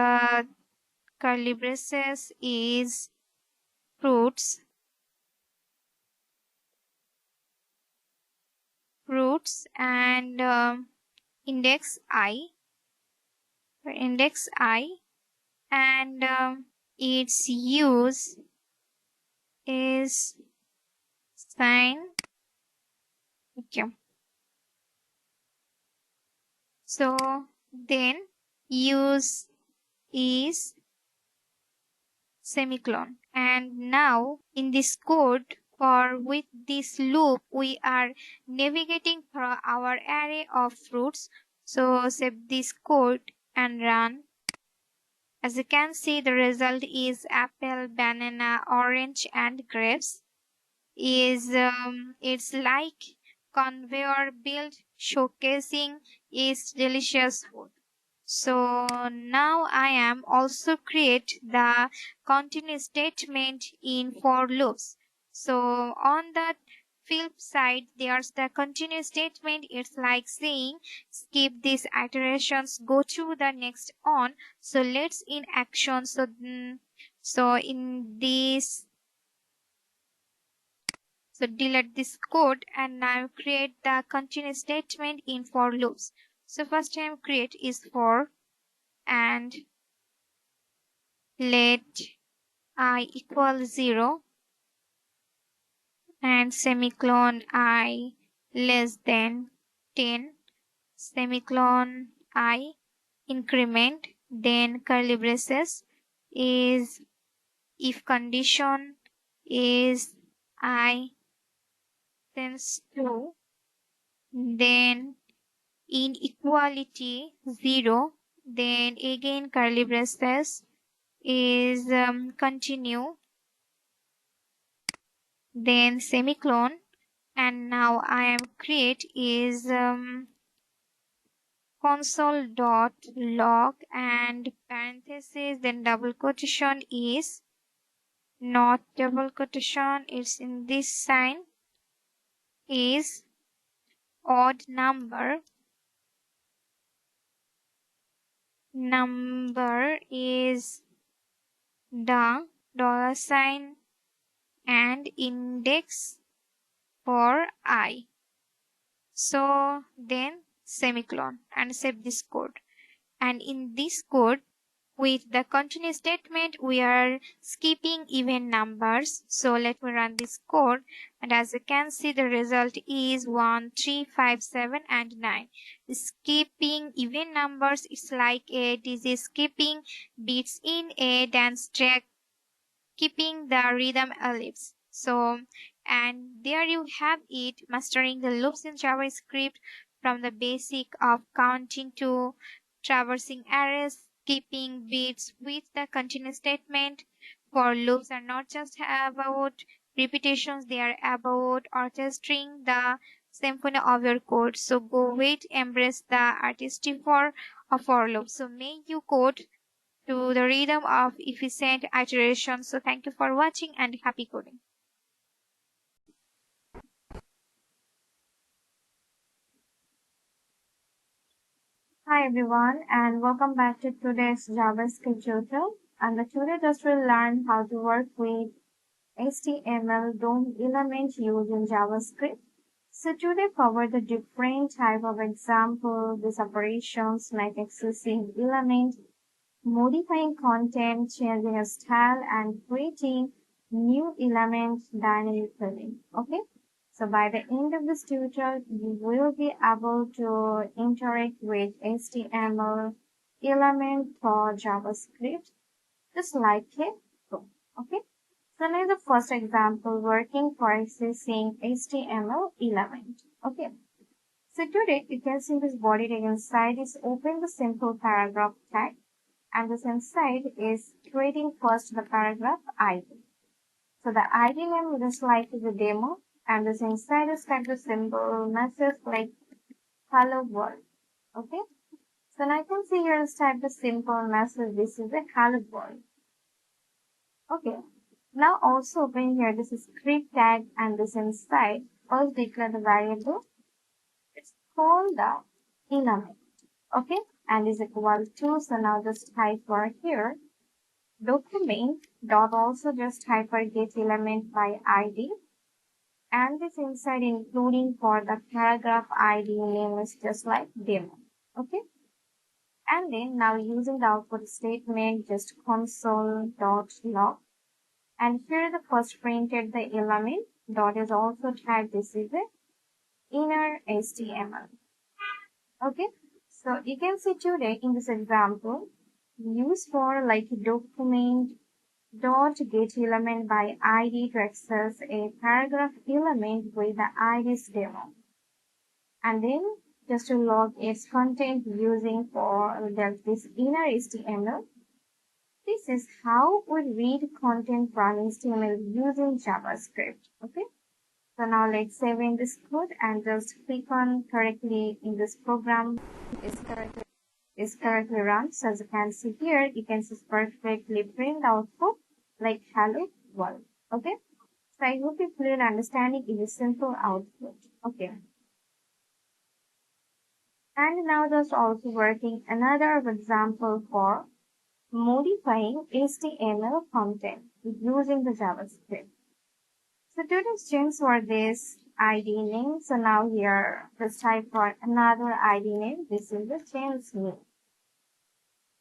curly braces is fruits and index I and its use is sign. Okay. So then use is semicolon. And now in this code or with this loop we are navigating through our array of fruits. So save this code and run. As you can see the result is apple, banana, orange and grapes. It's like conveyor belt showcasing is delicious food. So now I am also create the continue statement in for loops. So on the flip side there's the continue statement. It's like saying skip these iterations, go to the next on. So let's in action. So in this so delete this code and now create the continue statement in for loops. So first time create is for and let I equal 0 and semicolon I less than 10 semicolon I increment then curly braces is if condition is I tends to then inequality 0 then again curly braces is continue then semicolon and now I am create is console.log and parenthesis then double quotation is not double quotation, it's in this sign is odd number is the dollar sign and index for I. So then semicolon and save this code. And in this code with the continue statement we are skipping even numbers. So let me run this code and as you can see the result is 1, 3, 5, 7 and 9. Skipping even numbers is like a disease skipping beats in a dance track keeping the rhythm ellipse. So, and there you have it, mastering the loops in JavaScript from the basic of counting to traversing arrays, keeping bits with the continuous statement. For loops are not just about repetitions, they are about orchestrating the symphony of your code. So go with embrace the artistry of for loop. So make you code to the rhythm of efficient iteration. So thank you for watching and happy coding. Hi everyone, and welcome back to today's JavaScript tutorial. And today just will learn how to work with HTML DOM element used in JavaScript. So today cover the different type of example, these operations like accessing element, modifying content, changing a style, and creating new elements dynamically. Okay. So by the end of this tutorial, you will be able to interact with HTML element for JavaScript just like a pro. Okay. So now the first example working for accessing HTML element. Okay. So today you can see this body tag inside is open the simple paragraph tag, and this inside is creating first the paragraph ID. So the ID name is just like the demo, and this inside is type the simple message like hello world. Okay. So now I can see here is type the simple message. This is a hello world. Okay. Now also open here this is script tag, and this inside first declare the variable. It's called the element. Okay. And is equal to, so now just type for here document dot also just type for get element by ID, and this inside including for the paragraph ID name is just like demo. Okay. And then now using the output statement just console dot log, and here the first printed the element dot is also typed. This is the inner HTML. Okay. So you can see today in this example use for like document dot get element by ID to access a paragraph element with the ID's demo, and then just to log its content using for this inner HTML. This is how we read content from HTML using JavaScript. Okay. So now let's save in this code and just click on correctly in this program is correctly run. So as you can see here, you can just perfectly print output like hello world. Okay. So I hope you clear understanding in a simple output. Okay. And now just also working another example for modifying HTML content using the JavaScript. So today's change for this ID name. So now here just type for another ID name. This is the change name.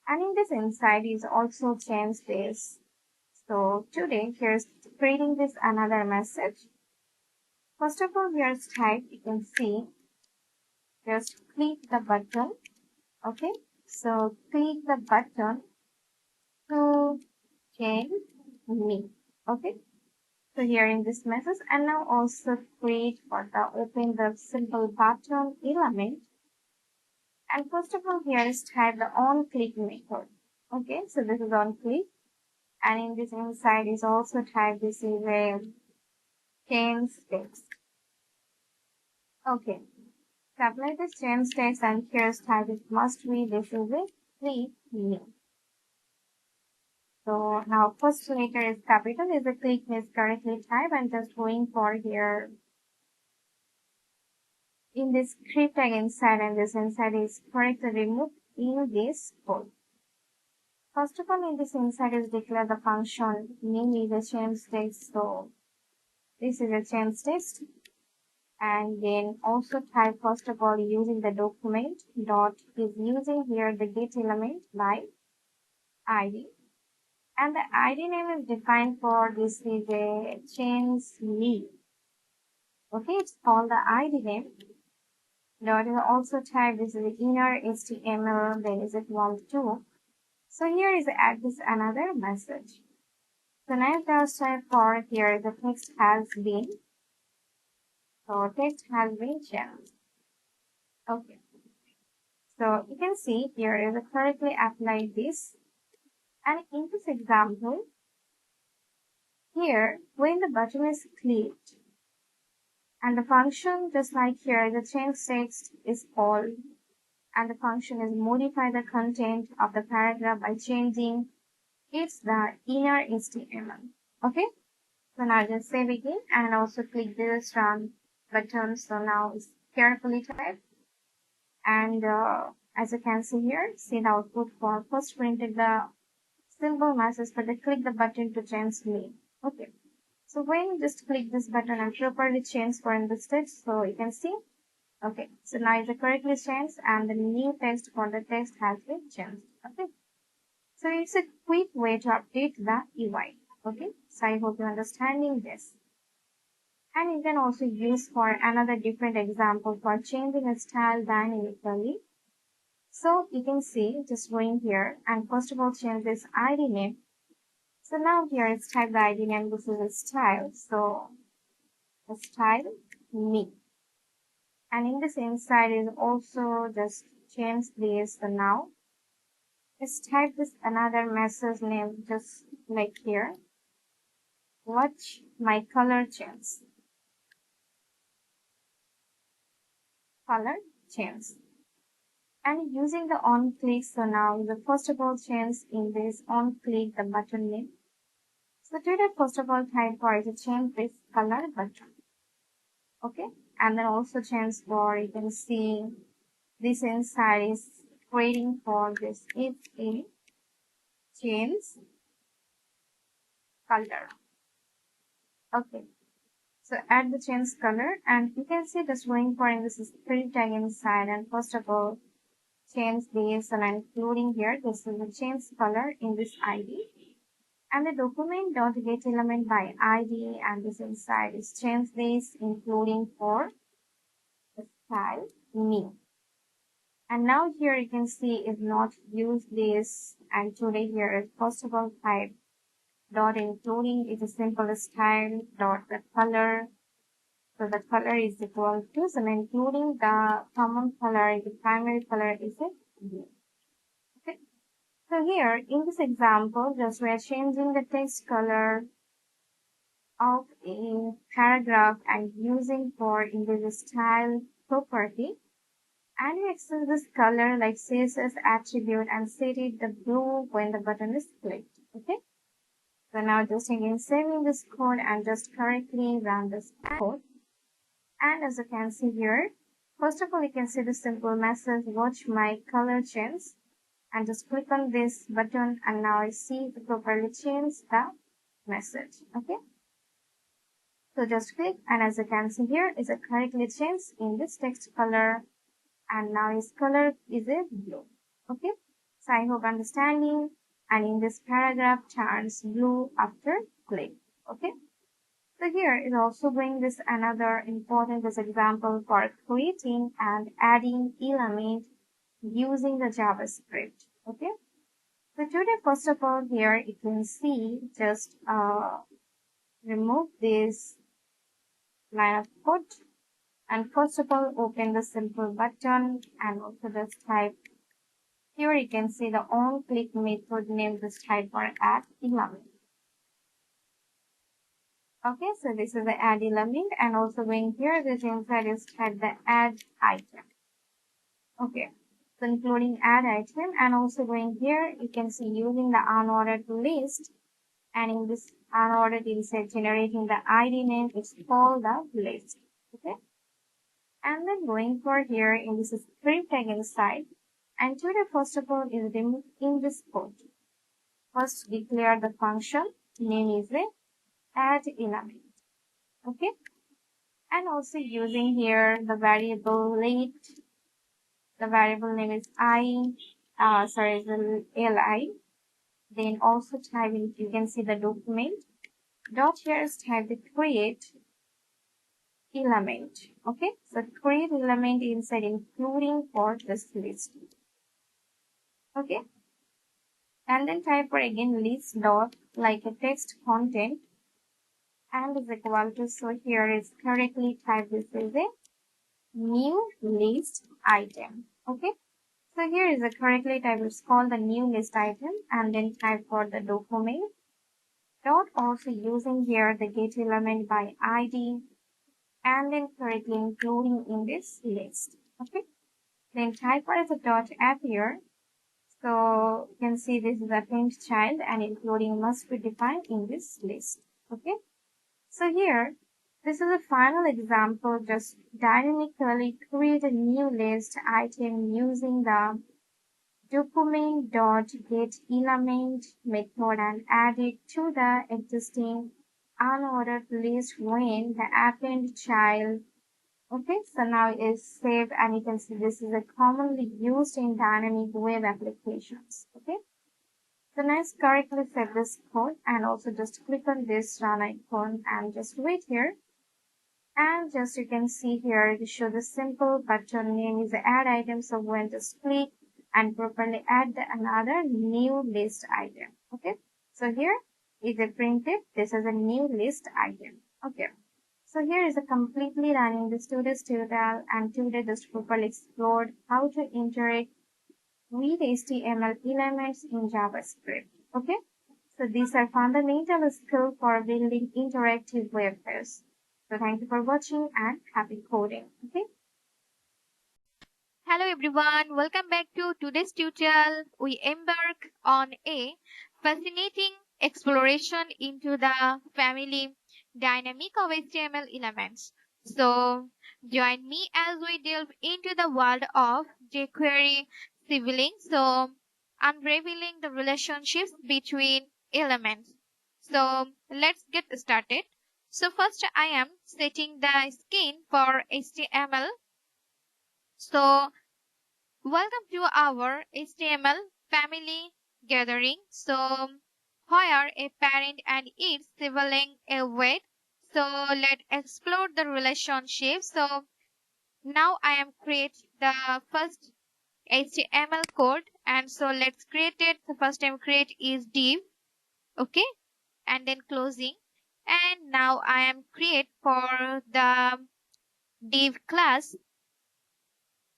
And in this inside is also change this. So today here's creating this another message. First of all, here's type. You can see just click the button. Okay. So click the button to change me. Okay. So here in this message, and now also create for the open the simple button element. And first of all, here is type the on click method. Okay, so this is on click, and in this inside is also type this is a change text. Okay, so apply this change text, and here's type it must be this is a click me. So now first letter is capital, is a click is correctly typed, and just going for here in this script tag inside, and this inside is correctly removed in this code. First of all, in this inside is declare the function, namely the change text. So this is a change text, and then also type first of all using the document dot is using here the get element by ID, and the ID name is defined for this is a change me. Okay, it's called the ID name. Dot is also type this is the inner HTML, then is equal to. So here is add this another message. So now just type for here the text has been. So text has been changed. Okay. So you can see here is correctly apply this. And in this example, here when the button is clicked and the function just like here the change text is called and the function is modify the content of the paragraph by changing it's the inner HTML. Okay. So now just save again and also click this run button. So now it's carefully typed and as you can see here, see the output for first printed the simple message for the click the button to change name. Okay. So when you just click this button and properly change for in this text, so you can see. Okay. So now it's correctly changed and the new text for the text has been changed. Okay. So it's a quick way to update the UI. Okay. So I hope you're understanding this. And you can also use for another different example for changing a style dynamically. So you can see just going here and first of all change this ID name. So now here it's type the ID name, this is a style. So the style me. And in the same side is also just change this the now. Let's type this another message name just like here. Watch my color change. Color change. And using the on click, so now the first of all change in this on click the button name. So to that first of all type for to change this color button. Okay. And then also change for you can see this inside is creating for this is a change color. Okay. So add the change color and you can see just going for in this is script tag inside and first of all change this and including here this is the change color in this ID and the document dot get element by ID and this inside is change this including for the style me. And now here you can see is not use this and today here is first of all type dot including is a simple style dot the color. So the color is equal to and including the common color, the primary color is a blue. Okay. So here in this example, just we are changing the text color of a paragraph and using for in the style property. And we access this color like CSS attribute and set it the blue when the button is clicked. Okay. So now just again saving this code and just correctly run this code. And as you can see here, first of all, you can see the simple message, watch my color change. And just click on this button and now I see to properly change the message. Okay. So just click and as you can see here is a correctly changed in this text color and now its color is a blue. Okay. So I hope understanding and in this paragraph turns blue after click. Okay. So here is also bring this another important this example for creating and adding element using the JavaScript. Okay. So today first of all here you can see just remove this line of code and first of all open the simple button and also just type here you can see the on click method name this type for add element. Okay, so this is the add element and also going here, this inside is type the add item. Okay, so including add item and also going here, you can see using the unordered list and in this unordered inside generating the ID name, it's called the list. Okay, and then going for here in this script tag inside and to the first of all is removed in this code. First declare the function name is a add element. Okay, and also using here the variable late, the variable name is the li, then also type in, you can see the document dot here is type the create element. Okay, so create element inside including for this list. Okay, and then type for again list dot like a text content and is equal to, so here is correctly typed, this is a new list item. Okay, so here is a correctly typed, it's called the new list item, and then type for the document dot also using here the get element by id and then correctly including in this list. Okay, then type for as a dot appear. So you can see this is a print child and including must be defined in this list. Okay, so here this is a final example. Just dynamically create a new list item using the document.getElement method and add it to the existing unordered list when the append child. Okay, so now it's saved and you can see this is a commonly used in dynamic web applications. Okay, so next correctly save this code and also just click on this run icon and just wait here. And just you can see here to show the simple button name is the add item. So when just click and properly add another new list item. Okay, so here is a printed, this is a new list item. Okay, so here is a completely running this today's tutorial, and today just properly explored how to interact with HTML elements in JavaScript. Okay, so these are fundamental skills for building interactive web pages. So thank you for watching and happy coding. Okay. Hello everyone, welcome back to today's tutorial. We embark on a fascinating exploration into the family dynamic of HTML elements. So join me as we delve into the world of jQuery civiling, so unraveling the relationships between elements. So let's get started. So first I am setting the scene for HTML. So welcome to our HTML family gathering. So where a parent and its sibling await. So let's explore the relationship. So now I am create the first HTML code, and so let's create it. The first time create is div. Okay, and then closing. And now I am create for the div class.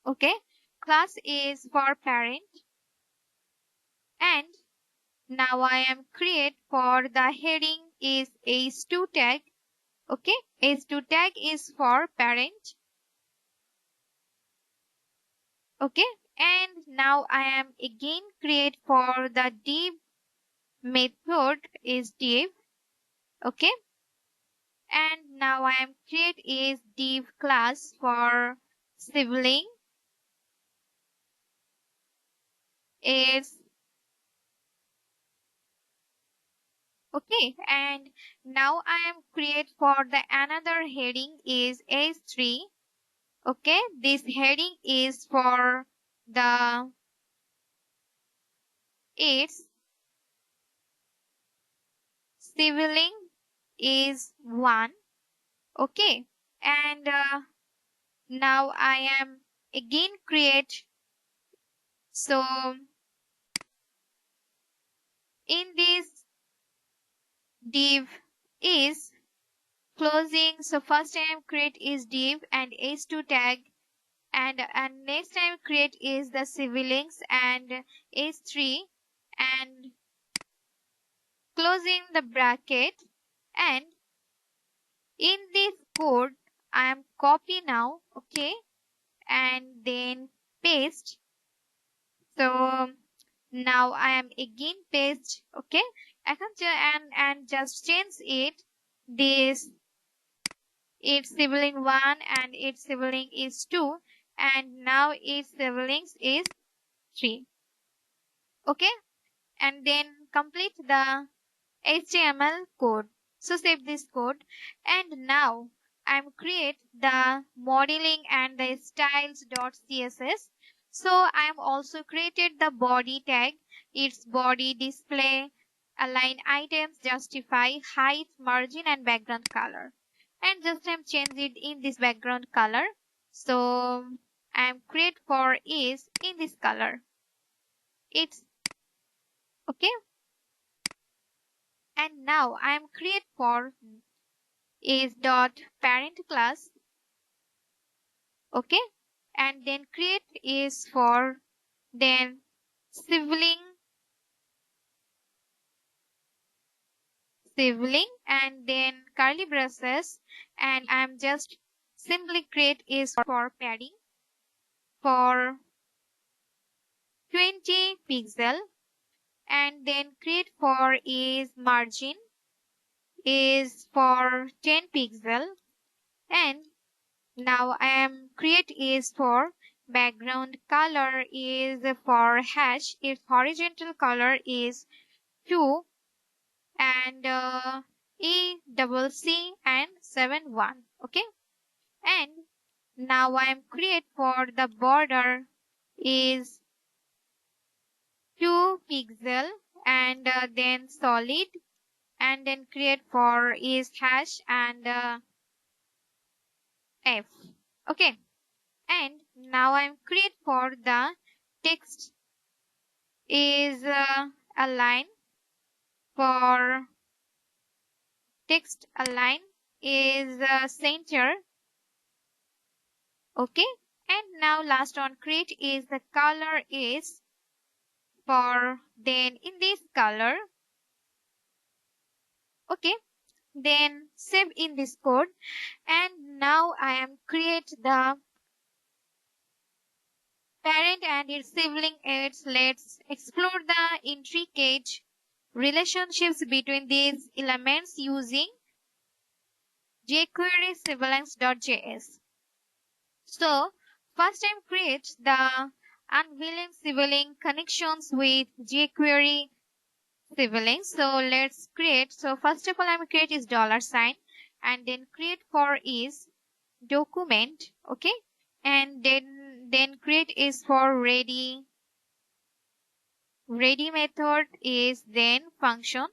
Okay, class is for parent, and now I am create for the heading is h2 tag. Okay, h2 tag is for parent. Okay, and now I am again create for the div method is div. Okay, and now I am create is div class for sibling is. Okay, and now I am create for the another heading is h3. Okay, this heading is for the its sibling is 1. Okay, and now I am again create. So in this div is closing. So first time create is div and h2 tag, and next time create is the siblings and h3 and closing the bracket. And in this code I am copy now. Okay, and then paste. So now I am again paste. Okay, I can and just change it. This its sibling 1 and its sibling is 2, and now its siblings is 3. Okay, and then complete the HTML code. So save this code, and now I'm create the modeling and the styles.css. So I'm also created the body tag, its body display, align items, justify, height, margin and background color. And just I'm change it in this background color. So I'm create for is in this color. It's Okay. And now I am create for is dot parent class. Okay. And then create is for then sibling and then curly braces, and I'm just simply create is for padding for 20 pixel, and then create for is margin is for 10 pixel, and now I am create is for background color is for hash, its horizontal color is 2, and ECC and 71. Okay. And now I am create for the border is 2 pixel, and then solid, and then create for is hash and F. Okay. And now I am create for the text is align for text align is center. Okay. And now last on create is the color is for then in this color. Okay. Then save in this code, and now I am create the parent and its sibling. Let's explore the intricate relationships between these elements using jQuery siblings.js. So first time create the unveiling sibling connections with jQuery siblings. So let's create. So first of all, I'm create is dollar sign, and then create for is document. Okay. And then create is for ready method is then function.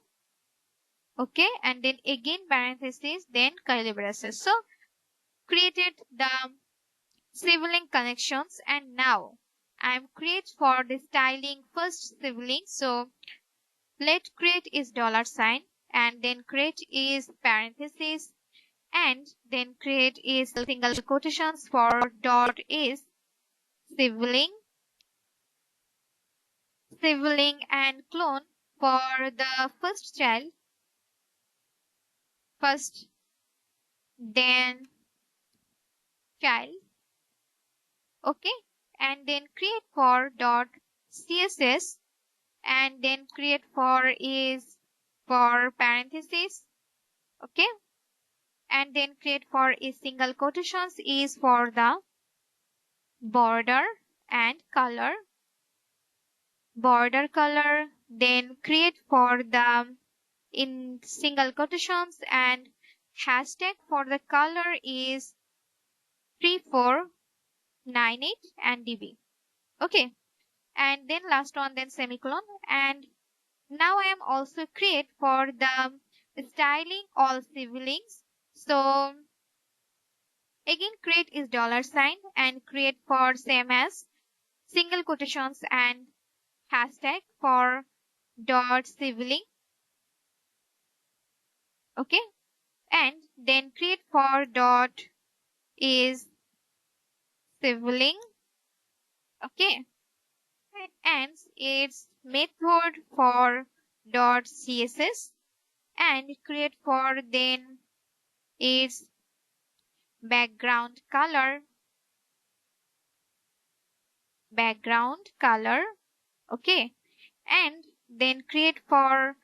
Okay. And then again parenthesis, then curly braces. So created the sibling connections, and now I'm create for the styling first sibling. So let create is dollar sign, and then create is parenthesis, and then create is single quotations for dot is sibling and clone for the first child first, then child. Okay. And then create for dot css, and then create for is for parenthesis. Okay. And then create for is single quotations is for the border and border color, then create for the in single quotations and hashtag for the color is 3498 and db. Okay. And then last one, then semicolon. And now I am also create for the styling all siblings. So again create is dollar sign, and create for same as single quotations and hashtag for dot sibling. Okay. And then create for dot is sibling. Okay. And its method for dot css, and create for then its background color. Okay. And then create for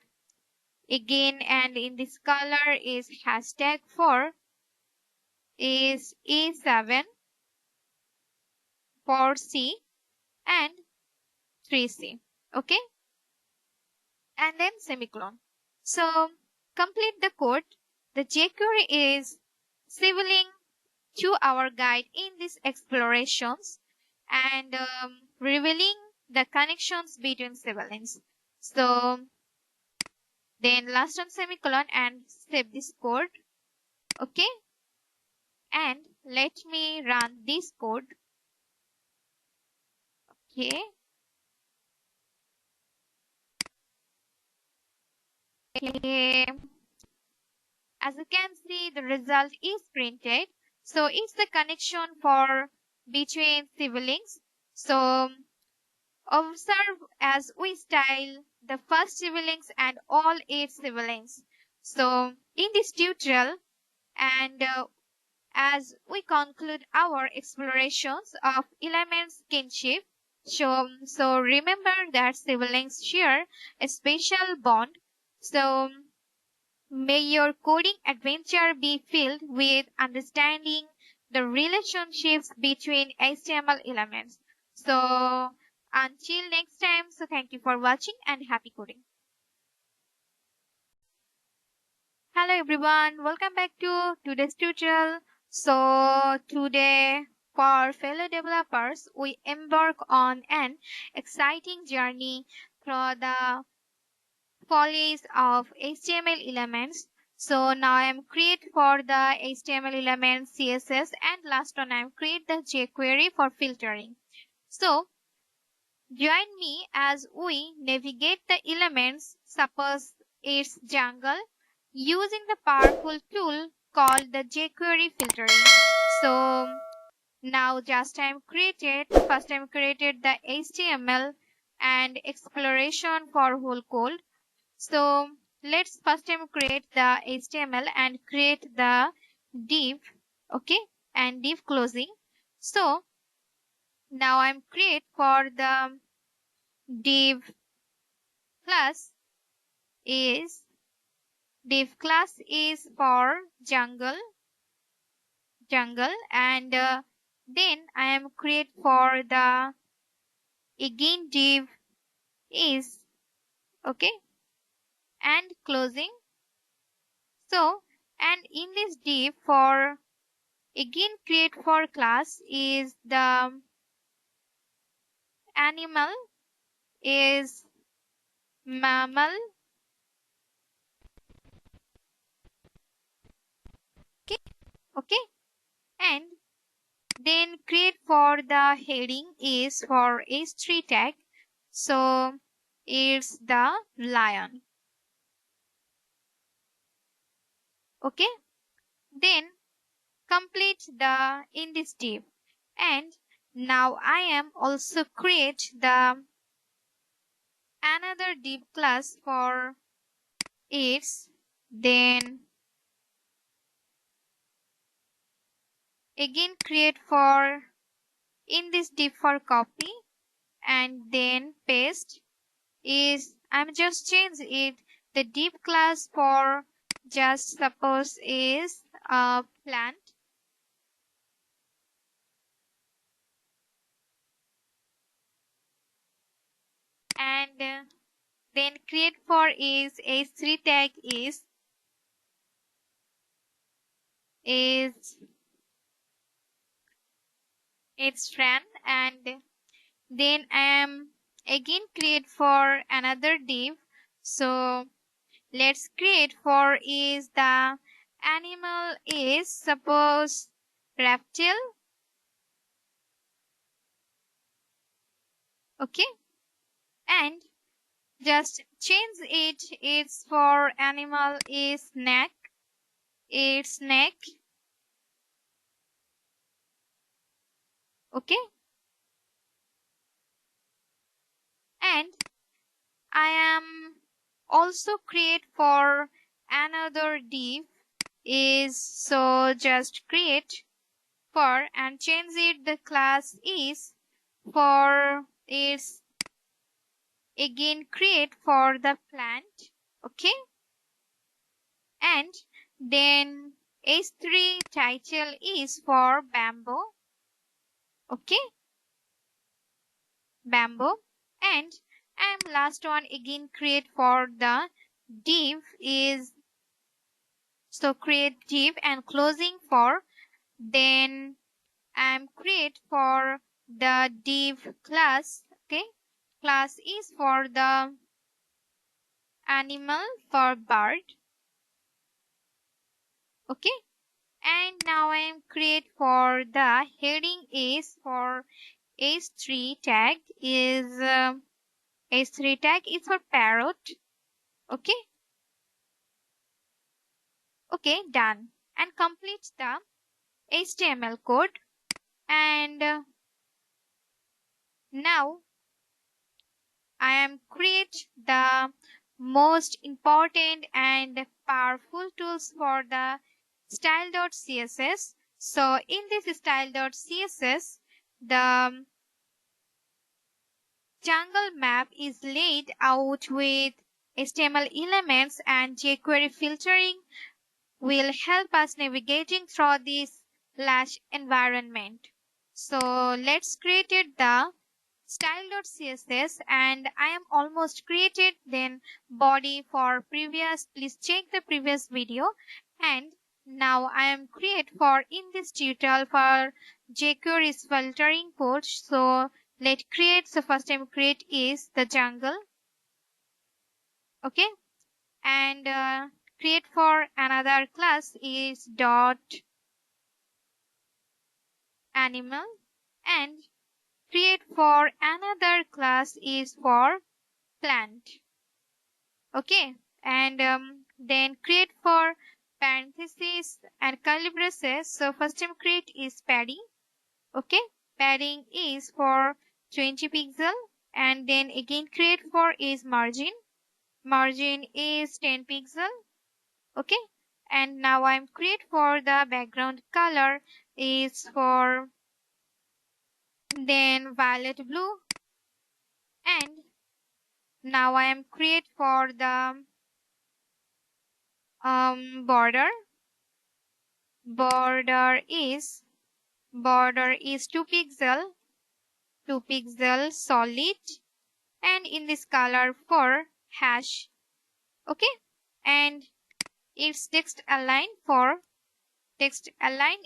again, and in this color is hashtag for is E7 4C and 3C. Okay. And then semicolon. So complete the code. The jQuery is sibling to our guide in these explorations, and revealing the connections between siblings. So then last one semicolon and save this code. Okay. And let me run this code. Okay. Okay. As you can see, the result is printed. So it's the connection for between siblings. So observe as we style the first siblings and all eight siblings. So in this tutorial and as we conclude our explorations of elements kinship, so remember that siblings share a special bond. So may your coding adventure be filled with understanding the relationships between HTML elements. So until next time, so thank you for watching and happy coding. Hello everyone, welcome back to today's tutorial. So today for fellow developers, we embark on an exciting journey through the follies of HTML elements. So now I'm create for the HTML elements CSS and last one I'm create the jQuery for filtering. So join me as we navigate the elements. Suppose it's jungle using the powerful tool called the jQuery filtering. So now just first time created the HTML and exploration for whole code. So let's first time create the HTML and create the div, okay, and div closing. So now I'm create for the div class is div class is for jungle and then I am create for the again div is okay and closing. So and in this div for again create for class is the animal is mammal, okay, okay, and then create for the heading is for h3 tag, so it's the lion, okay. Then complete the in this div and now I am also create the another div class for its, then again create for in this div for copy and then paste is I'm just change it the div class for just suppose is a plant and then create for is h3 tag is its friend and then I am again create for another div. So let's create for is the animal is suppose reptile, okay, and just change it. It's for animal is neck. It's neck. Okay. And I am also create for another div is so just create for and change it the class is for is again create for the plant. Okay. And then h3 title is for bamboo, okay, bamboo, and last one again create for the div is so create div and closing for then I'm create for the div class, okay, class is for the animal for bird, okay. And now I am create for the heading is for h3 tag is h3 tag is for parrot, okay. Okay, done. And complete the HTML code. And now I am create the most important and powerful tools for the style.css. So in this style.css, the jungle map is laid out with HTML elements, and jQuery filtering will help us navigating through this large environment. So let's create the style.css, and I am almost created. Then body for previous, please check the previous video. And now I am create for in this tutorial for jQuery's filtering code. So let's create. So first time create is the jungle. Okay, and create for another class is dot animal, and create for another class is for plant. Okay, and then create for parentheses and curly braces. So first time create is padding. Okay, padding is for 20 pixel, and then again create for is margin. Margin is 10 pixel. Okay, and now I'm create for the background color is for then violet blue, and now I am create for the border. Border is 2 pixel, 2 pixel solid, and in this color for hash. Okay, and its text align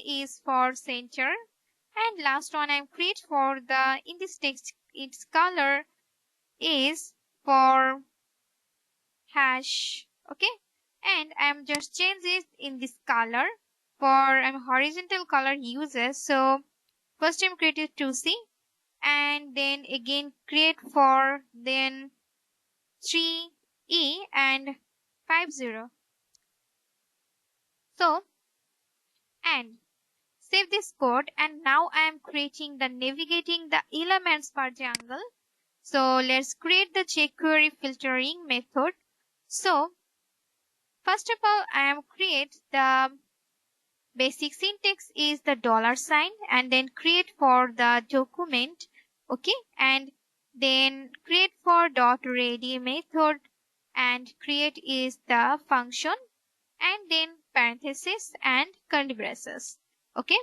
is for center, and last one I'm create for the in this text its color is for hash. Okay, and I'm just change it in this color for horizontal color uses. So first time created 2C, and then again create for then 3E and 50. So and save this code, and now I am creating the navigating the elements for jungle. So let's create the jQuery filtering method. So first of all, I am create the basic syntax is the $sign, and then create for the document. Okay, and then create for .ready method, and create is the function, and then parentheses and curly braces. Okay,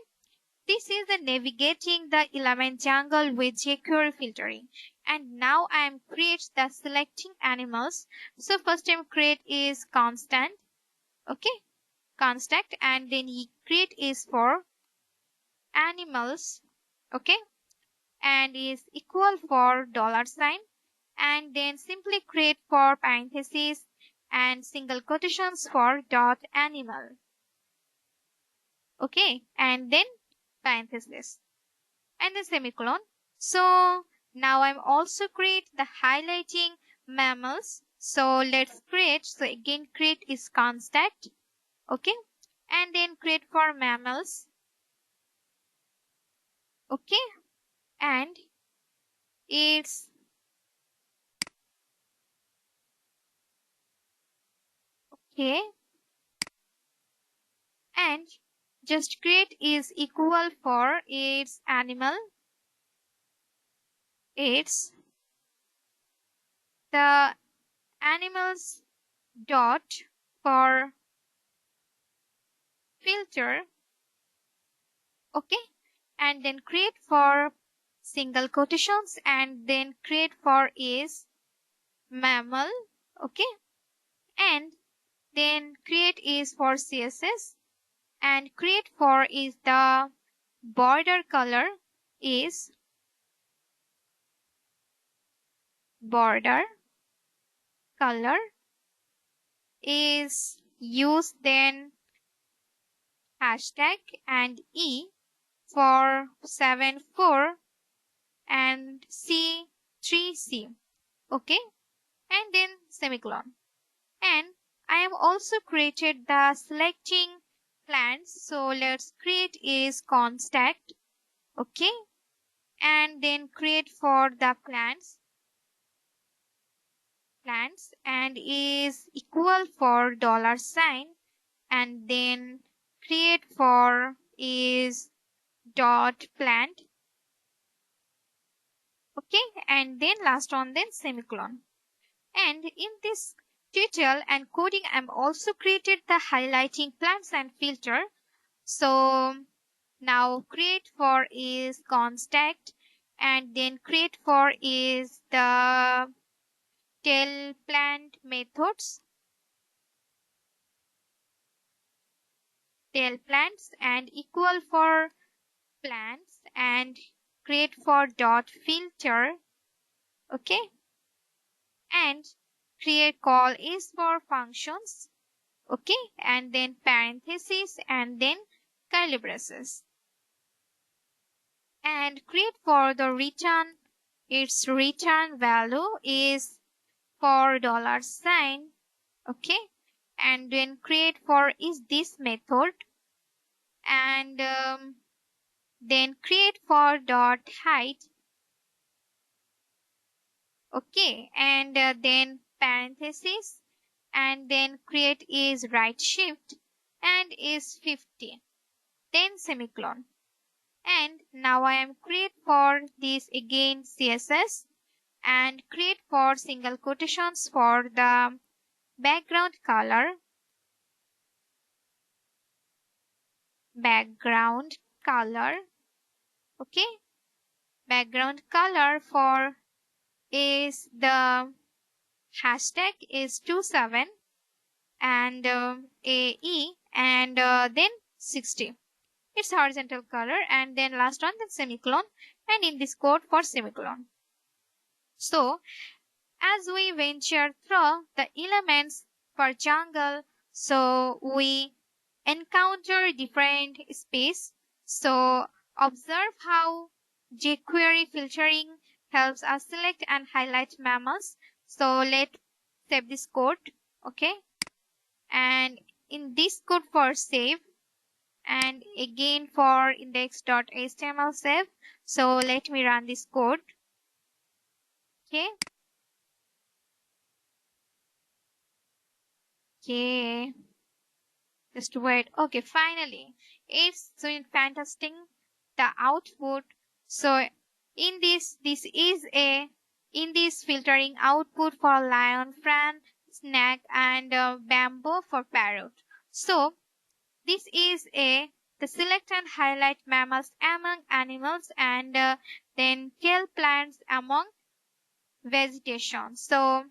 this is the navigating the element jungle with jQuery filtering. And now I am create the selecting animals. So first time create is constant. Okay, constant, and then create is for animals. Okay, and is equal for $sign, and then simply create for parentheses and single quotations for .animal. Okay, and then parentheses and the semicolon. So now I'm also create the highlighting mammals. So let's create. So again create is constant. Okay, and then create for mammals. Okay, and it's okay, and just create is equal for its animal. It's the animals dot for filter. Okay, and then create for single quotations, and then create for is mammal. Okay, and then create is for CSS, and create for is the border color is border color is use then hashtag and E for 74 and C 3C. Okay, and then semicolon. And I am have also created the selecting plants. So let's create is contact. Okay. And then create for the plants and is equal for dollar sign, and then create for is dot plant. Okay, and then last one, then semicolon. And in this tutorial and coding, I'm also created the highlighting plants and filter. So now create for is contact, and then create for is the tail plant methods, tail plants, and equal for plants, and create for dot filter. Okay, and create call is for functions. Okay, and then parentheses, and then curly braces, and create for the return. Its return value is for dollar sign. Okay, and then create for is this method, and then create for dot height. Okay, and then parentheses, and then create is right shift and is 50, then semicolon. And now I am create for this again CSS, and create for single quotations for the background color, background color. Okay, background color for is the hashtag is 27, and AE, and then 60. It's horizontal color, and then last one, then semicolon, and in this code for semicolon. So as we venture through the elements for jungle, so we encounter different space. So observe how jQuery filtering helps us select and highlight mammals. So let's save this code. Okay, and in this code for save, and again for index.html save. So let me run this code. Okay. Okay. Just wait. Okay, finally. It's doing fantastic. The output. So in this is a in this filtering output for lion, fan, snack, and bamboo for parrot. So this is a the select and highlight mammals among animals, and then tail plants among vegetation. So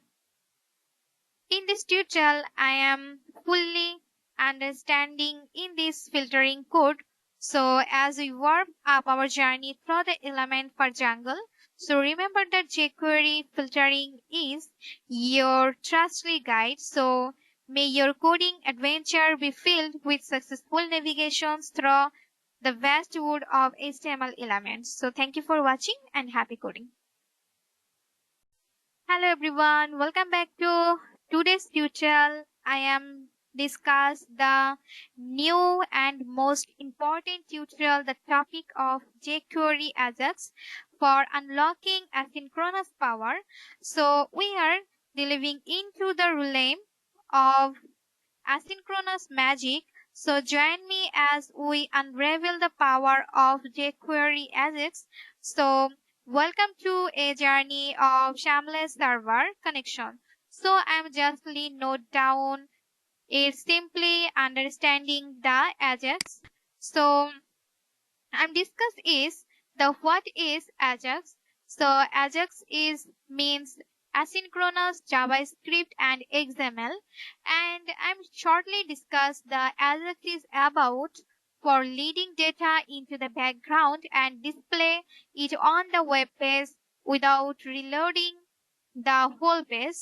in this tutorial, I am fully understanding in this filtering code. So as we warm up our journey through the element for jungle, so remember that jQuery filtering is your trusty guide. So may your coding adventure be filled with successful navigations through the vast world of HTML elements. So thank you for watching and happy coding. Hello everyone, welcome back to today's tutorial. I am discuss the new and most important tutorial, the topic of jQuery AJAX for unlocking asynchronous power. So we are delving into the realm of asynchronous magic. So join me as we unravel the power of jQuery AJAX. So welcome to a journey of shameless server connection. So I'm justly note down is simply understanding the AJAX. So I'm discuss is the what is AJAX. So AJAX is means asynchronous JavaScript and XML, and I'm shortly discuss the AJAX is about for leading data into the background and display it on the web page without reloading the whole page.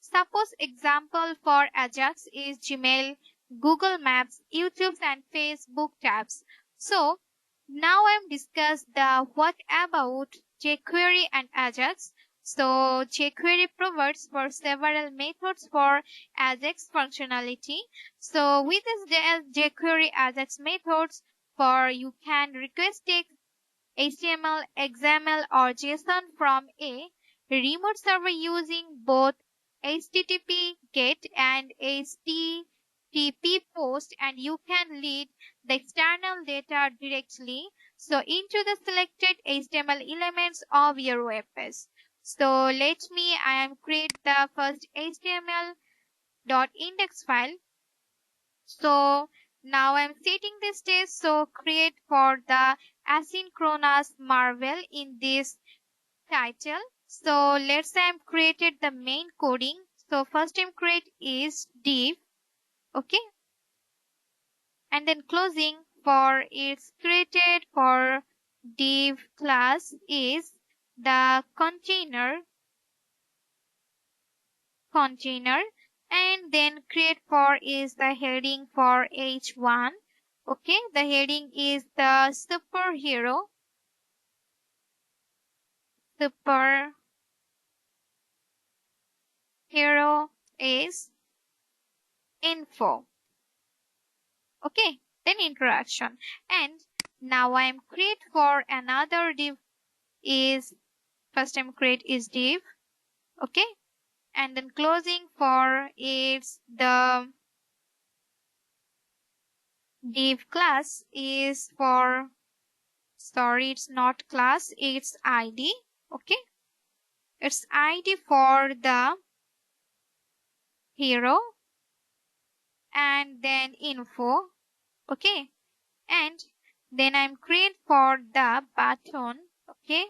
Suppose example for AJAX is Gmail, Google Maps, YouTube, and Facebook tabs. So now I'm discuss the what about jQuery and AJAX. So jQuery provides for several methods for AJAX functionality. So with this jQuery AJAX methods, you can request text, HTML, XML, or JSON from a remote server using both HTTP GET and HTTP POST, and you can lead the external data directly into the selected HTML elements of your web page. So I am create the first HTML.index file. So now I'm setting the stage. So create for the asynchronous marvel in this title. So let's say I'm created the main coding. So first I'm create is div. Okay. And then closing for it's created for div class is the container, and then create for is the heading for h1. Okay, the heading is the superhero is info. Okay, then introduction. And now I am create for another div is first I'm create is div. Okay, and then closing for is the div class is for, sorry, it's not class, it's id. Okay, it's id for the hero and then info. Okay, and then I'm create for the button. Okay,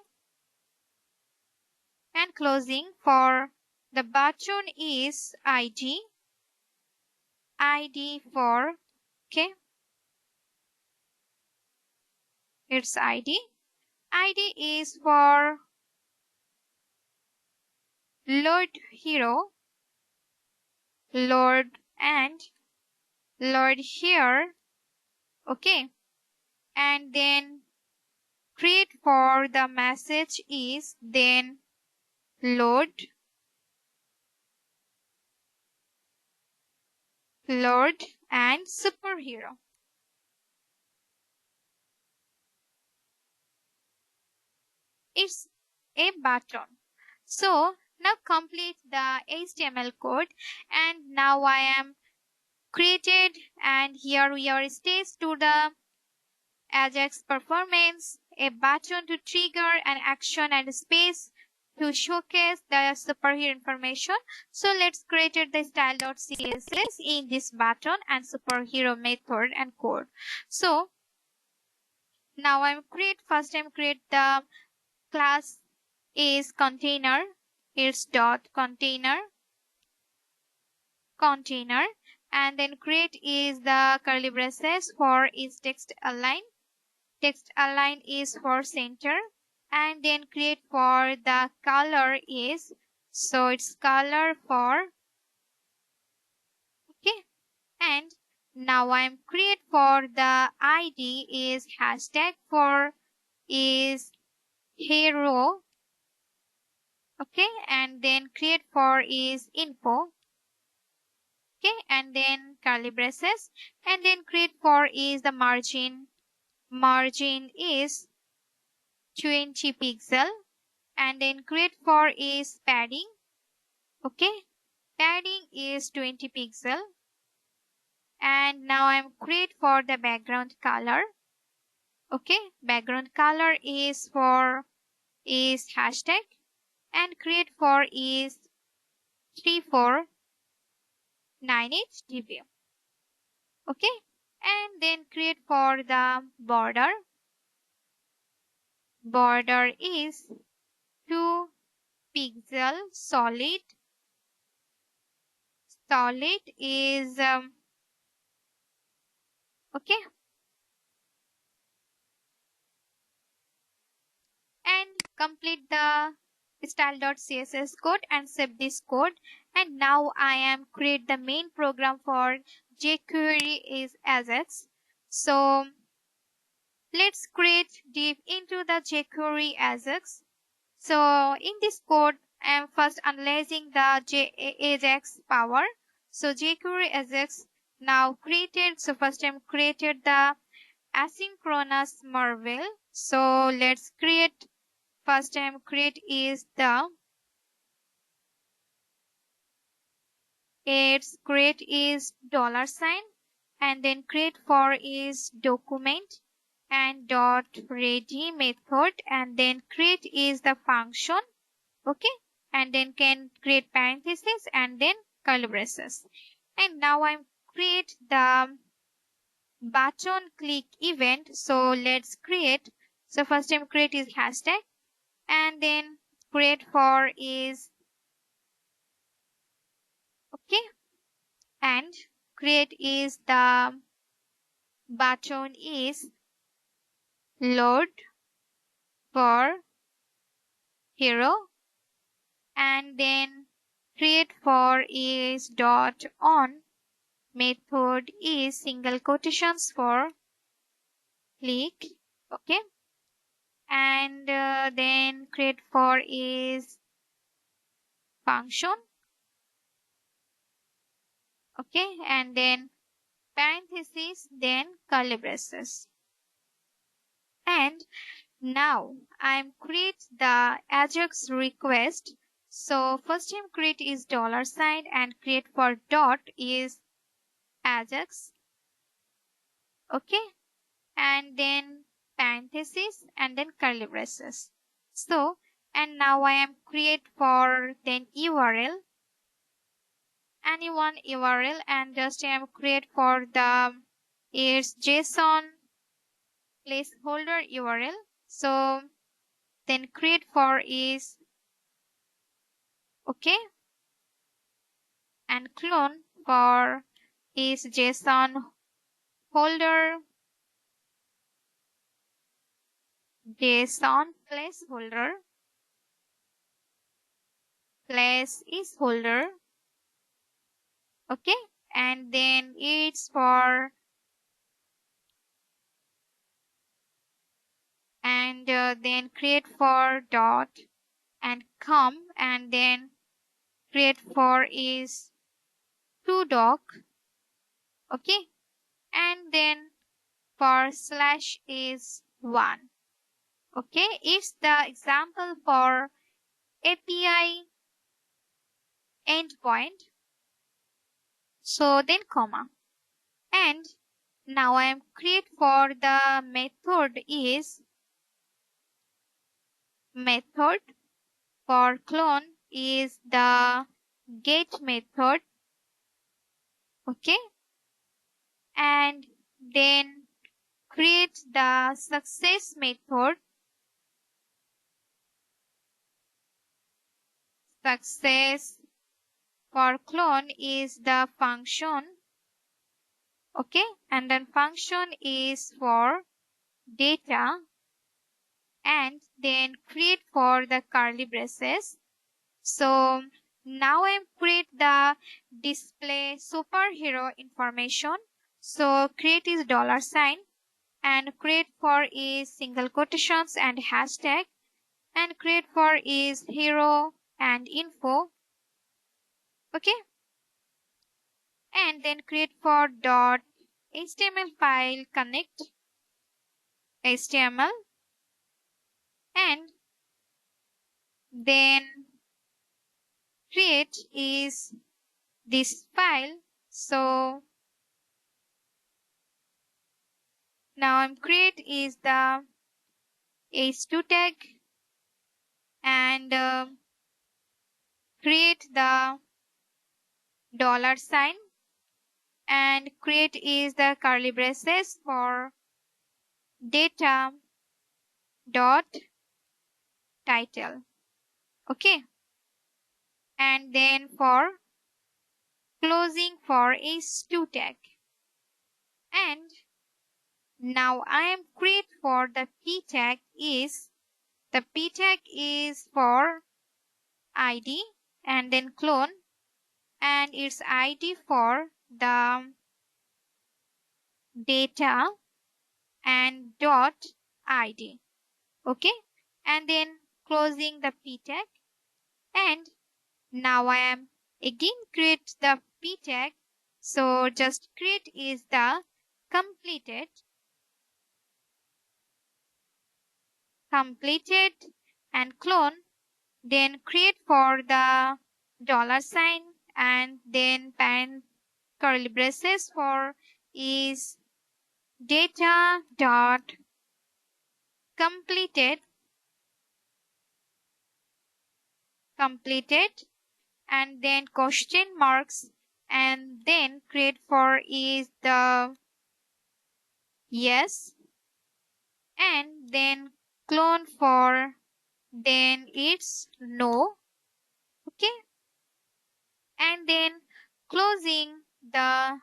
and closing for the button is id for, okay, it's id is for load hero, load and load here. Okay, and then create for the message is then load and superhero. It's a button. So now complete the HTML code, and now I am created, and here we are stage to the AJAX performance, a button to trigger an action and space to showcase the superhero information. So let's create the style.css in this button and superhero method and code. So now first I'm create the class is container, it's dot container, and then create is the curly braces for is text align is for center, and then create for the color is, so it's color for, okay, and now I'm create for the id is hashtag for is hero. Okay, and then create for is info. Okay, and then curly braces, and then create for is the margin is 20 pixel, and then create for is padding. Okay, padding is 20 pixel, and now I'm create for the background color. Okay, background color is for is hashtag, and create for is 3498 dp. Okay, and then create for the border is 2 pixel solid is okay, and complete the style.css code and save this code. And now I am create the main program for jQuery is AJAX. So let's create div into the jQuery AJAX. So in this code I am first analyzing the AJAX power. So jQuery AJAX now created. So first I'm created the asynchronous Marvel. So let's create. First time create is the its create is dollar sign, and then create for is document and dot ready method, and then create is the function. Okay, and then can create parentheses and then curly braces. And now I'm create the button click event. So let's create. So first time create is hashtag, and then create for is okay, and create is the button is load for hero, and then create for is dot on method is single quotations for click. Okay, and then create for is function. Okay, and then parentheses, then curly braces. And now I'm create the AJAX request. So first time create is dollar sign and create for dot is AJAX. Okay, and then parentheses and then curly braces. So, and now I am create for then URL, any one URL, and just I am create for the is JSON placeholder URL. So then create for is okay, and clone for is JSON holder JSON placeholder place is holder. Okay, and then it's for and then create for dot and come, and then create for is to doc. Okay, and then for slash is 1. Okay, it's the example for API endpoint. So then comma, and now I am create for the method is method for clone is the get method. Okay, and then create the success method. Success for clone is the function. Okay, and then function is for data, and then create for the curly braces. So now I'm create the display superhero information. So create is dollar sign and create for is single quotations and hashtag, and create for is hero and info. Okay, and then create for dot html file connect html, and then create is this file. So now I'm create is the h2 tag, and create the dollar sign and create is the curly braces for data dot title. Okay, and then for closing for h2 tag, and now I am create for the p tag is the p tag is for id, and then clone, and its id for the data and dot id. Okay, and then closing the p tag, And now I am again create the p tag. So just create is the completed and clone, then create for the dollar sign, and then parent curly braces for is data dot completed and then question marks, and then create for is the yes, and then clone for then it's no. Okay, and then closing the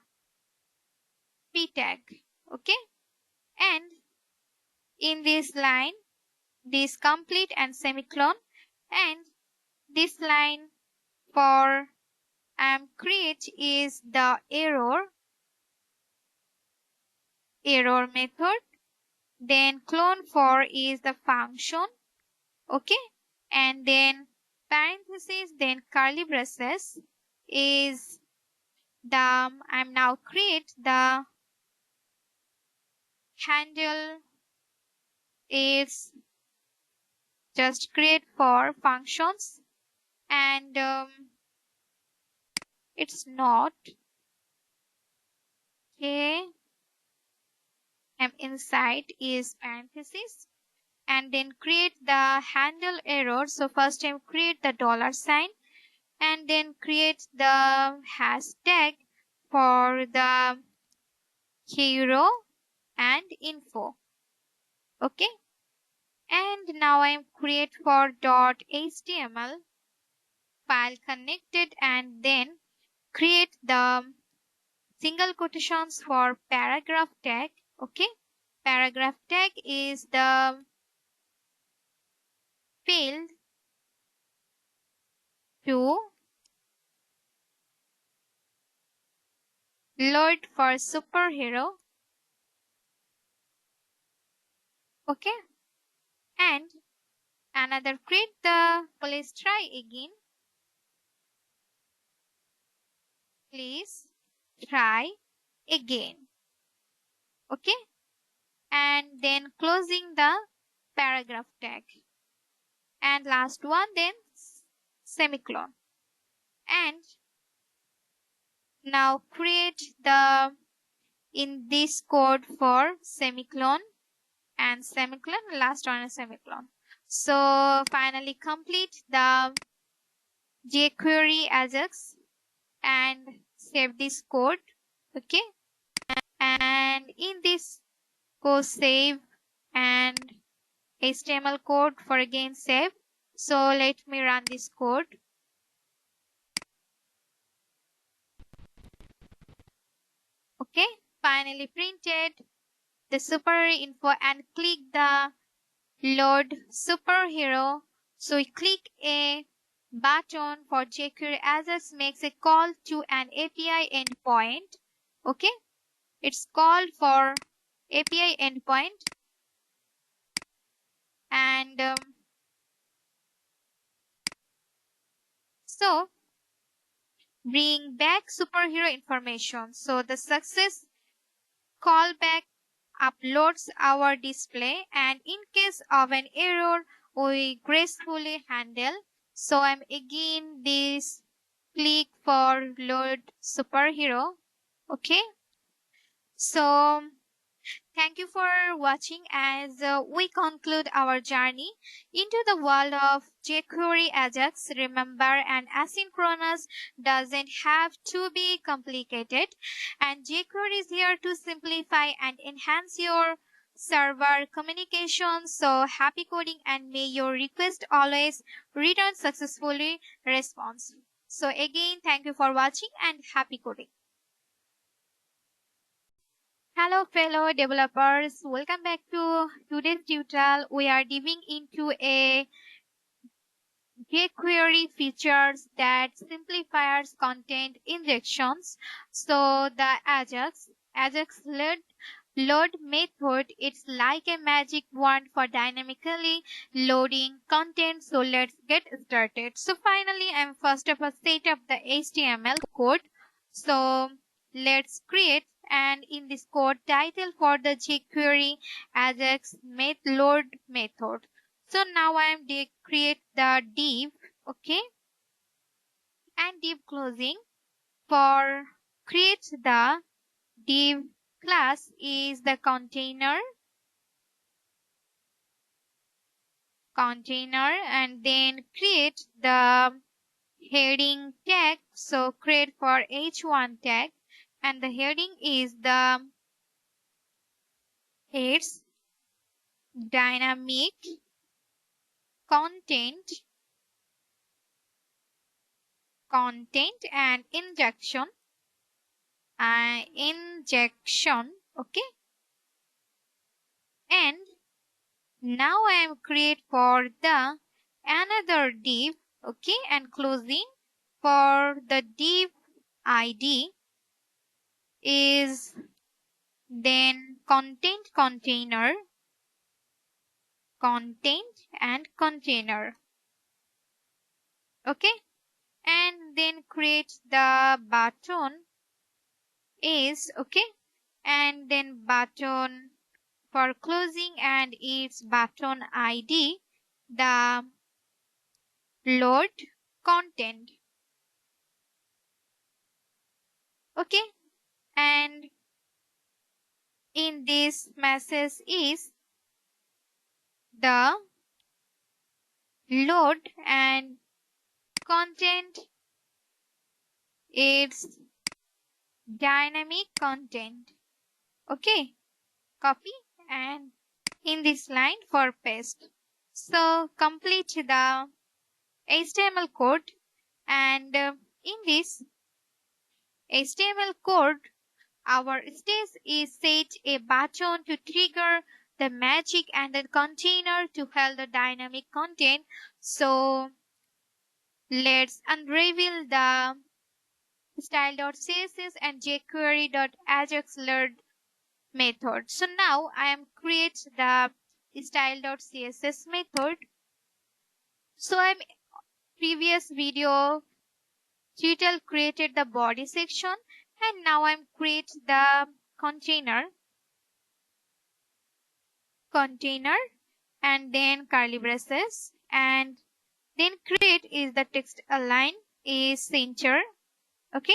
p tag. Okay, and in this line this complete and semicolon, and this line for create is the error method, then clone for is the function. Okay, and then parentheses, then curly braces is the I'm now create the handle is just create for functions, and it's not okay. Inside is parentheses, and then create the handle error. So first time create the dollar sign, and then create the hashtag for the hero and info. Okay, and now I'm create for .html file connected, and then create the single quotations for paragraph tag. Okay, paragraph tag is the field to load for superhero. Okay, and another create the please try again. Please try again. Okay, and then closing the paragraph tag, and last one then semicolon, and now create the in this code for semicolon and semicolon, last one is semicolon. So finally complete the jQuery AJAX and save this code. Okay, and in this go save and HTML code for again save. So let me run this code. Okay, finally printed the super info and click the load superhero. So we click a button for jQuery AJAX makes a call to an API endpoint. Okay, it's called for API endpoint, and so bring back superhero information. So the success callback uploads our display, and in case of an error we gracefully handle. So I'm again this click for load superhero. Okay, so thank you for watching as we conclude our journey into the world of jQuery AJAX. Remember, an asynchronous doesn't have to be complicated, and jQuery is here to simplify and enhance your server communication. So happy coding, and may your request always return successfully response. So again, thank you for watching and happy coding. Hello fellow developers, welcome back to today's tutorial. We are diving into a jQuery features that simplifies content injections. So the AJAX load method, it's like a magic wand for dynamically loading content. So let's get started. So finally, I'm first of all set up the HTML code. So let's create, and in this code title for the jQuery AJAX load method. So now I am create the div, okay, and div closing. For create the div class is the container, and then create the heading tag. So create for h1 tag, and the heading is the heads dynamic content and injection, okay. And now I am create for the another div, okay, and closing for the div id is then content and container, okay. And then create the button is, okay, and then button for closing, and its button id the load content, okay. And in this message is the load and content, it's dynamic content, okay. Copy and in this line for paste. So complete the HTML code, and in this HTML code our stage is set a button to trigger the magic and the container to hold the dynamic content. So let's unravel the style.css and jQuery.ajax load method. So now I am create the style.css method. So I'm previous video tutorial created the body section, and now I'm create the container and then curly braces, and then create is the text align is center, okay.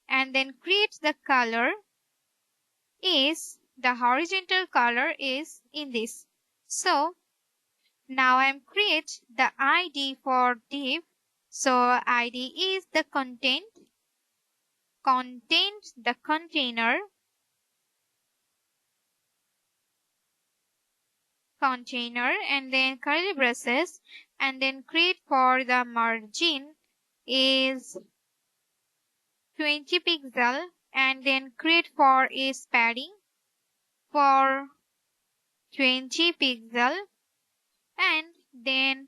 And then create the color is the horizontal color is in this. So now I'm create the id for div. So id is the content the container, and then curly braces, and then create for the margin is 20 pixel, and then create for is padding for 20 pixel, and then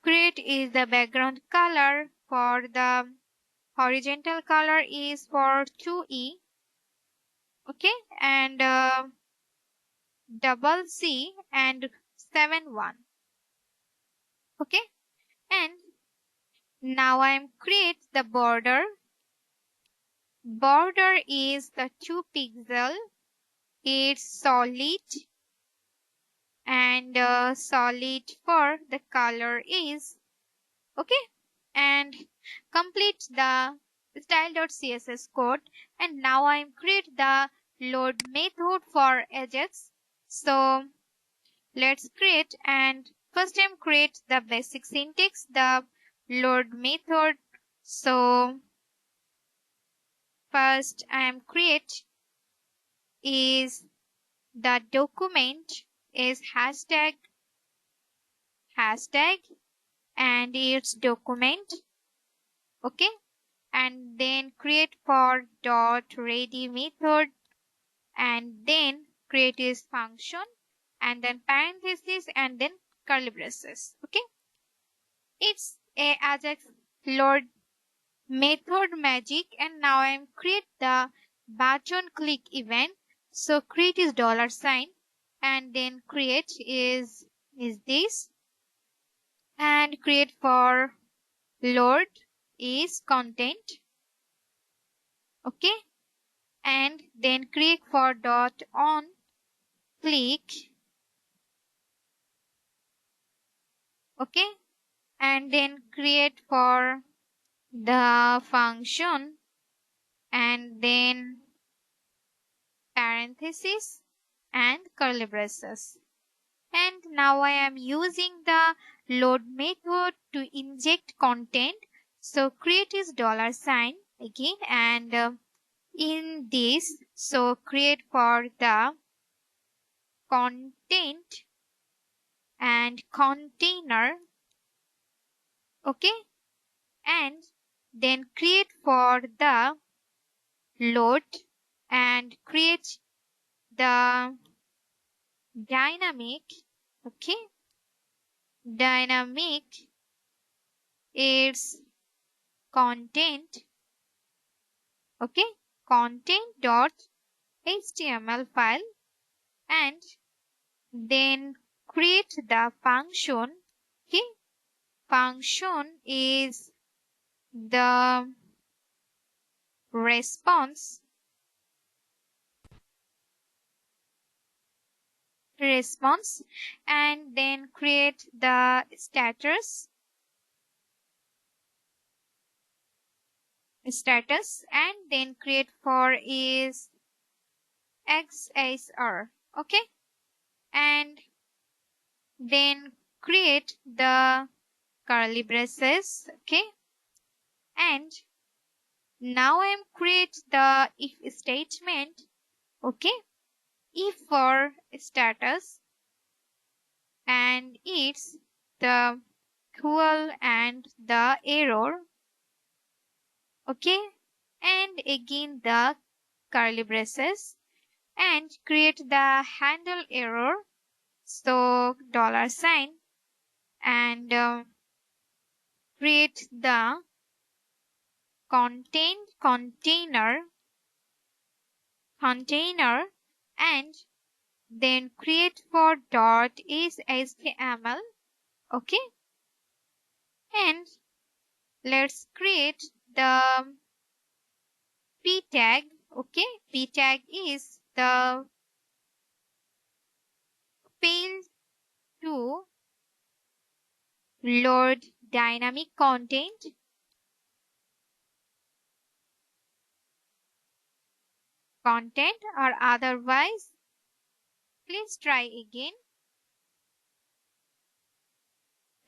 create is the background color for the horizontal color is for 2e, okay. And double C and 7 1, okay. And now I'm create the border is the 2 pixel, it's solid, and solid for the color is, okay. And complete the style.css code, and now I'm create the load method for AJAX. So let's create, and first time create the basic syntax, the load method. So first I am create is the document is hashtag and its document, okay. And then create for dot ready method, and then create is function, and then parenthesis, and then curly braces, okay. It's a AJAX load method magic. And now I'm create the button click event. So create is dollar sign, and then create is this, and create for load is content. Okay, and then create for dot on click. Okay, and then create for the function, and then parenthesis and curly braces. And now I am using the load method to inject content. So create is dollar sign again, and in this, so create for the content and container. Okay, and then create for the load and create the dynamic. Okay, dynamic is content. Okay, content dot html file, and then create the function. Okay, function is the response, and then create the status, and then create for is xsr. Okay, and then create the curly braces. Okay, and now I am create the if statement. Okay, if for status, and it's the equal and the error. Okay, and again the curly braces, and create the handle error. So dollar sign, and create the container, and then create for dot is html. Okay, and let's create the p tag. Okay, p tag is the fail to load dynamic content, or otherwise. Please try again.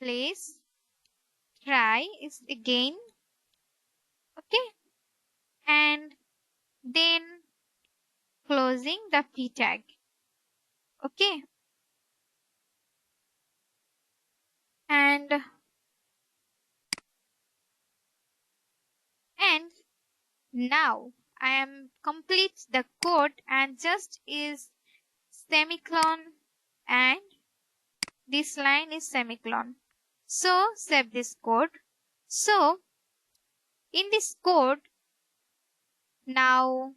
Please try is again. Okay, and then closing the p tag. Okay, and now I am complete the code, and just is semicolon, and this line is semicolon. So save this code. So in this code, now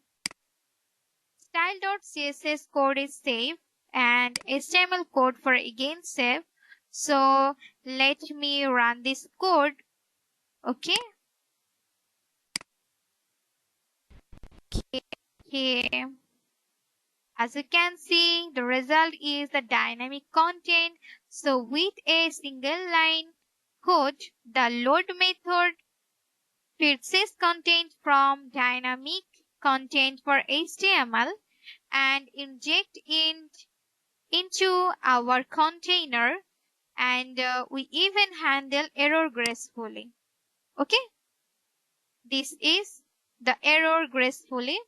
style.css code is saved, and HTML code for again save. So let me run this code. Okay. Okay. As you can see, the result is the dynamic content. So with a single line code, the load method fetches content from dynamic content for HTML and inject it into our container, and we even handle error gracefully. Okay, this is the error gracefully.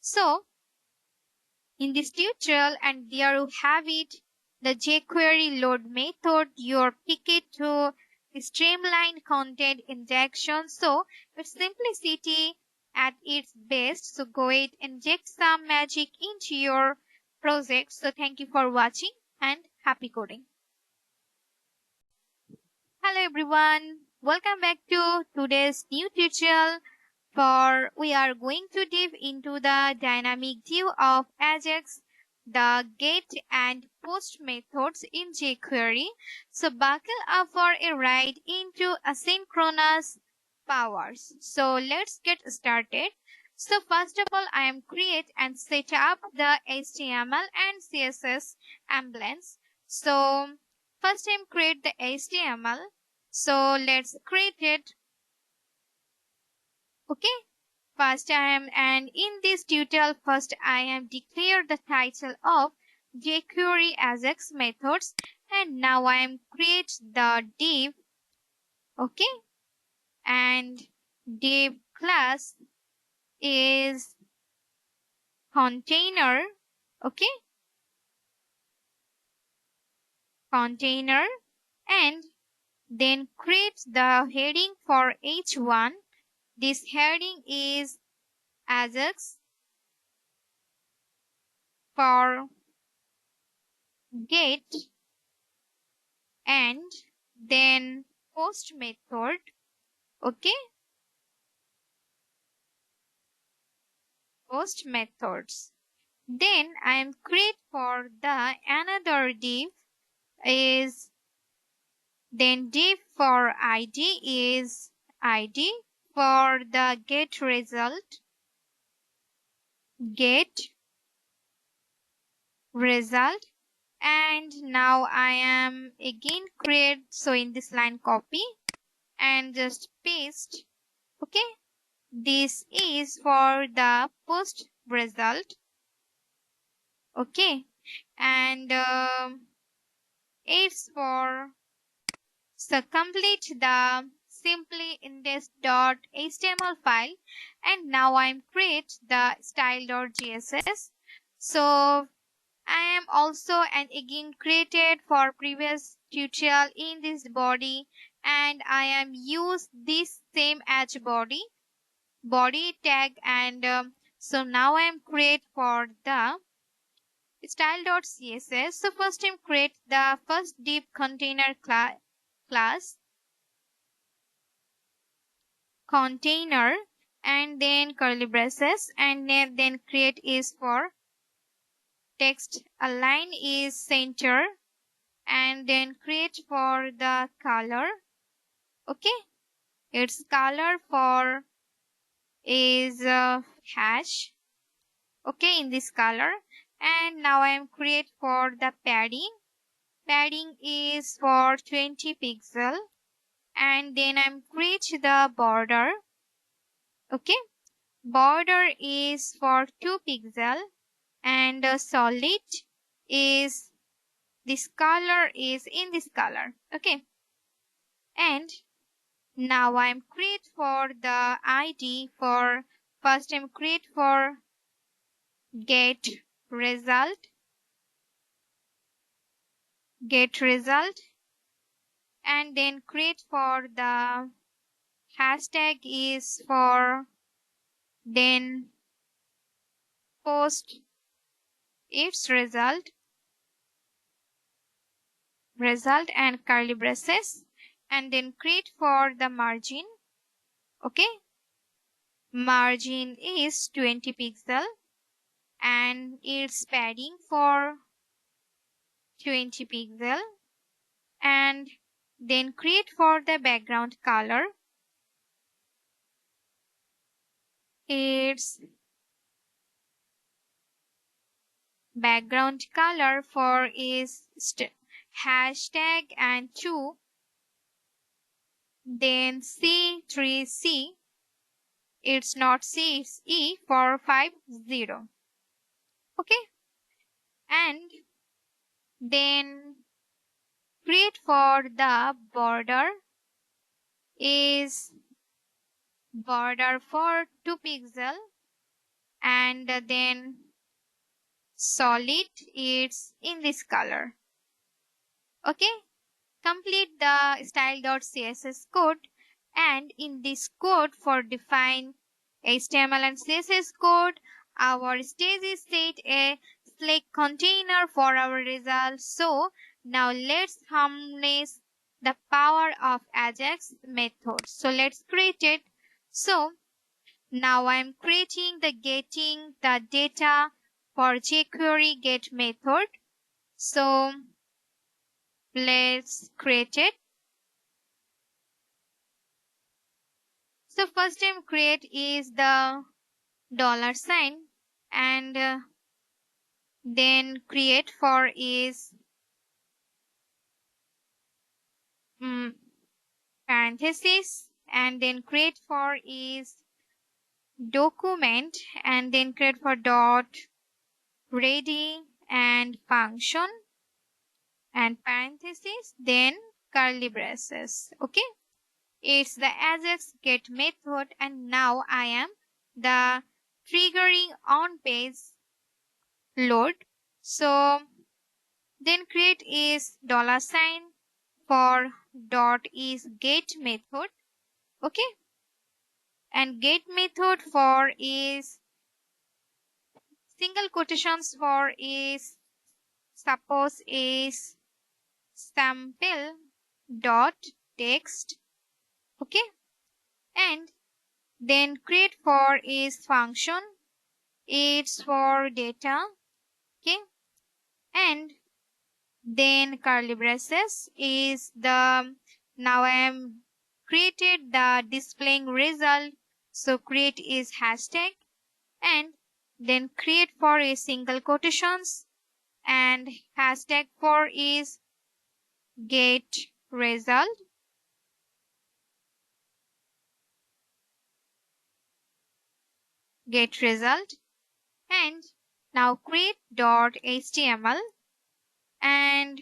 So in this tutorial, and there you have it, the jQuery load method, your picket to streamline content injection. So its simplicity at its best. So go ahead and inject some magic into your project. So thank you for watching, and happy coding. Hello everyone, welcome back to today's new tutorial. For we are going to dive into the dynamic view of AJAX, the get and post methods in jQuery. So buckle up for a ride into asynchronous powers. So let's get started. So first of all, I am create and set up the HTML and CSS emblems. So first I am create the HTML. So let's create it. Okay. First I am, and in this tutorial first I am declare the title of jQuery AJAX methods, and now I am create the div. Okay, and div class is container. Okay, container, and then create the heading for each one. This heading is AJAX for get and then post method. Okay, post methods. Then I am create for the another div is, then div for id is id for the get result, get result. And now I am again create, so in this line copy and just paste. Okay, this is for the post result. Okay, and it's for, so complete the simply index.html file, and now I'm create the style.css. So I am also and again created for previous tutorial in this body, and I am use this same as body tag, and so now I am create for the style.css. So first time create the first div container class container, and then curly braces, and then create is for text align is center, and then create for the color. Okay, its color for is hash. Okay, in this color. And now I am create for the padding is for 20 pixel, and then I'm create the border. Okay, border is for 2 pixel, and solid is, this color is in this color. Okay, and now I'm create for the id for, first I'm create for get result, and then create for the hashtag is for, then post its result and curly braces, and then create for the margin. Okay, margin is 20 pixel, and its padding for 20 pixel, and then create for the background color, its background color for is hashtag and 2, then C3C, it's not C, it's E for 50. Okay, and then create for the border is border for 2 pixel, and then solid it's in this color. Okay, complete the style.css code, and in this code for define HTML and CSS code, our stage is set a select container for our result. So now let's harness the power of AJAX method. So let's create it. So now I'm creating the getting the data for jQuery get method. So let's create it. So first time create is the dollar sign, and then create for is mm, parenthesis, and then create for is document, and then create for dot ready and function and parenthesis, then curly braces. Okay, it's the AJAX get method, and now I am the triggering on page load. So then create is dollar sign for dot is get method. Okay, and get method for is single quotations for is suppose is sample dot text. Okay, and then create for is function, it's for data. Okay, and then curly braces is the now I am created the displaying result, so create is hashtag, and then create for a single quotations, and hashtag for is get result. Get result, and now create dot html and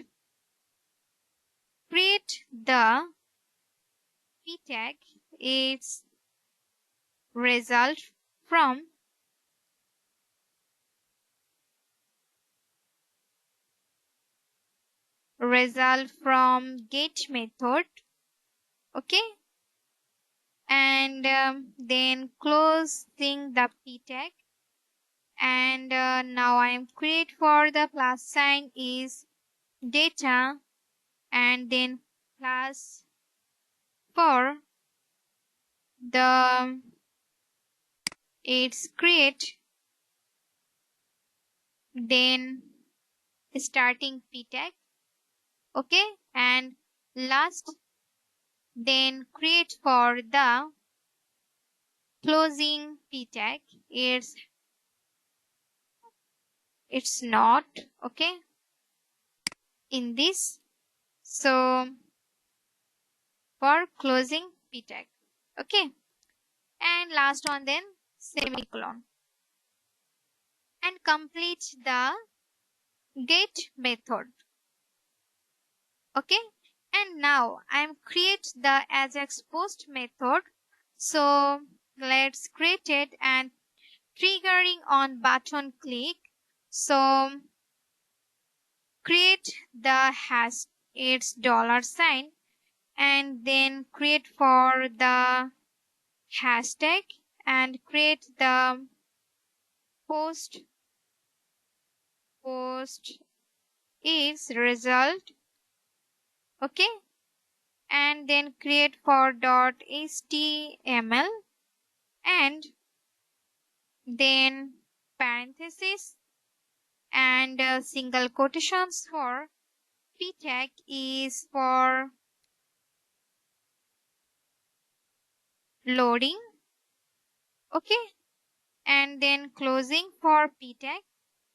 create the p tag, its result from get method. Okay, and then closing the p tag, and now I am create for the plus sign is data, and then plus for the it's create, then starting p tag. Okay, and last then create for the closing p tag, it's not okay in this, so for closing p tag. Okay, and last one then semicolon, and complete the get method. Okay, and now I'm create the AJAX post method. So let's create it, and triggering on button click. So create the hash, its dollar sign, and then create for the hashtag, and create the post is result. Okay, and then create for dot html, and then parenthesis, and single quotations for p tag is for loading. Okay, and then closing for p tag,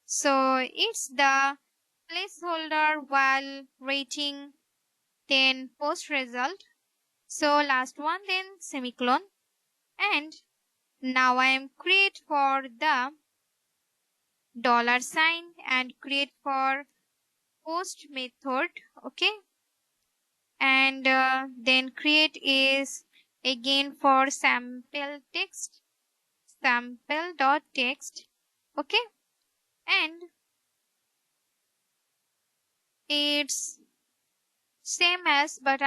so it's the placeholder while waiting, then post result. So last one then semicolon, and now I am create for the dollar sign and create for post method. Okay, and then create is again for sample dot text. Okay, and it's same as, but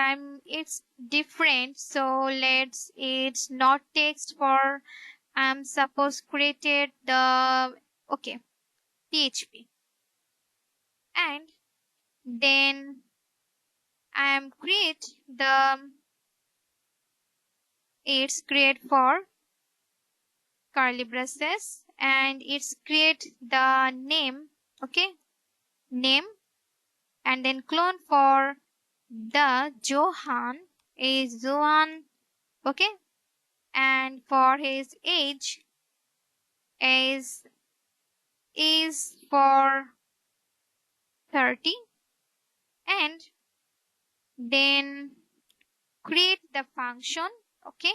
it's different, so it's not text for I'm suppose created the okay php, and then I am create the it's create for curly braces, and it's create the name, okay, name, and then clone for the Johan is Johan, okay, and for his age is for 30, and then create the function, okay,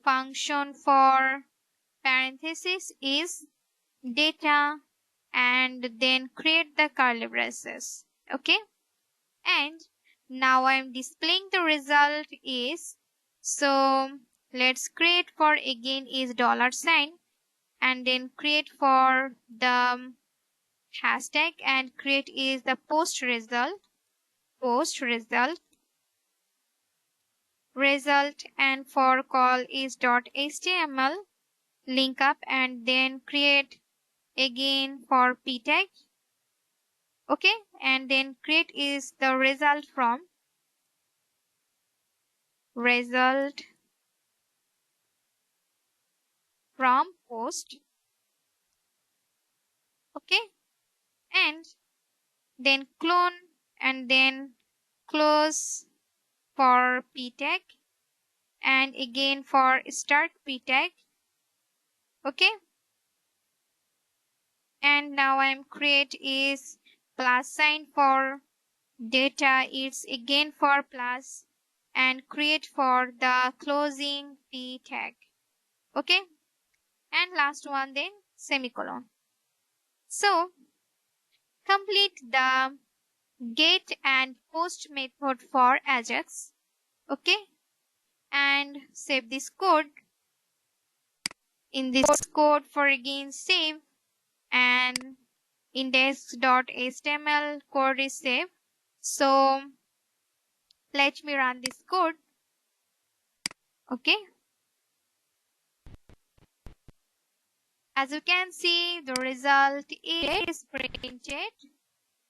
function for parenthesis is data, and then create the curly braces, okay, and now I'm displaying the result is, so let's create for again is dollar sign, and then create for the hashtag, and create is the post result, and for call is .html link up, and then create again for p tag, okay, and then create is the result from post, okay, and then clone, and then close for p tag, and again for start p tag, okay, and now I'm create is plus sign for data, it's again for plus, and create for the closing p tag, okay, and last one then semicolon. So complete the get and post method for AJAX, okay, and save this code. In this code for again save, and index.html code is saved. So let me run this code, okay. As you can see, the result is printed.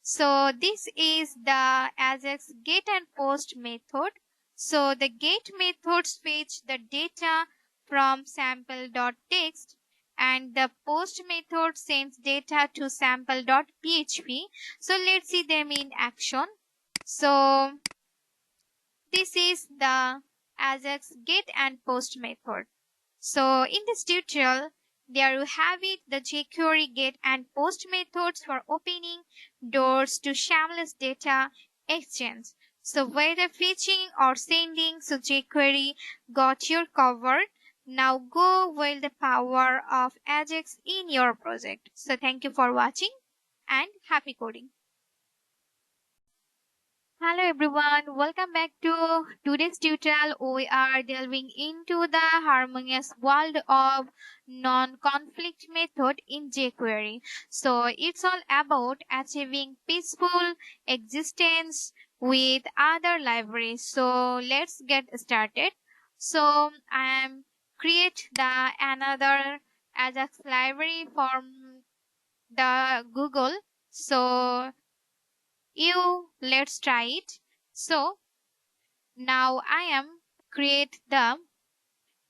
So this is the AJAX get and post method. So the get methods fetch the data from sample.txt, and the post method sends data to sample.php. So let's see them in action. So this is the AJAX get and post method. So in this tutorial, there you have it, the jQuery get and post methods for opening doors to shameless data exchange. So whether fetching or sending, so jQuery got your covered. Now go wield the power of AJAX in your project. So thank you for watching and happy coding. Hello everyone, welcome back to today's tutorial. We are delving into the harmonious world of non-conflict method in jQuery. So it's all about achieving peaceful existence with other libraries. So let's get started. So I am create the another Ajax library from the Google. So let's try it. So now I am create the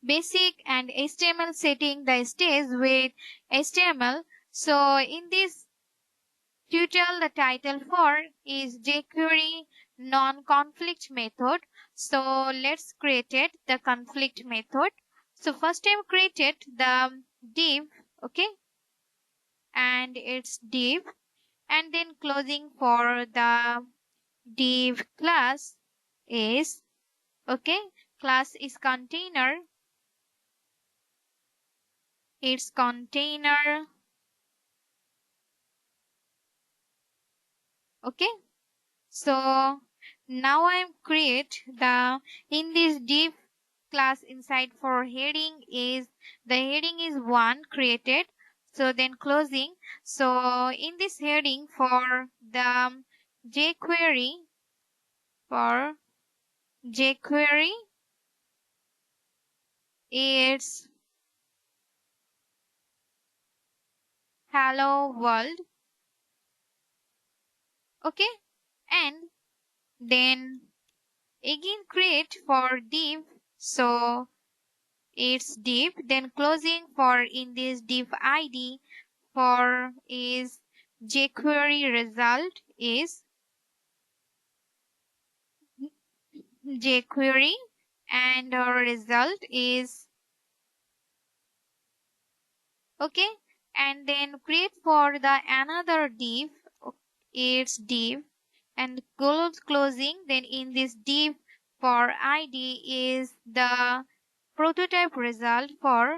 basic and HTML setting the stage with HTML. So in this tutorial, the title for is jQuery non-conflict method. So let's create it, the conflict method. So first time created the div, okay, and it's div, and then closing for the div class is, okay, class is container, it's container, okay. So now I'm create the in this div class inside for heading is, the heading is one created, so then closing. So in this heading for the jQuery, for jQuery it's hello world, okay, and then again create for div, so its div, then closing for in this div id for is jQuery result is jQuery and our result is okay, and then create for the another div its div and closing, then in this div for id is the prototype result for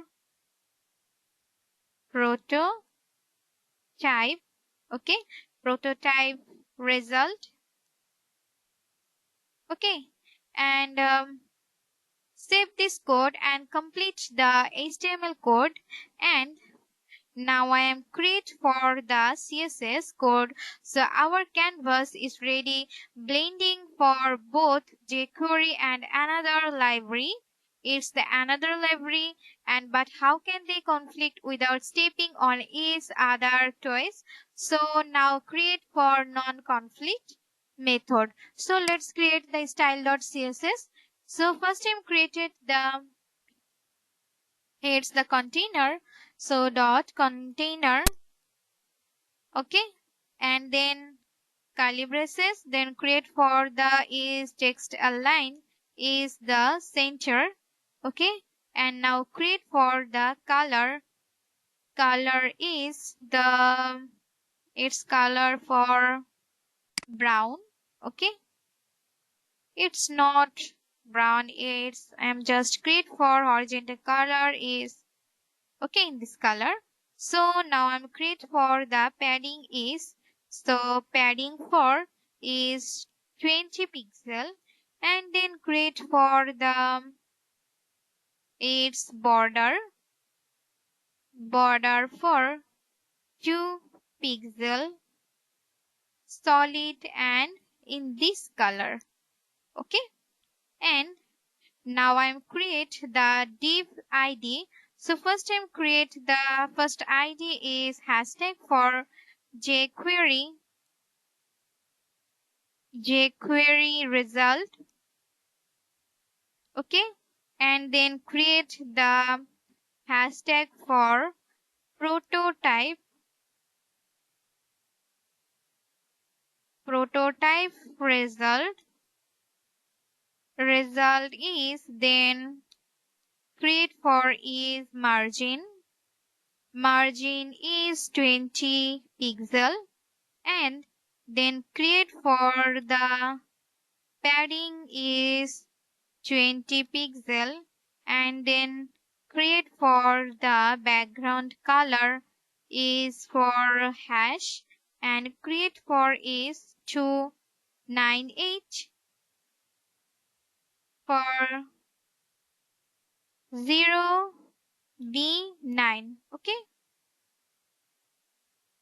prototype, okay, prototype result, okay, and save this code and complete the HTML code. And now I am create for the CSS code. So our canvas is ready, blending for both jQuery and another library. It's the another library, and but how can they conflict without stepping on each other twice? So now create for non-conflict method. So let's create the style.css. So first time created the it's the container, so dot container, okay, and then curly braces, then create for the is text align is the center, okay, and now create for the color is the its color for brown, okay, it's not brown, it's I'm just create for horizontal color is okay in this color. So now I'm create for the padding is, so padding for is 20 pixel, and then create for the its border for 2 pixel solid and in this color, okay, and now I'm create the div id. So first time create the first id is hashtag for jQuery result, okay, and then create the hashtag for prototype result is, then create for is margin is 20 pixel, and then create for the padding is 20 pixel, and then create for the background color is for hash, and create for is 298 for 0b9, okay,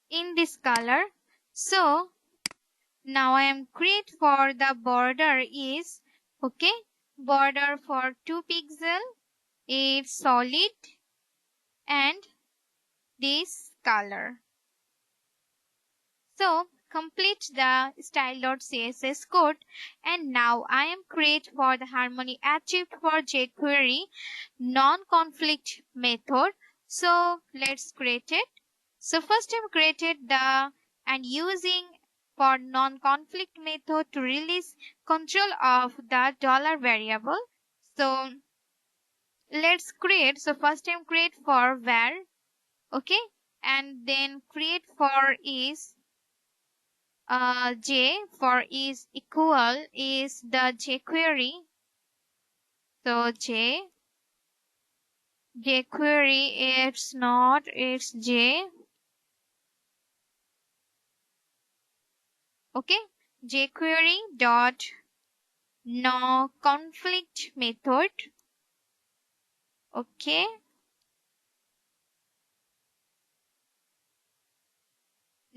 in this color. So now I am create for the border is, okay, border for 2 pixel, it's solid and this color. So complete the style.css code, and now I am create for the harmony achieved for jQuery non-conflict method. So let's create it. So first I'm created the and using for non-conflict method to release control of the dollar variable. So let's create. So first time create for var, okay, and then create for is j for is equal is the jQuery. So jQuery it's not, it's j, okay, jQuery dot no conflict method, okay,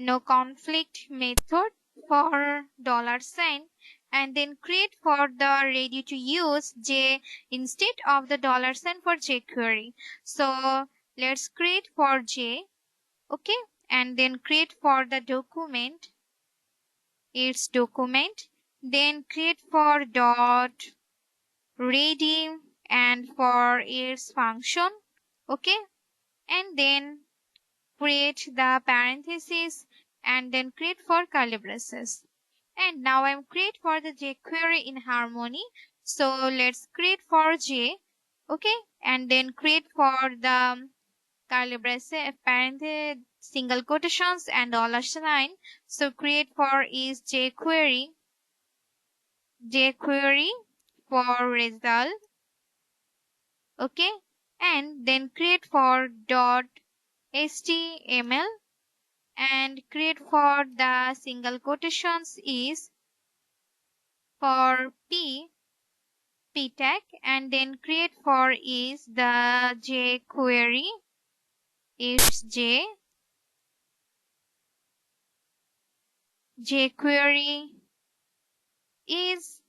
no conflict method for dollar sign, and then create for the ready to use j instead of the dollar sign for jQuery. So let's create for j, okay, and then create for the document its document, then create for dot ready and for its function. Okay, and then create the parentheses and then create for curly braces. And now I'm create for the jQuery in Harmony. So let's create for J. Okay, and then create for the curly braces, parentheses, single quotations and dollar sign. So create for is jQuery for result. Okay, and then create for dot html and create for the single quotations is for p tag and then create for is the jQuery is jQuery is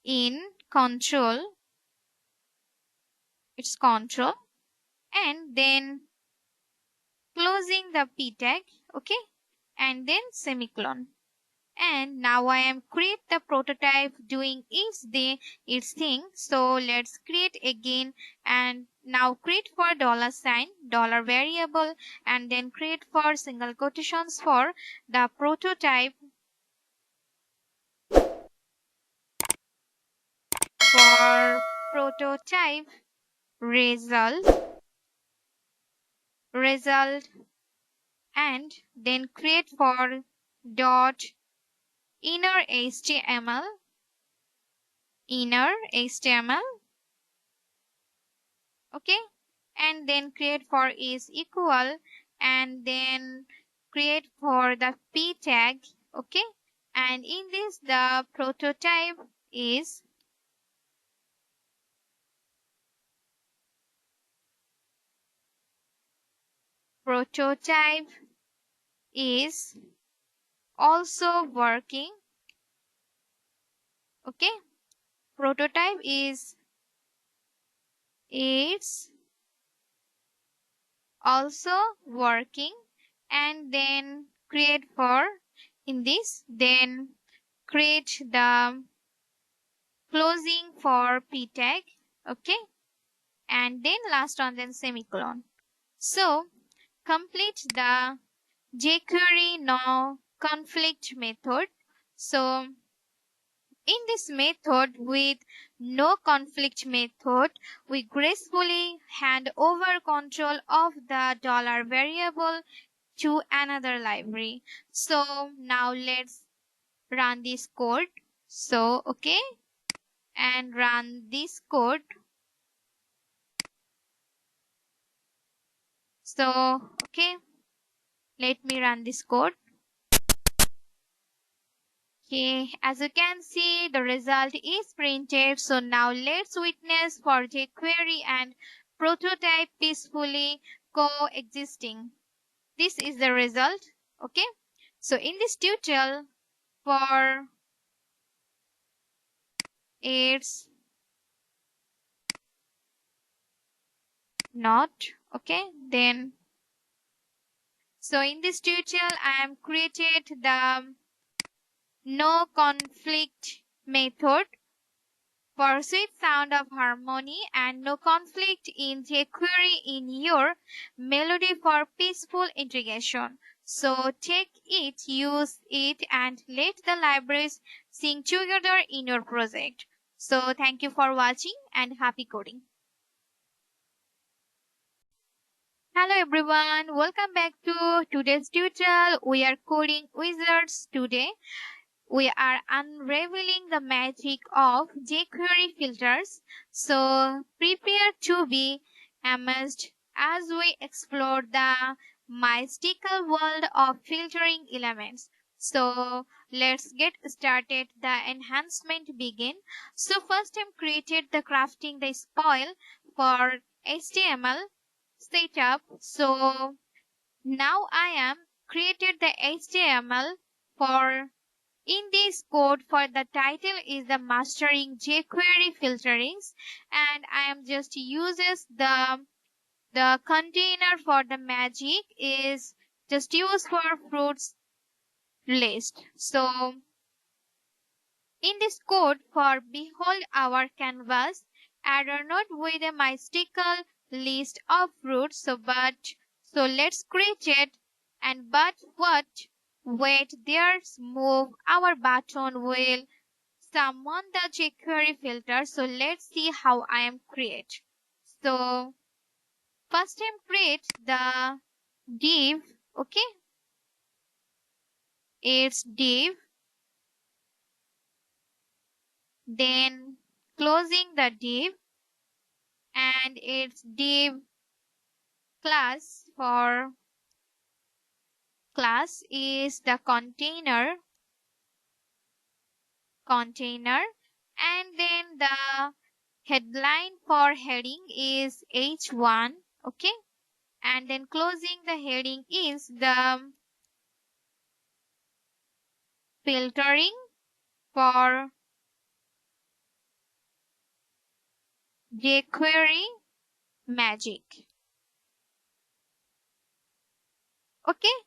in control, it's control, and then closing the p tag. Okay, and then semicolon. And now I am create the prototype doing its thing. So let's create again and now create for dollar sign, dollar variable, and then create for single quotations for the prototype for prototype result and then create for dot inner html. Okay, and then create for is equal and then create for the p tag. Okay, and in this the prototype is also working. Okay, prototype is it's also working and then create for in this then create the closing for p tag. Okay, and then last one then semicolon. So complete the jQuery no conflict method. So in this method with no conflict method, we gracefully hand over control of the dollar variable to another library. So now let's run this code. So okay, and run this code. So okay, let me run this code. Okay, as you can see, the result is printed. So now let's witness for jQuery and prototype peacefully coexisting. This is the result. Okay, so in this tutorial for it's not okay, then so in this tutorial I am created the no conflict method for sweet sound of harmony and no conflict in jQuery in your melody for peaceful integration. So take it, use it, and let the libraries sing together in your project. So thank you for watching and happy coding. Hello everyone, welcome back to today's tutorial. We are coding wizards today. We are unraveling the magic of jQuery filters. So prepare to be amazed as we explore the mystical world of filtering elements. So let's get started. The enhancement begin. So first I'm created the crafting the spoil for HTML setup. So now I am created the HTML for in this code for the title is the mastering jQuery filterings and I am just uses the container for the magic is just use for fruits list. So in this code for behold our canvas error node with a mystical list of fruits. So let's create it. And but what? Wait, there's move. Our button will summon the jQuery filter. So let's see how I am create. So first time create the div. Okay, it's div. Then closing the div, and it's div class. For class is the container, and then the headline for heading is h1. Okay, and then closing the heading is the filtering for jQuery magic. Okay,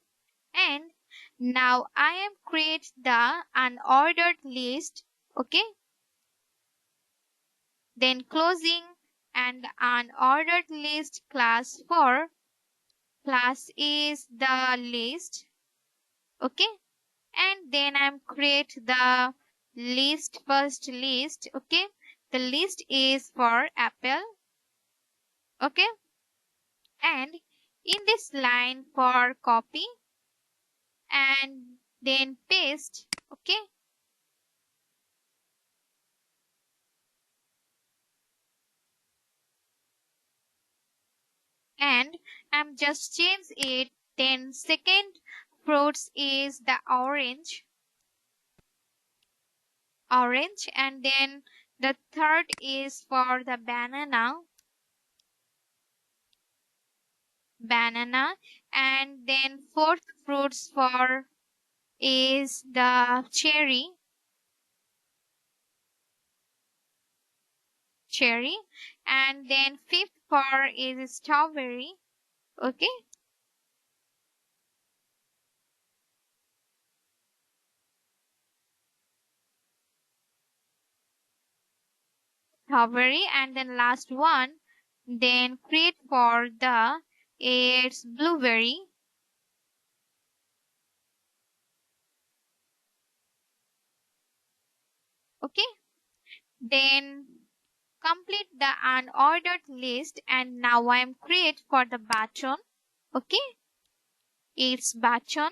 and now I am create the unordered list. Okay, then closing and unordered list class. For class is the list. Okay, and then I'm create the list, first list. Okay, the list is for apple. Okay, and in this line for copy and then paste. Okay, and I'm just change it. Then second fruits is the orange, and then the third is for the banana, and then fourth fruits for is the cherry, and then fifth for is strawberry. Okay, strawberry, and then last one then create for the it's blueberry. Okay, then complete the unordered list, and now I'm create for the button. Okay, it's button.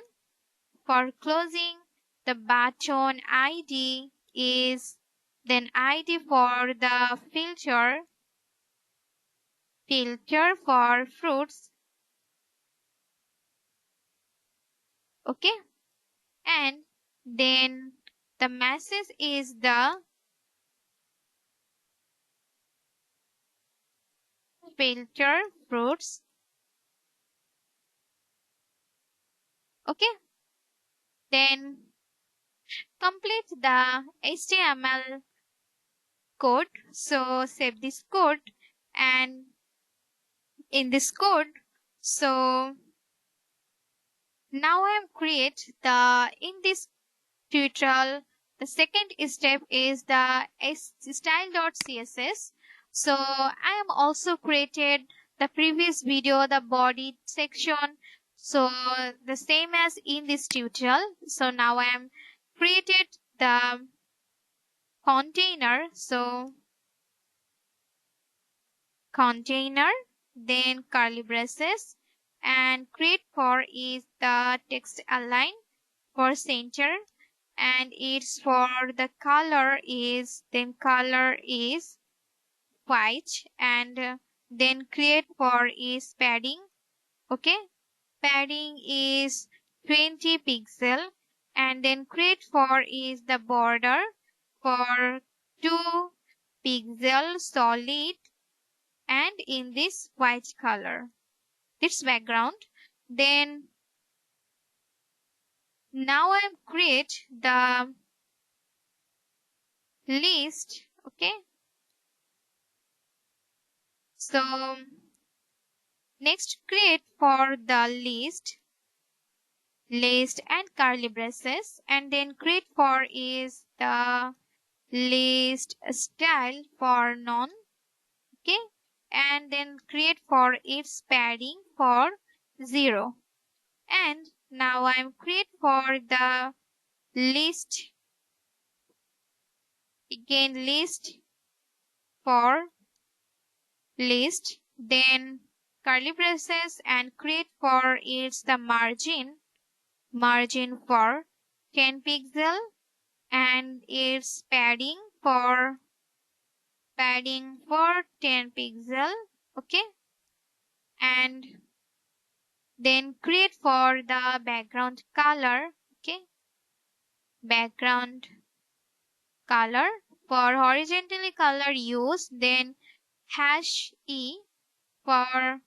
For closing the button id is then id for the filter for fruits. Okay, and then the message is the filter fruits. Okay, then complete the html code. So save this code, and in this code, so now I am create the in this tutorial. The second step is the style.css. So I am also created the previous video, the body section. So the same as in this tutorial. So now I am created the container. So container, then curly braces, and create for is the text align for center, and it's for the color is then color is white, and then create for is padding. Okay, padding is 20 pixel, and then create for is the border for 2 pixel solid, and in this white color this background. Then now I'm create the list. Okay, so next create for the list and curly braces, and then create for is the list style for none. Okay, and then create for its padding for 0. And now I'm create for the list, again list for list, then curly braces, and create for its the margin for 10 pixel, and its padding for 10 pixel. Okay, and then create for the background color. Okay, background color for horizontally color use, then hash e for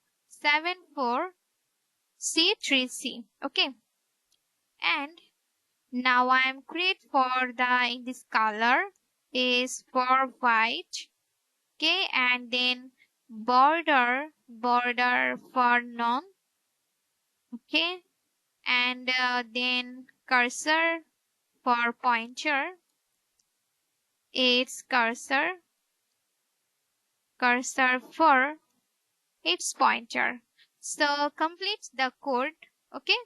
74C3C. Okay, and now I am create for the in this color is for white. Okay, and then border for none. Okay, and then cursor for pointer, its cursor for its pointer. So complete the code. Okay,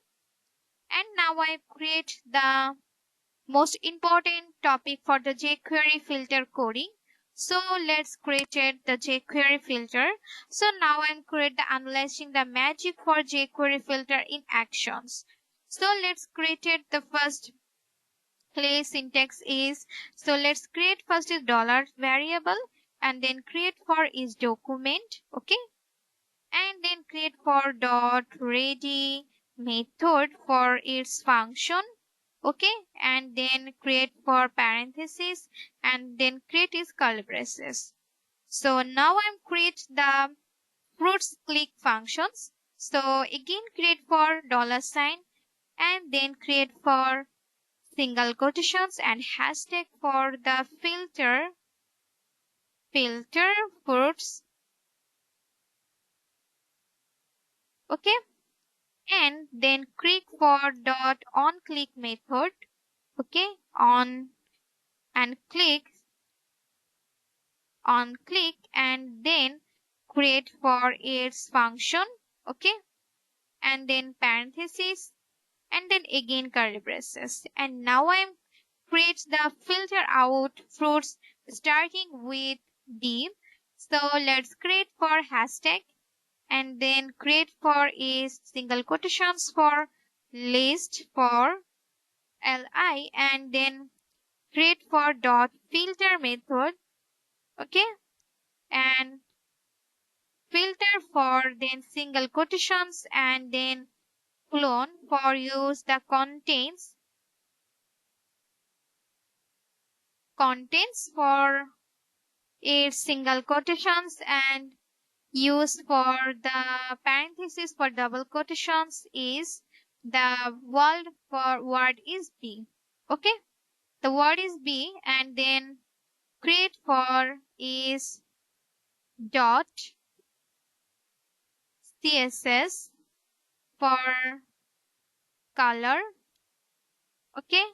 and now I create the most important topic for the jQuery filter coding. So let's create the jQuery filter. So now I'm create the analyzing the magic for jQuery filter in actions. So let's create the first play syntax is, so let's create first is dollar variable, and then create for is document. Okay, and then create for dot ready method for its function. Okay, and then create for parentheses, and then create is curly braces. So now I'm create the fruits click functions. So again create for dollar sign, and then create for single quotations and hashtag for the filter fruits. Okay, and then click for dot on click method. Okay, on and click, and then create for its function. Okay, and then parentheses, and then again curly braces. And now I'm create the filter out fruits starting with D. So let's create for hashtag, and then create for is single quotations for list for li, and then create for dot filter method. Okay, and filter for then single quotations, and then clone for use the contents for its single quotations, and use for the parenthesis for double quotations is the word is b. Okay, the word is b, and then create for is dot css for color. Okay,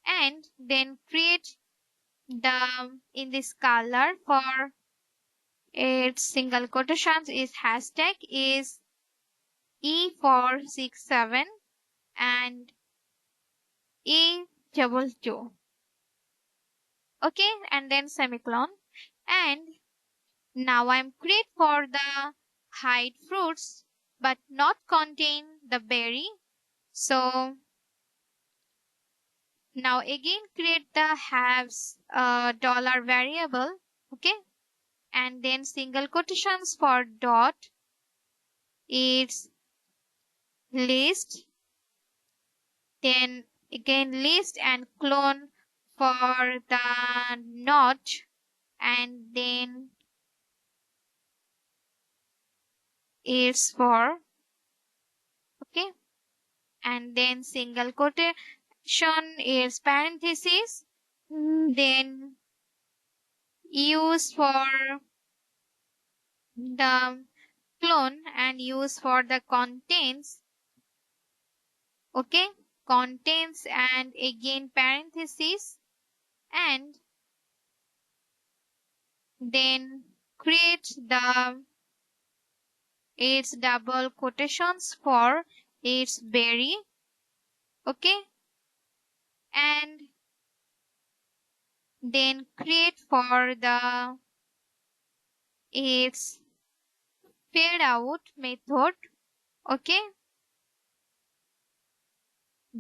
and then create the in this color for its single quotations is hashtag is E467 and E22. Okay, and then semicolon. And now I'm create for the hide fruits but not contain the berry. So now again create the halves dollar variable. Okay, and then single quotations for dot its list, then again list and clone for the not, and then is for. Okay, and then single quotation is parenthesis, then use for the clone and use for the contents. Okay, contents, and again parenthesis, and then create its double quotations for its berry. Okay, and then create for its fade out method. Okay,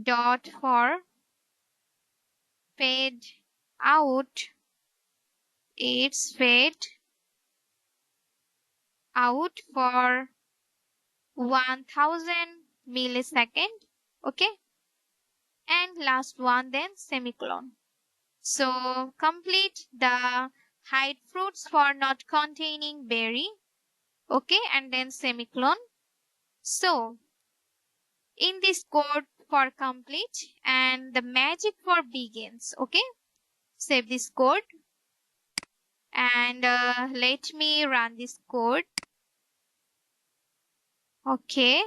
dot for fade out its fade out for 1000 millisecond. Okay, and last one then semicolon. So complete the hide fruits for not containing berry. Okay, and then semicolon. So in this code for complete and the magic for begins. Okay, save this code and let me run this code. Okay,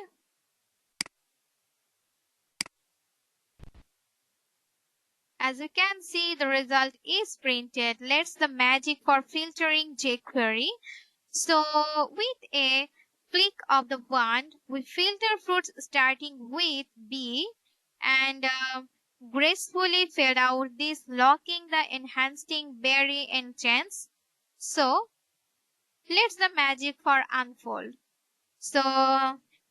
as you can see, the result is printed. Let's the magic for filtering jQuery. So with a flick of the wand, we filter fruits starting with B and gracefully fade out this, locking the enhancing berry enchants. So let's the magic for unfold. So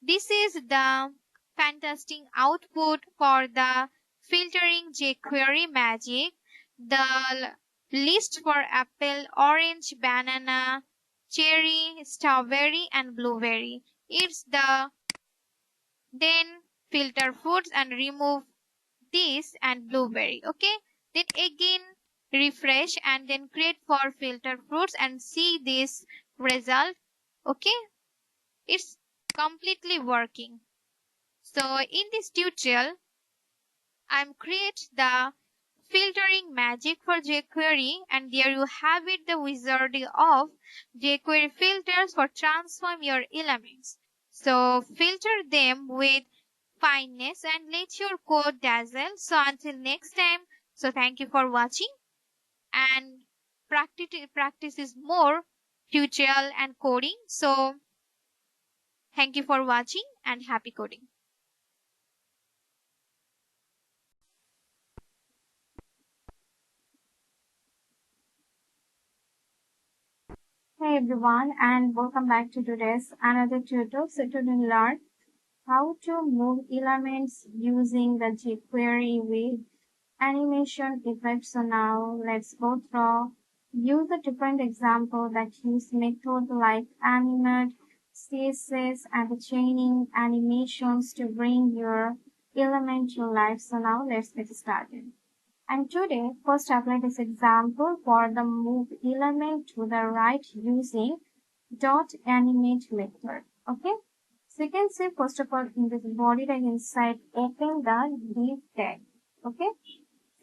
this is the fantastic output for the filtering jQuery magic. The list for apple, orange, banana, cherry, strawberry and blueberry. It's the then filter fruits and remove this and blueberry. Okay. Then again refresh and then create for filter fruits and see this result. Okay. It's completely working. So in this tutorial, I'm create the filtering magic for jQuery and there you have it, the wizard of jQuery filters for transform your elements. So filter them with fineness and let your code dazzle. So until next time, so thank you for watching and practice is more tutorial and coding. So thank you for watching and happy coding. Hey everyone, and welcome back to today's another tutorial. So today we learn how to move elements using the jQuery with animation effects. So now let's go through, use a different example that use method like animate, CSS, and the chaining animations to bring your element to life. So now let's get started. And today, first apply this example for the move element to the right using dot animate method. Okay. So you can see first of all in this body tag inside open the div tag. Okay.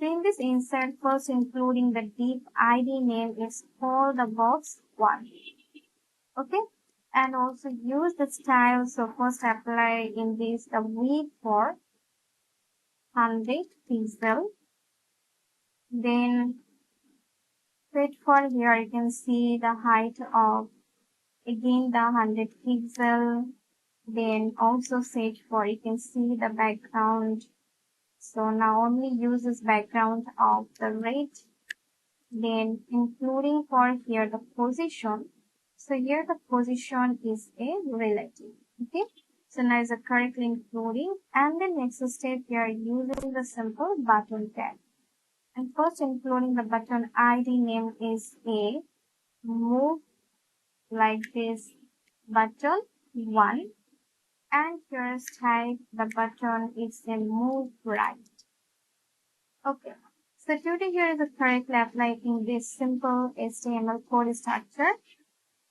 So in this insert first including the div ID name is called the box one. Okay. And also use the style. So first apply in this the width for 100 pixel. Then fit for here you can see the height of again the 100 pixel. Then also set for you can see the background. So now only uses background of the red. Then including for here the position. So here the position is a relative. Okay. So now is a correctly including and the next step we are using the simple button tag. And first including the button ID name is a move like this button 1 and here type the button is a move right. Okay. So today here is the correctly applying this simple HTML code structure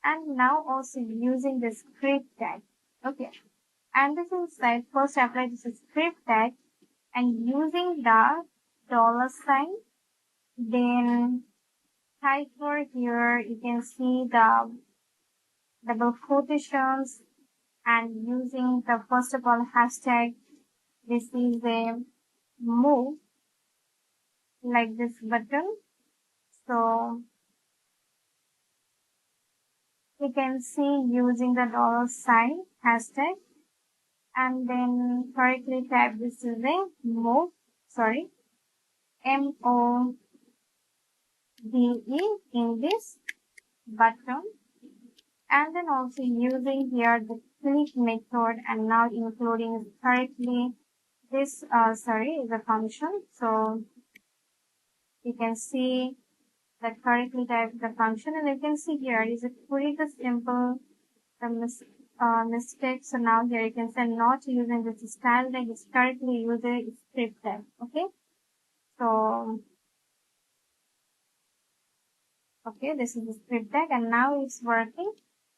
and now also using the script tag. Okay. And this inside first apply this script tag and using the dollar sign, then type for here you can see the double quotations and using the first of all hashtag. This is a move like this button. So you can see using the $ hashtag, and then correctly type this is a move, sorry, MOVE in this button, and then also using here the click method, and now including correctly this is a function. So you can see that correctly type the function, and you can see here is a pretty simple mistake. So now here you can say not using this style tag, is correctly using script tag. Okay, so okay, this is the script tag, and now it's working.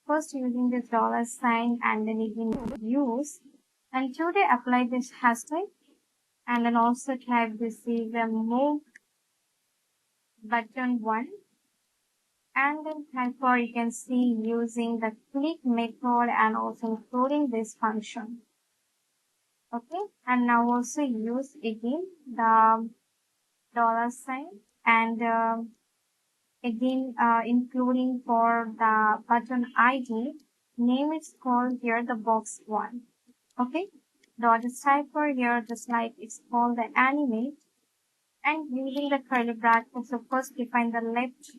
First using this $ and then you can use, and today apply this hashtag, and then also type this is a move button 1, and then type for you can see using the click method and also including this function. Okay, and now also use again the $ and again including for the button ID name is called here the box 1. Okay, dot type for here just like it's called the animate, and using the curly brackets. So first define the left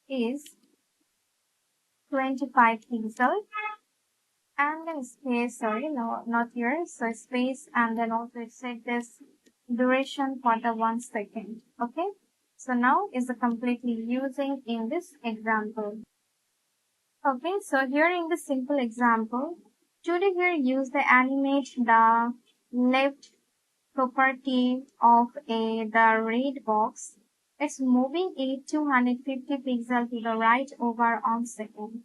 is 25 pixel, and then space, sorry, no, not here, so space, and then also set this duration for the 1 second. Okay, so now is the completely using in this example. Okay, so here in the simple example, today here use the animate the left property of the red box. It's moving a 250 pixel to the right over on second.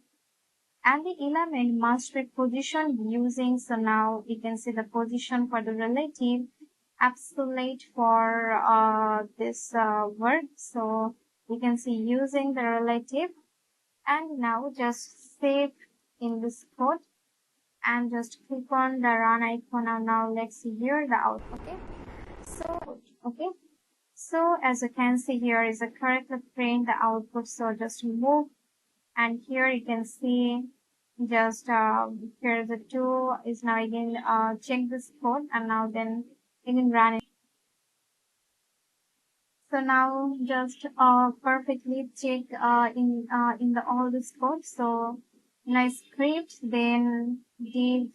And the element must be positioned using, so now you can see the position for the relative, absolute for this word. So you can see using the relative, and now just save in this code and just click on the run icon. And now let's see here the output. Okay, so as you can see here is a correctly print the output. So just move, and here you can see just here the 2 is now again check this code, and now then again run it. So now just perfectly check in the all this code. So now script, then div,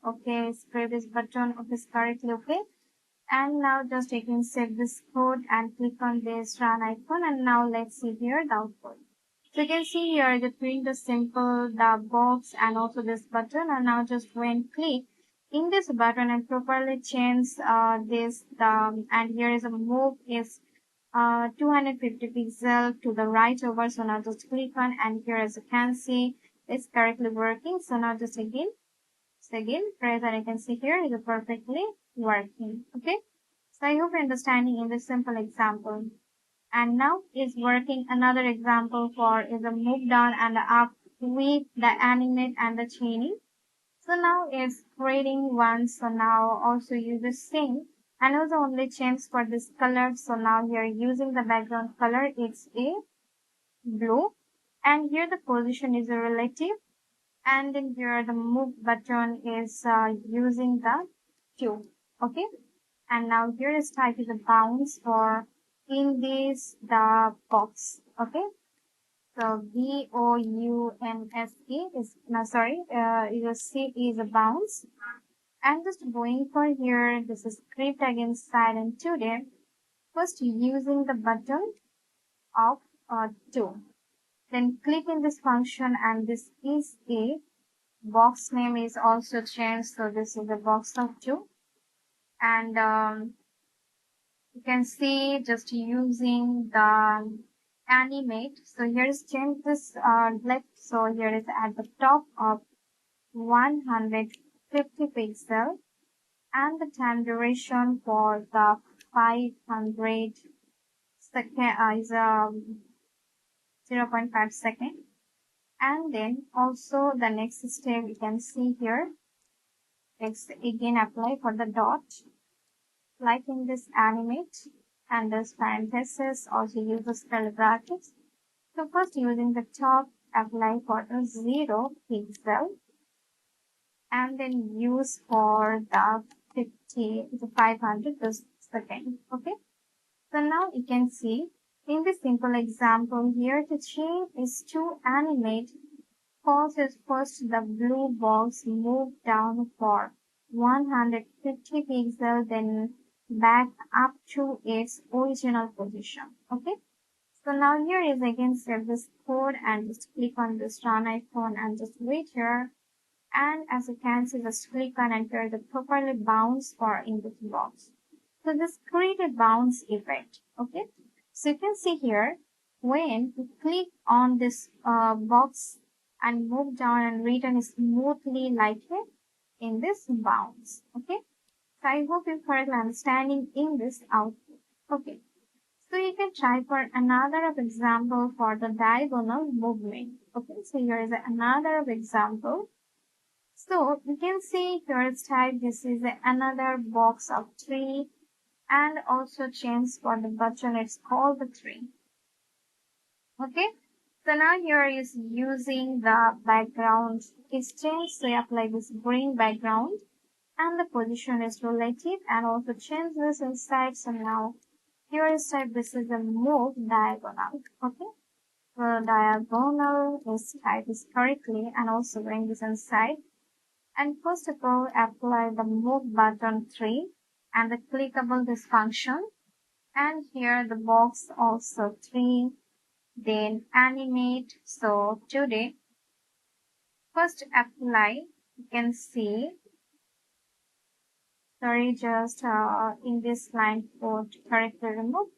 okay, script is button, okay, is correctly okay. And now just again save this code and click on this run icon, and now let's see here the output. So you can see here the print the simple the box and also this button, and now just when click in this button and properly change this and here is a move is 250 pixel to the right over. So now just click on, and here as you can see it's correctly working. So now just again press, and you can see here is perfectly working. Okay, so I hope you're understanding in this simple example. And now is working another example for is a move down and up with the animate and the chaining. So now it's creating one. So now also use the same, and also only change for this color. So now here using the background color, it's a blue, and here the position is a relative, and then here the move button is using the 2. Okay, and now here is type is a bounce for in this the box. Okay, so BOUNSE is no, sorry, you see is a bounce, and just going for here this is script again side and today first using the button of 2, then click in this function, and this is a box name is also changed. So this is the box of 2, and you can see just using the animate. So here is change this left. So here is at the top of 150 pixel, and the time duration for the 500 second is 0.5 second. And then also the next step you can see here, let's again apply for the dot like in this animate, and this parenthesis also uses curly brackets. So first using the top apply for the 0 pixel and then use for the 500 per second. Okay. So now you can see in this simple example here, the change is to animate. Causes first the blue box move down for 150 pixels, then back up to its original position. Okay. So now here is again save this code and just click on this run icon and just wait here. And as you can see, just click on enter the properly bounce for input box. So this create a bounce effect. Okay. So you can see here when you click on this box and move down and return smoothly like it in this bounce. Okay. So I hope you're correctly understanding in this output. Okay. So you can try for another of example for the diagonal movement. Okay. So here is another of example. So you can see here is type this is another box of 3 and also change for the button it's called the 3. Okay. So now here is using the background exchange. So you apply this green background and the position is relative and also change this inside. So now here is type this is a move diagonal. Okay. So diagonal is type is correctly and also bring this inside. And first of all, apply the move button 3 and the clickable this function. And here the box also 3. Then animate. So today, first apply. You can see. Sorry, just in this line code correctly remove.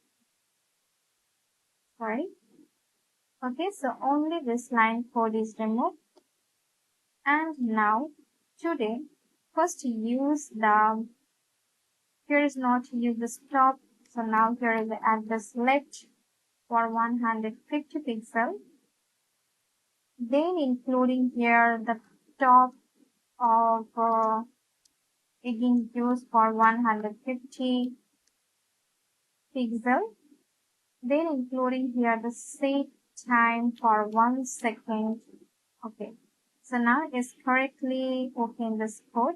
Sorry. Okay, so only this line code is removed. And now today, first use the here is not use the stop. So now here is the address left for 150 pixel. Then including here the top of again use for 150 pixel. Then including here the set time for 1 second. Okay. So now it's correctly open this code.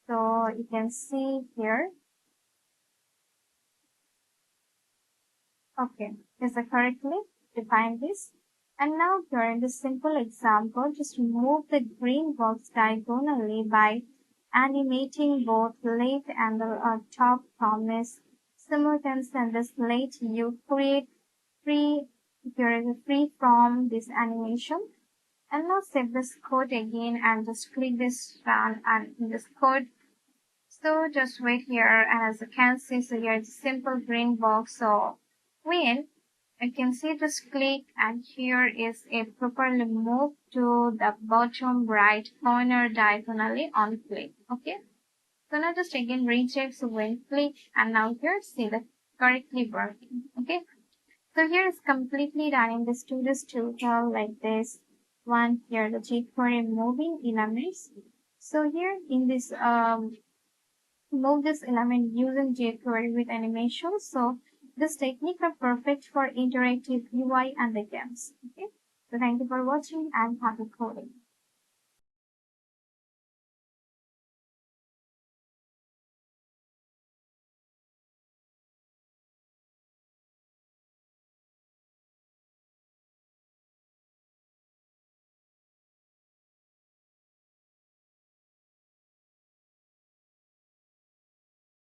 So you can see here. Okay, is it correctly define this? And now here in this simple example, just move the green box diagonally by animating both left and the top promise simultaneously and this late you create free here is free from this animation. And now save this code again and just click this run and in this code. So just wait here and as you can see, so here is a simple green box. So when you can see just click and here is a properly move to the bottom right corner diagonally on click. Okay. So now just again recheck. So when click and now here see the correctly working. Okay. So here is completely done in this tutorial like this one here the jQuery moving elements. So here in this move this element using jQuery with animation. So this technique are perfect for interactive UI and the games. Okay. So thank you for watching and happy coding.